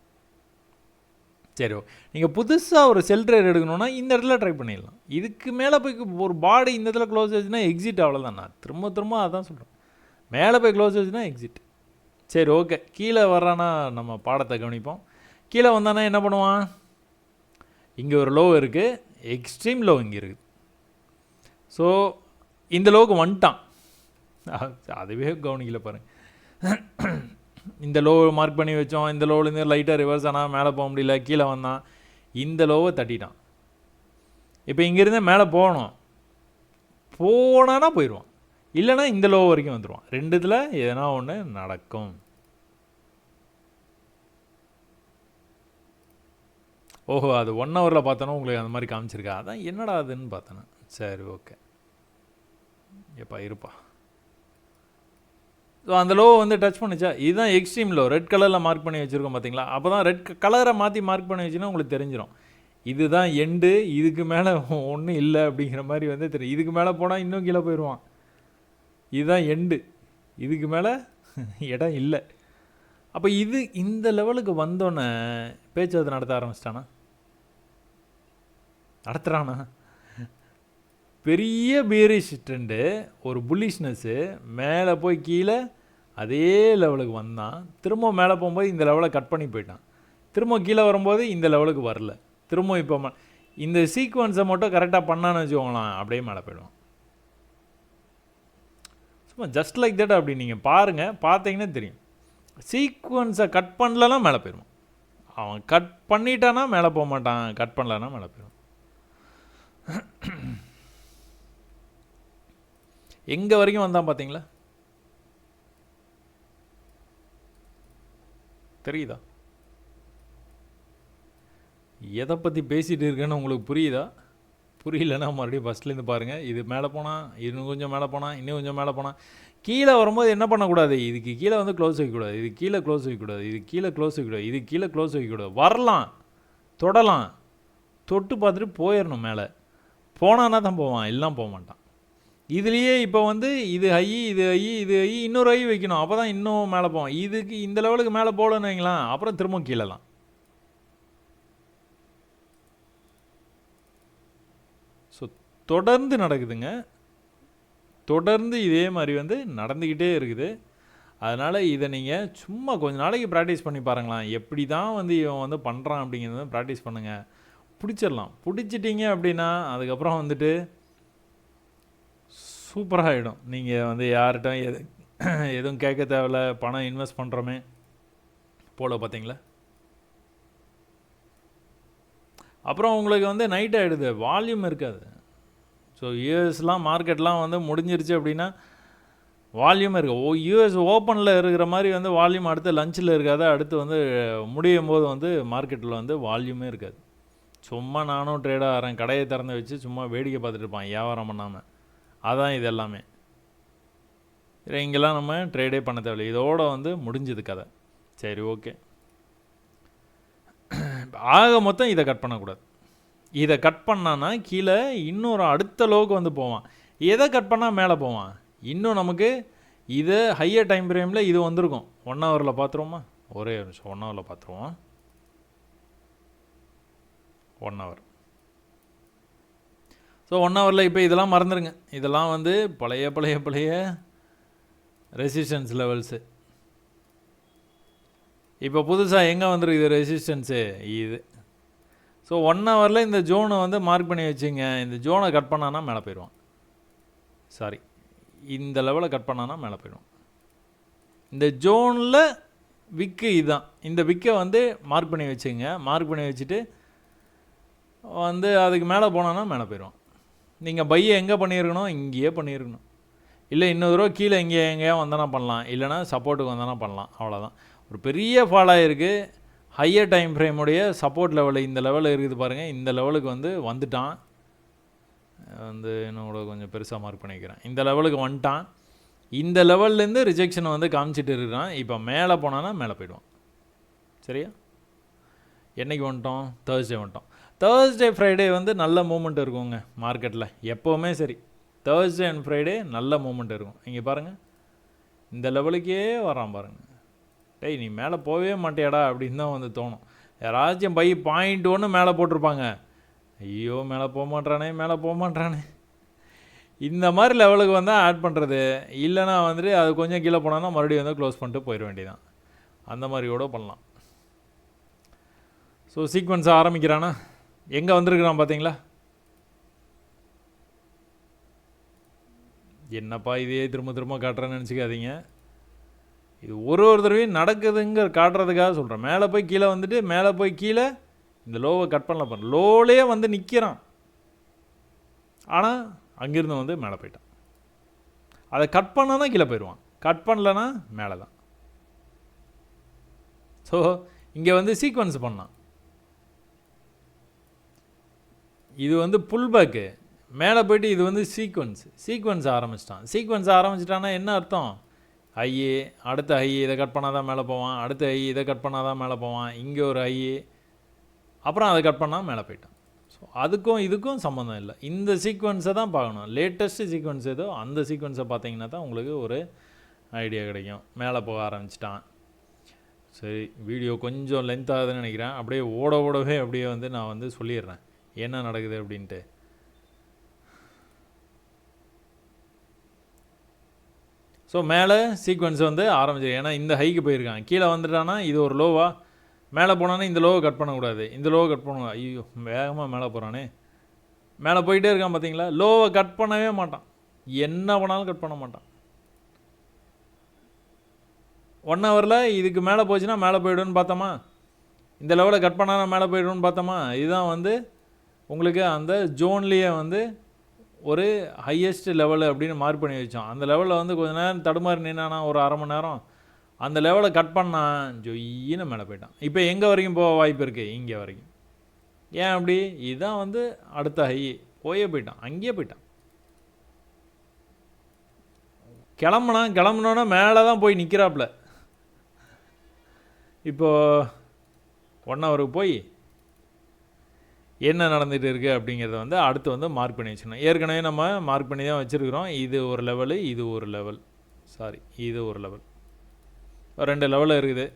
சரி, நீங்கள் புதுசாக ஒரு செல் ட்ரேட் எடுக்கணுன்னா இந்த இடத்துல ட்ரை பண்ணிடலாம். இதுக்கு மேலே போய் ஒரு பாடி இந்த இடத்துல க்ளோஸ் ஆச்சுன்னா எக்ஸிட், அவ்வளோதான். நான் திரும்ப அதான் சொல்கிறேன். மேலே போய் க்ளோஸ் ஆச்சுன்னா எக்ஸிட். சரி ஓகே, கீழே வர்றானா நம்ம பாடத்தை கவனிப்போம். கீழே வந்தானா என்ன பண்ணுவான், இங்கே ஒரு லோ இருக்குது, எக்ஸ்ட்ரீம் லோ இங்கே இருக்குது. ஸோ இந்த லோவுக்கு வந்துட்டான். அதுவே கவனிக்கல பாருங்கள். இந்த லோ மார்க் பண்ணி வச்சோம், இந்த லோவிலேருந்து லைட்டாக ரிவர்ஸ் ஆனால் மேலே போக முடியல, கீழே வந்தான், இந்த லோவை தட்டிட்டான். இப்போ இங்கேருந்தே மேலே போனானா போயிடுவான், இல்லைனா இந்த லோ வரைக்கும் வந்துடுவான். ரெண்டுத்தில் எதனா ஒன்று நடக்கும். ஓஹோ, அது 1 ஹவரில் பார்த்தோன்னா உங்களுக்கு அந்த மாதிரி காமிச்சிருக்கா, அதான் என்னடா அதுன்னு பார்த்தேன்னா. சரி ஓகே, எப்பா இருப்பா. ஸோ அந்த லோ வந்து டச் பண்ணிச்சா, இதுதான் எக்ஸ்ட்ரீம் லோ. ரெட் கலரில் மார்க் பண்ணி வச்சுருக்கோம் பார்த்தீங்களா. அப்போ தான் ரெட் கலரை மாற்றி மார்க் பண்ணி வச்சுன்னா உங்களுக்கு தெரிஞ்சிடும் இதுதான் எண்டு, இதுக்கு மேலே ஒன்றும் இல்லை அப்படிங்கிற மாதிரி வந்து தெரியும். இதுக்கு மேலே போனால் இன்னும் கீழே போயிடுவான். இதுதான் எண்டு, இதுக்கு மேலே இடம் இல்லை. அப்போ இந்த லெவலுக்கு வந்தோன்னே பேச்சுவார்த்தை நடத்த ஆரம்பிச்சிட்டானா, நடத்துகிறானா. பெரிய பேரிஷ் ட்ரெண்டு, ஒரு புல்லிஷ்னஸ்ஸு, மேலே போய் கீழே அதே லெவலுக்கு வந்தான், திரும்ப மேலே போகும்போது இந்த லெவலை கட் பண்ணி போயிட்டான், திரும்ப கீழே வரும்போது இந்த லெவலுக்கு வரல, திரும்ப இப்போ இந்த சீக்வன்ஸை மட்டும் கரெக்டாக பண்ணான்னு வச்சுக்கோங்களேன், அப்படியே மேலே போயிடுவான். சும்மா ஜஸ்ட் லைக் தட் அப்படி நீங்கள் பாருங்கள், பார்த்தீங்கன்னா தெரியும். சீக்வன்ஸை கட் பண்ணலன்னா மேலே போயிடுவான். அவன் கட் பண்ணிட்டானா மேலே போக மாட்டான், கட் பண்ணலன்னா மேலே போயிடுவான். எங்கே வரைக்கும் வந்தான் பார்த்தீங்களா? தெரியுதா? எதை பற்றி பேசிகிட்டு இருக்கேன்னு உங்களுக்கு புரியுதா? புரியலன்னா மறுபடியும் ஃபஸ்ட்லேருந்து பாருங்கள். இது மேலே போனால், இன்னும் கொஞ்சம் மேலே போனால், இன்னும் கொஞ்சம் மேலே போனால், கீழே வரும்போது என்ன பண்ணக்கூடாது, இதுக்கு கீழே வந்து க்ளோஸ் வைக்கக்கூடாது, இது கீழே க்ளோஸ் வைக்கக்கூடாது, இது கீழே க்ளோஸ் வைக்கக்கூடாது, இது கீழே க்ளோஸ் வைக்கக்கூடாது. வரலாம், தொடலாம், தொட்டு பார்த்துட்டு போயிடணும். மேலே போனான்னா தான் போவான், எல்லாம் போக மாட்டான். இதுலேயே இப்போ வந்து இது ஹை, இது ஹை, இது ஹை, இன்னொரு ஹை வைக்கணும், அப்போ தான் இன்னும் மேலே போவான். இதுக்கு இந்த லெவலுக்கு மேலே போகலன்னு வைங்களேன், அப்புறம் திரும்ப கீழலாம். ஸோ தொடர்ந்து நடக்குதுங்க, தொடர்ந்து இதே மாதிரி வந்து நடந்துக்கிட்டே இருக்குது. அதனால் இதை நீங்கள் சும்மா கொஞ்ச நாளைக்கு ப்ராக்டிஸ் பண்ணி பாருங்களாம், எப்படி தான் வந்து இவன் வந்து பண்ணுறான் அப்படிங்கிறத ப்ராக்டிஸ் பண்ணுங்கள், பிடிச்சிடலாம். பிடிச்சிட்டிங்க அப்படின்னா அதுக்கப்புறம் வந்துட்டு சூப்பராக ஆகிடும். நீங்கள் வந்து யார்கிட்ட எதுவும் கேட்க தேவையில்ல, பணம் இன்வெஸ்ட் பண்ணுறோமே போல் பார்த்தீங்களா. அப்புறம் உங்களுக்கு வந்து நைட் ஆகிடுது, வால்யூம் இருக்காது. ஸோ யூஎஸ்லாம் மார்க்கெட்லாம் வந்து முடிஞ்சிருச்சு அப்படின்னா வால்யூம் இருக்குது. யூஎஸ் ஓப்பனில் இருக்கிற மாதிரி வந்து வால்யூம் அடுத்து லஞ்சில் இருக்காது, அடுத்து வந்து முடியும் போது வந்து மார்க்கெட்டில் வந்து வால்யூமே இருக்காது. சும்மா நானும் ட்ரேடாக ஆகிறேன், கடையை திறந்து வச்சு சும்மா வேடிக்கை பார்த்துட்டு இருப்பான், வியாபாரம் பண்ணாமல். அதான் இது எல்லாமே. இங்கெல்லாம் நம்ம ட்ரேடே பண்ண தேவையில்லை, இதோடு வந்து முடிஞ்சது கதை. சரி, ஓகே. ஆக மொத்தம் இதை கட் பண்ணக்கூடாது. இதை கட் பண்ணான்னா கீழே இன்னொரு அடுத்த லோவுக்கு வந்து போவான். எதை கட் பண்ணால் மேலே போவான். இன்னும் நமக்கு இது ஹையர் டைம் ஃப்ரேமில் இது வந்திருக்கும். 1 ஹவரில் பார்த்துருவோமா? ஒரே நிமிஷம், 1 ஹவரில் பார்த்துருவோம். 1 ஹவர். ஸோ 1 ஹவரில் இப்போ இதெல்லாம் மறந்துடுங்க. இதெல்லாம் வந்து பழைய பழைய பழைய ரெசிஸ்டன்ஸ் லெவல்ஸு. இப்போ புதுசாக எங்கே வந்துருக்கு ரெசிஸ்டன்ஸு? இது. ஸோ 1 ஹவரில் இந்த ஜோனை வந்து மார்க் பண்ணி வச்சுங்க. இந்த ஜோனை கட் பண்ணான்னா மேலே போயிடுவான். சாரி, இந்த லெவலை கட் பண்ணான்னா மேலே போயிடுவான். இந்த ஜோனில் விக்கு இதுதான். இந்த விக்கை வந்து மார்க் பண்ணி வச்சுங்க. மார்க் பண்ணி வச்சுட்டு வந்து அதுக்கு மேலே போனான்னா மேலே போயிடுவான். நீங்கள் பையை எங்கே பண்ணியிருக்கணும்? இங்கேயே பண்ணியிருக்கணும். இல்லை இன்னொரு தடவை கீழே எங்கேயா வந்தானா பண்ணலாம், இல்லைனா சப்போர்ட்டுக்கு வந்தானா பண்ணலாம், அவ்வளோதான். ஒரு பெரிய ஃபால் ஆகிருக்கு. ஹையர் டைம் ஃப்ரேமுடைய சப்போர்ட் லெவலில் இந்த லெவலில் இருக்குது பாருங்கள். இந்த லெவலுக்கு வந்து வந்துட்டான். வந்து என்னோட கொஞ்சம் பெருசாக மார்க் பண்ணிக்கிறேன். இந்த லெவலுக்கு வந்துட்டான். இந்த லெவல்லேருந்து ரிஜெக்ஷனை வந்து காமிச்சிட்டு இருக்கிறான். இப்போ மேலே போனான்னா மேலே போயிடுவான். சரியா? என்றைக்கு வந்துட்டோம்? தேர்ஸ்டே வந்துட்டோம். தேர்ஸ்டே ஃப்ரைடே வந்து நல்ல மூமெண்ட் இருக்குங்க மார்க்கெட்டில், எப்போவுமே சரி. தேர்ஸ்டே அண்ட் ஃப்ரைடே நல்ல மூமெண்ட் இருக்கும். இங்கே பாருங்கள், இந்த லெவலுக்கே வரான் பாருங்கள். டேய், நீ மேலே போகவே மாட்டியாடா அப்படின்னு தான் வந்து தோணும். யாராச்சும் பை 0.1 மேலே போட்டிருப்பாங்க, ஐயோ மேலே போக மாட்டானே, மேலே போக மாட்டானே. இந்த மாதிரி லெவலுக்கு வந்தால் ஆட் பண்ணுறது, இல்லைனா வந்துட்டு அது கொஞ்சம் கீழே போனான்னா மறுபடியும் வந்து க்ளோஸ் பண்ணிட்டு போயிட வேண்டியதான். அந்த மாதிரி கூட பண்ணலாம். ஸோ சீக்வன்ஸை ஆரம்பிக்கிறானா, எங்கே வந்திருக்கிறான் பார்த்தீங்களா? என்னப்பா இதே திரும்ப திரும்ப காட்டுறேன்னு நினச்சிக்காதீங்க. இது ஒரு தடவையும் நடக்குதுங்க காட்டுறதுக்காக சொல்கிறேன். மேலே போய் கீழே வந்துட்டு மேலே போய் கீழே இந்த லோவை கட் பண்ணல பாருங்க. லோவிலே வந்து நிற்கிறான், ஆனால் அங்கேருந்து வந்து மேலே போயிட்டான். அதை கட் பண்ணானா கீழே போயிடுவான், கட் பண்ணலன்னா மேலே தான். ஸோ இங்கே வந்து சீக்வன்ஸ் பண்ணான். இது வந்து புல் பேக்கு, மேலே போய்ட்டு இது வந்து சீக்வன்ஸ் ஆரம்பிச்சிட்டான். சீக்வன்ஸ் ஆரம்பிச்சிட்டான்னா என்ன அர்த்தம்? ஹையே, அடுத்த ஹை இதை கட் பண்ணால் தான் மேலே போவான், அடுத்த ஹை இதை கட் பண்ணால் தான் மேலே போவான், இங்கே ஒரு ஹை, அப்புறம் அதை கட் பண்ணால் மேலே போயிட்டான். ஸோ அதுக்கும் இதுக்கும் சம்மந்தம் இல்லை. இந்த சீக்வன்ஸை தான் பார்க்கணும். லேட்டஸ்ட்டு சீக்வன்ஸ் ஏதோ அந்த சீக்வன்ஸை பார்த்தீங்கன்னா தான் உங்களுக்கு ஒரு ஐடியா கிடைக்கும். மேலே போக ஆரம்பிச்சிட்டான். சரி, வீடியோ கொஞ்சம் லென்த் ஆகுதுன்னு நினைக்கிறேன். அப்படியே ஓடவே அப்படியே வந்து நான் வந்து சொல்லிடுறேன் என்ன நடக்குது அப்படின்ட்டு. ஸோ மேலே சீக்வன்ஸ் வந்து ஆரம்பிச்சிடும். ஏன்னா இந்த ஹைக்கு போயிருக்கான், கீழே வந்துட்டானா இது ஒரு லோவா, மேலே போனானா இந்த லோவை கட் பண்ணக்கூடாது, இந்த லோவை கட் பண்ணுவோம். ஐயோ வேகமாக மேலே போகிறானே, மேலே போயிட்டே இருக்கான் பார்த்தீங்களா. லோவை கட் பண்ணவே மாட்டான், என்ன பண்ணாலும் கட் பண்ண மாட்டான். 1 ஹவரில் இதுக்கு மேலே போச்சுன்னா மேலே போய்டுன்னு பார்த்தோமா, இந்த லெவலில் கட் பண்ணால் மேலே போய்டுன்னு பார்த்தோமா. இதுதான் வந்து உங்களுக்கு அந்த ஜோன்லேயே வந்து ஒரு ஹையஸ்ட் லெவலு அப்படின்னு மார்க் பண்ணி வச்சோம். அந்த லெவலில் வந்து கொஞ்சம் நேரம் தடுமாறி நின்னானா ஒரு அரை மணி நேரம், அந்த லெவலை கட் பண்ணான் ஜொய்யின்னு மேலே போயிட்டான். இப்போ எங்கே வரைக்கும் போக வாய்ப்பு இருக்குது, இங்கே வரைக்கும். ஏன் அப்படி, இதுதான் வந்து அடுத்த ஹை, போயிட்டான், அங்கேயே போயிட்டான். கிளம்புனோன்னா மேலே தான் போய் நிற்கிறாப்புல. இப்போது 1 ஹவருக்கு போய் என்ன நடந்துகிட்டு இருக்குது அப்படிங்கிறத வந்து அடுத்து வந்து மார்க் பண்ணி வச்சுக்கணும். ஏற்கனவே நம்ம மார்க் பண்ணி தான் வச்சுருக்கிறோம். இது ஒரு லெவலு, இது ஒரு லெவல், இது ஒரு லெவல், 2 லெவலில் இருக்குது.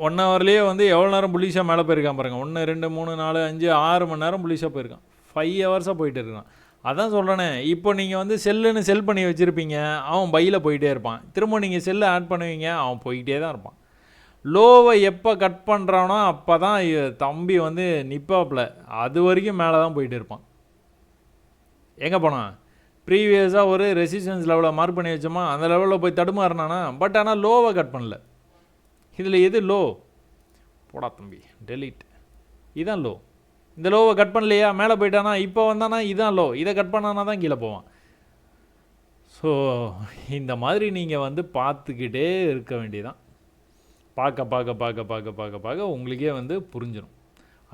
1 ஹவர்லேயே வந்து எவ்வளோ நேரம் புலிஷாக மேலே போயிருக்கான் பாருங்கள். 1 2 3 4 5 6 மணி நேரம் புலிஷாக போயிருக்கான். 5 ஹவர்ஸாக போயிட்டு இருக்கான். அதான் சொல்கிறேனே, இப்போ நீங்கள் வந்து செல்லுன்னு செல் பண்ணி வச்சுருப்பீங்க, அவன் பையில் போயிட்டே இருப்பான். திரும்ப நீங்கள் செல்லை ஆட் பண்ணுவீங்க, அவன் போய்கிட்டே தான் இருப்பான். லோவை எப்போ கட் பண்ணுறானோ அப்போ தான் தம்பி வந்து நிற்பாப்பில், அது வரைக்கும் மேலே தான் போயிட்டு இருப்பான். எங்கே போனான், ப்ரீவியஸாக ஒரு ரெசிஸ்டன்ஸ் லெவலில் மார்க் பண்ணி வச்சோமா, அந்த லெவலில் போய் தடுமாறினானா. பட் ஆனால் லோவை கட் பண்ணல. இதில் எது லோ, போடா தம்பி டெலீட், இதுதான் லோ. இந்த லோவை கட் பண்ணலையா, மேலே போயிட்டானா, இப்போ வந்தானா இதுதான் லோ, இதை கட் பண்ணானா தான் கீழே போவான். ஸோ இந்த மாதிரி நீங்கள் வந்து பார்த்துக்கிட்டே இருக்க வேண்டியதான். பார்க்க உங்களுக்கே வந்து புரிஞ்சிடும்.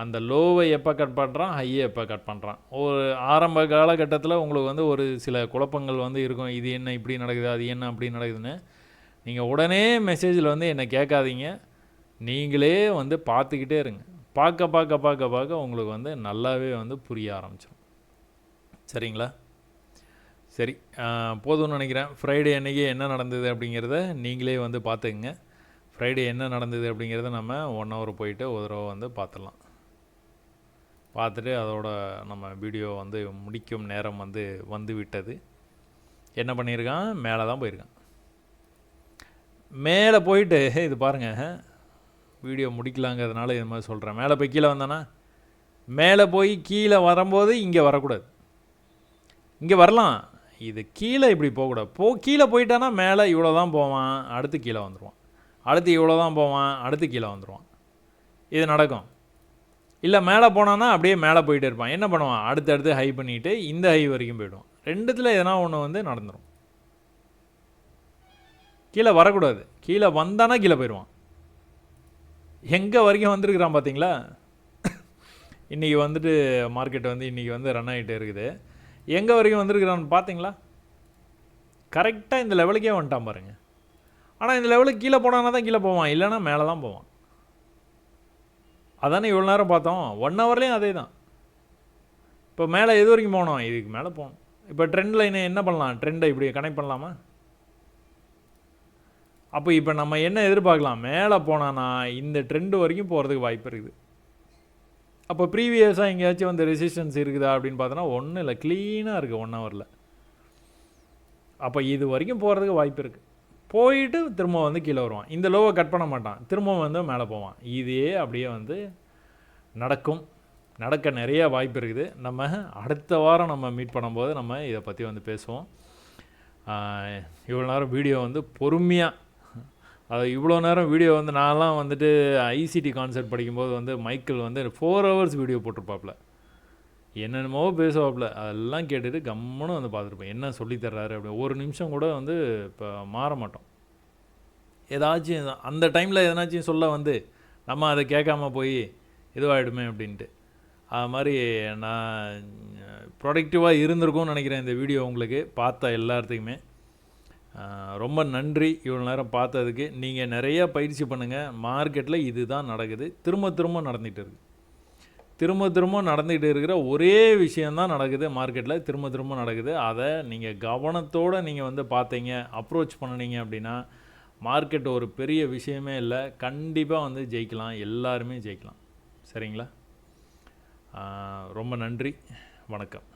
அந்த லோவை எப்போ கட் பண்ணுறான், ஹையை எப்போ கட் பண்ணுறான். ஒரு ஆரம்ப காலகட்டத்தில் உங்களுக்கு வந்து ஒரு சில குழப்பங்கள் வந்து இருக்கும். இது என்ன இப்படி நடக்குது, அது என்ன அப்படி நடக்குதுன்னு. நீங்கள் உடனே மெசேஜில் வந்து என்னை கேட்காதீங்க, நீங்களே வந்து பார்த்துக்கிட்டே இருங்க. பார்க்க உங்களுக்கு வந்து நல்லாவே வந்து புரிய ஆரம்பிச்சிடும். சரிங்களா? சரி, போதும்னு நினைக்கிறேன். ஃப்ரைடே அன்றைக்கி என்ன நடந்தது அப்படிங்கிறத நீங்களே வந்து பார்த்துக்குங்க. ஃப்ரைடே என்ன நடந்தது அப்படிங்கிறத நம்ம 1 ஹவர் போயிட்டு ஒரு தடவை வந்து பார்த்துடலாம். பார்த்துட்டு அதோட நம்ம வீடியோ வந்து முடிக்கும் நேரம் வந்து விட்டது. என்ன பண்ணியிருக்கான், மேலே தான் போயிருக்கான். மேலே போயிட்டு இது பாருங்கள், வீடியோ முடிக்கலாங்கிறதுனால இது மாதிரி சொல்கிறேன். மேலே போய் கீழே வந்தானா, மேலே போய் கீழே வரும்போது இங்கே வரக்கூடாது, இங்கே வரலாம், இது கீழே இப்படி போகக்கூடாது. கீழே போயிட்டானா மேலே இவ்வளோ தான் போவான், அடுத்து கீழே வந்துடுவான், அடுத்து இவ்வளோ தான் போவான், அடுத்து கீழே வந்துடுவான். இது நடக்கும். இல்லை மேலே போனான்னா அப்படியே மேலே போயிட்டே இருப்பான். என்ன பண்ணுவான், அடுத்தடுத்து ஹை பண்ணிவிட்டு இந்த ஹை வரைக்கும் போய்டுவான். ரெண்டுத்தில் எதனா ஒன்று வந்து நடந்துடும். கீழே வரக்கூடாது, கீழே வந்தானா கீழே போயிடுவான். எங்கே வரைக்கும் வந்துருக்குறான் பார்த்தீங்களா. இன்றைக்கி வந்துட்டு மார்க்கெட் வந்து இன்றைக்கி வந்து ரன் ஆகிட்டே இருக்குது. எங்கே வரைக்கும் வந்துருக்குறான்னு பார்த்தீங்களா, கரெக்டாக இந்த லெவலுக்கே வந்துட்டான் பாருங்கள். ஆனால் இந்த லெவலுக்கு கீழே போனானா தான் கீழே போவான், இல்லைனா மேலே தான் போவான். அதானே இவ்வளோ நேரம் பார்த்தோம். 1 ஹவர்லேயும் அதே தான். இப்போ மேலே எது வரைக்கும் போகணும், இதுக்கு மேலே போகணும். இப்போ ட்ரெண்ட் லைனை என்ன பண்ணலாம், ட்ரெண்டை இப்படி கனெக்ட் பண்ணலாமா. அப்போ இப்போ நம்ம என்ன எதிர்பார்க்கலாம், மேலே போனான்னா இந்த ட்ரெண்டு வரைக்கும் போகிறதுக்கு வாய்ப்பு இருக்குது. அப்போ ப்ரீவியஸாக எங்கேயாச்சும் வந்து ரெசிஸ்டன்ஸ் இருக்குதா அப்படின்னு பார்த்தோன்னா ஒன்றும் இல்லை, க்ளீனாக இருக்குது 1 ஹவரில். அப்போ இது வரைக்கும் போகிறதுக்கு வாய்ப்பு இருக்குது. போயிட்டு திரும்ப வந்து கீழே வருவான், இந்த லோவை கட் பண்ண மாட்டான், திரும்ப வந்து மேலே போவான். இதே அப்படியே வந்து நடக்க நிறைய வாய்ப்பு இருக்குது. நம்ம அடுத்த வாரம் நம்ம மீட் பண்ணும்போது நம்ம இதை பற்றி வந்து பேசுவோம். இவ்வளோ நேரம் வீடியோ வந்து பொறுமையாக, அது இவ்வளோ நேரம் வீடியோ வந்து நான்லாம் வந்துட்டு ஐசிடி கான்செப்ட் படிக்கும்போது வந்து மைக்கிள் வந்து 4 ஹவர்ஸ் வீடியோ போட்டிருப்பாப்புல, என்னென்னமோ பேசுவாப்புல, அதெல்லாம் கேட்டுட்டு கம்முன்னு வந்து பார்த்துருப்பேன், என்ன சொல்லித்தர்றாரு அப்படி. ஒரு நிமிஷம் கூட வந்து இப்போ மாற மாட்டோம். ஏதாச்சும் அந்த டைமில் எதனாச்சும் சொல்ல வந்து நம்ம அதை கேட்காம போய் இதுவாகிடுமே அப்படின்ட்டு. அது மாதிரி நான் ப்ரொடக்டிவாக இருந்திருக்கும்னு நினைக்கிறேன் இந்த வீடியோ. உங்களுக்கு பார்த்த எல்லாத்துக்குமே ரொம்ப நன்றி. இவ்வளோ நேரம் பார்த்ததுக்கு. நீங்கள் நிறையா பயிற்சி பண்ணுங்கள். மார்க்கெட்டில் இது தான் நடக்குது, திரும்ப நடந்துகிட்டு இருக்குது. திரும்ப நடந்துகிட்டு இருக்கிற ஒரே விஷயந்தான் நடக்குது மார்க்கெட்டில், திரும்ப நடக்குது. அதை நீங்கள் கவனத்தோடு நீங்கள் வந்து பார்த்தீங்க, அப்ரோச் பண்ணினீங்க அப்படின்னா மார்க்கெட் ஒரு பெரிய விஷயமே இல்லை, கண்டிப்பாக வந்து ஜெயிக்கலாம், எல்லாருமே ஜெயிக்கலாம். சரிங்களா? ரொம்ப நன்றி, வணக்கம்.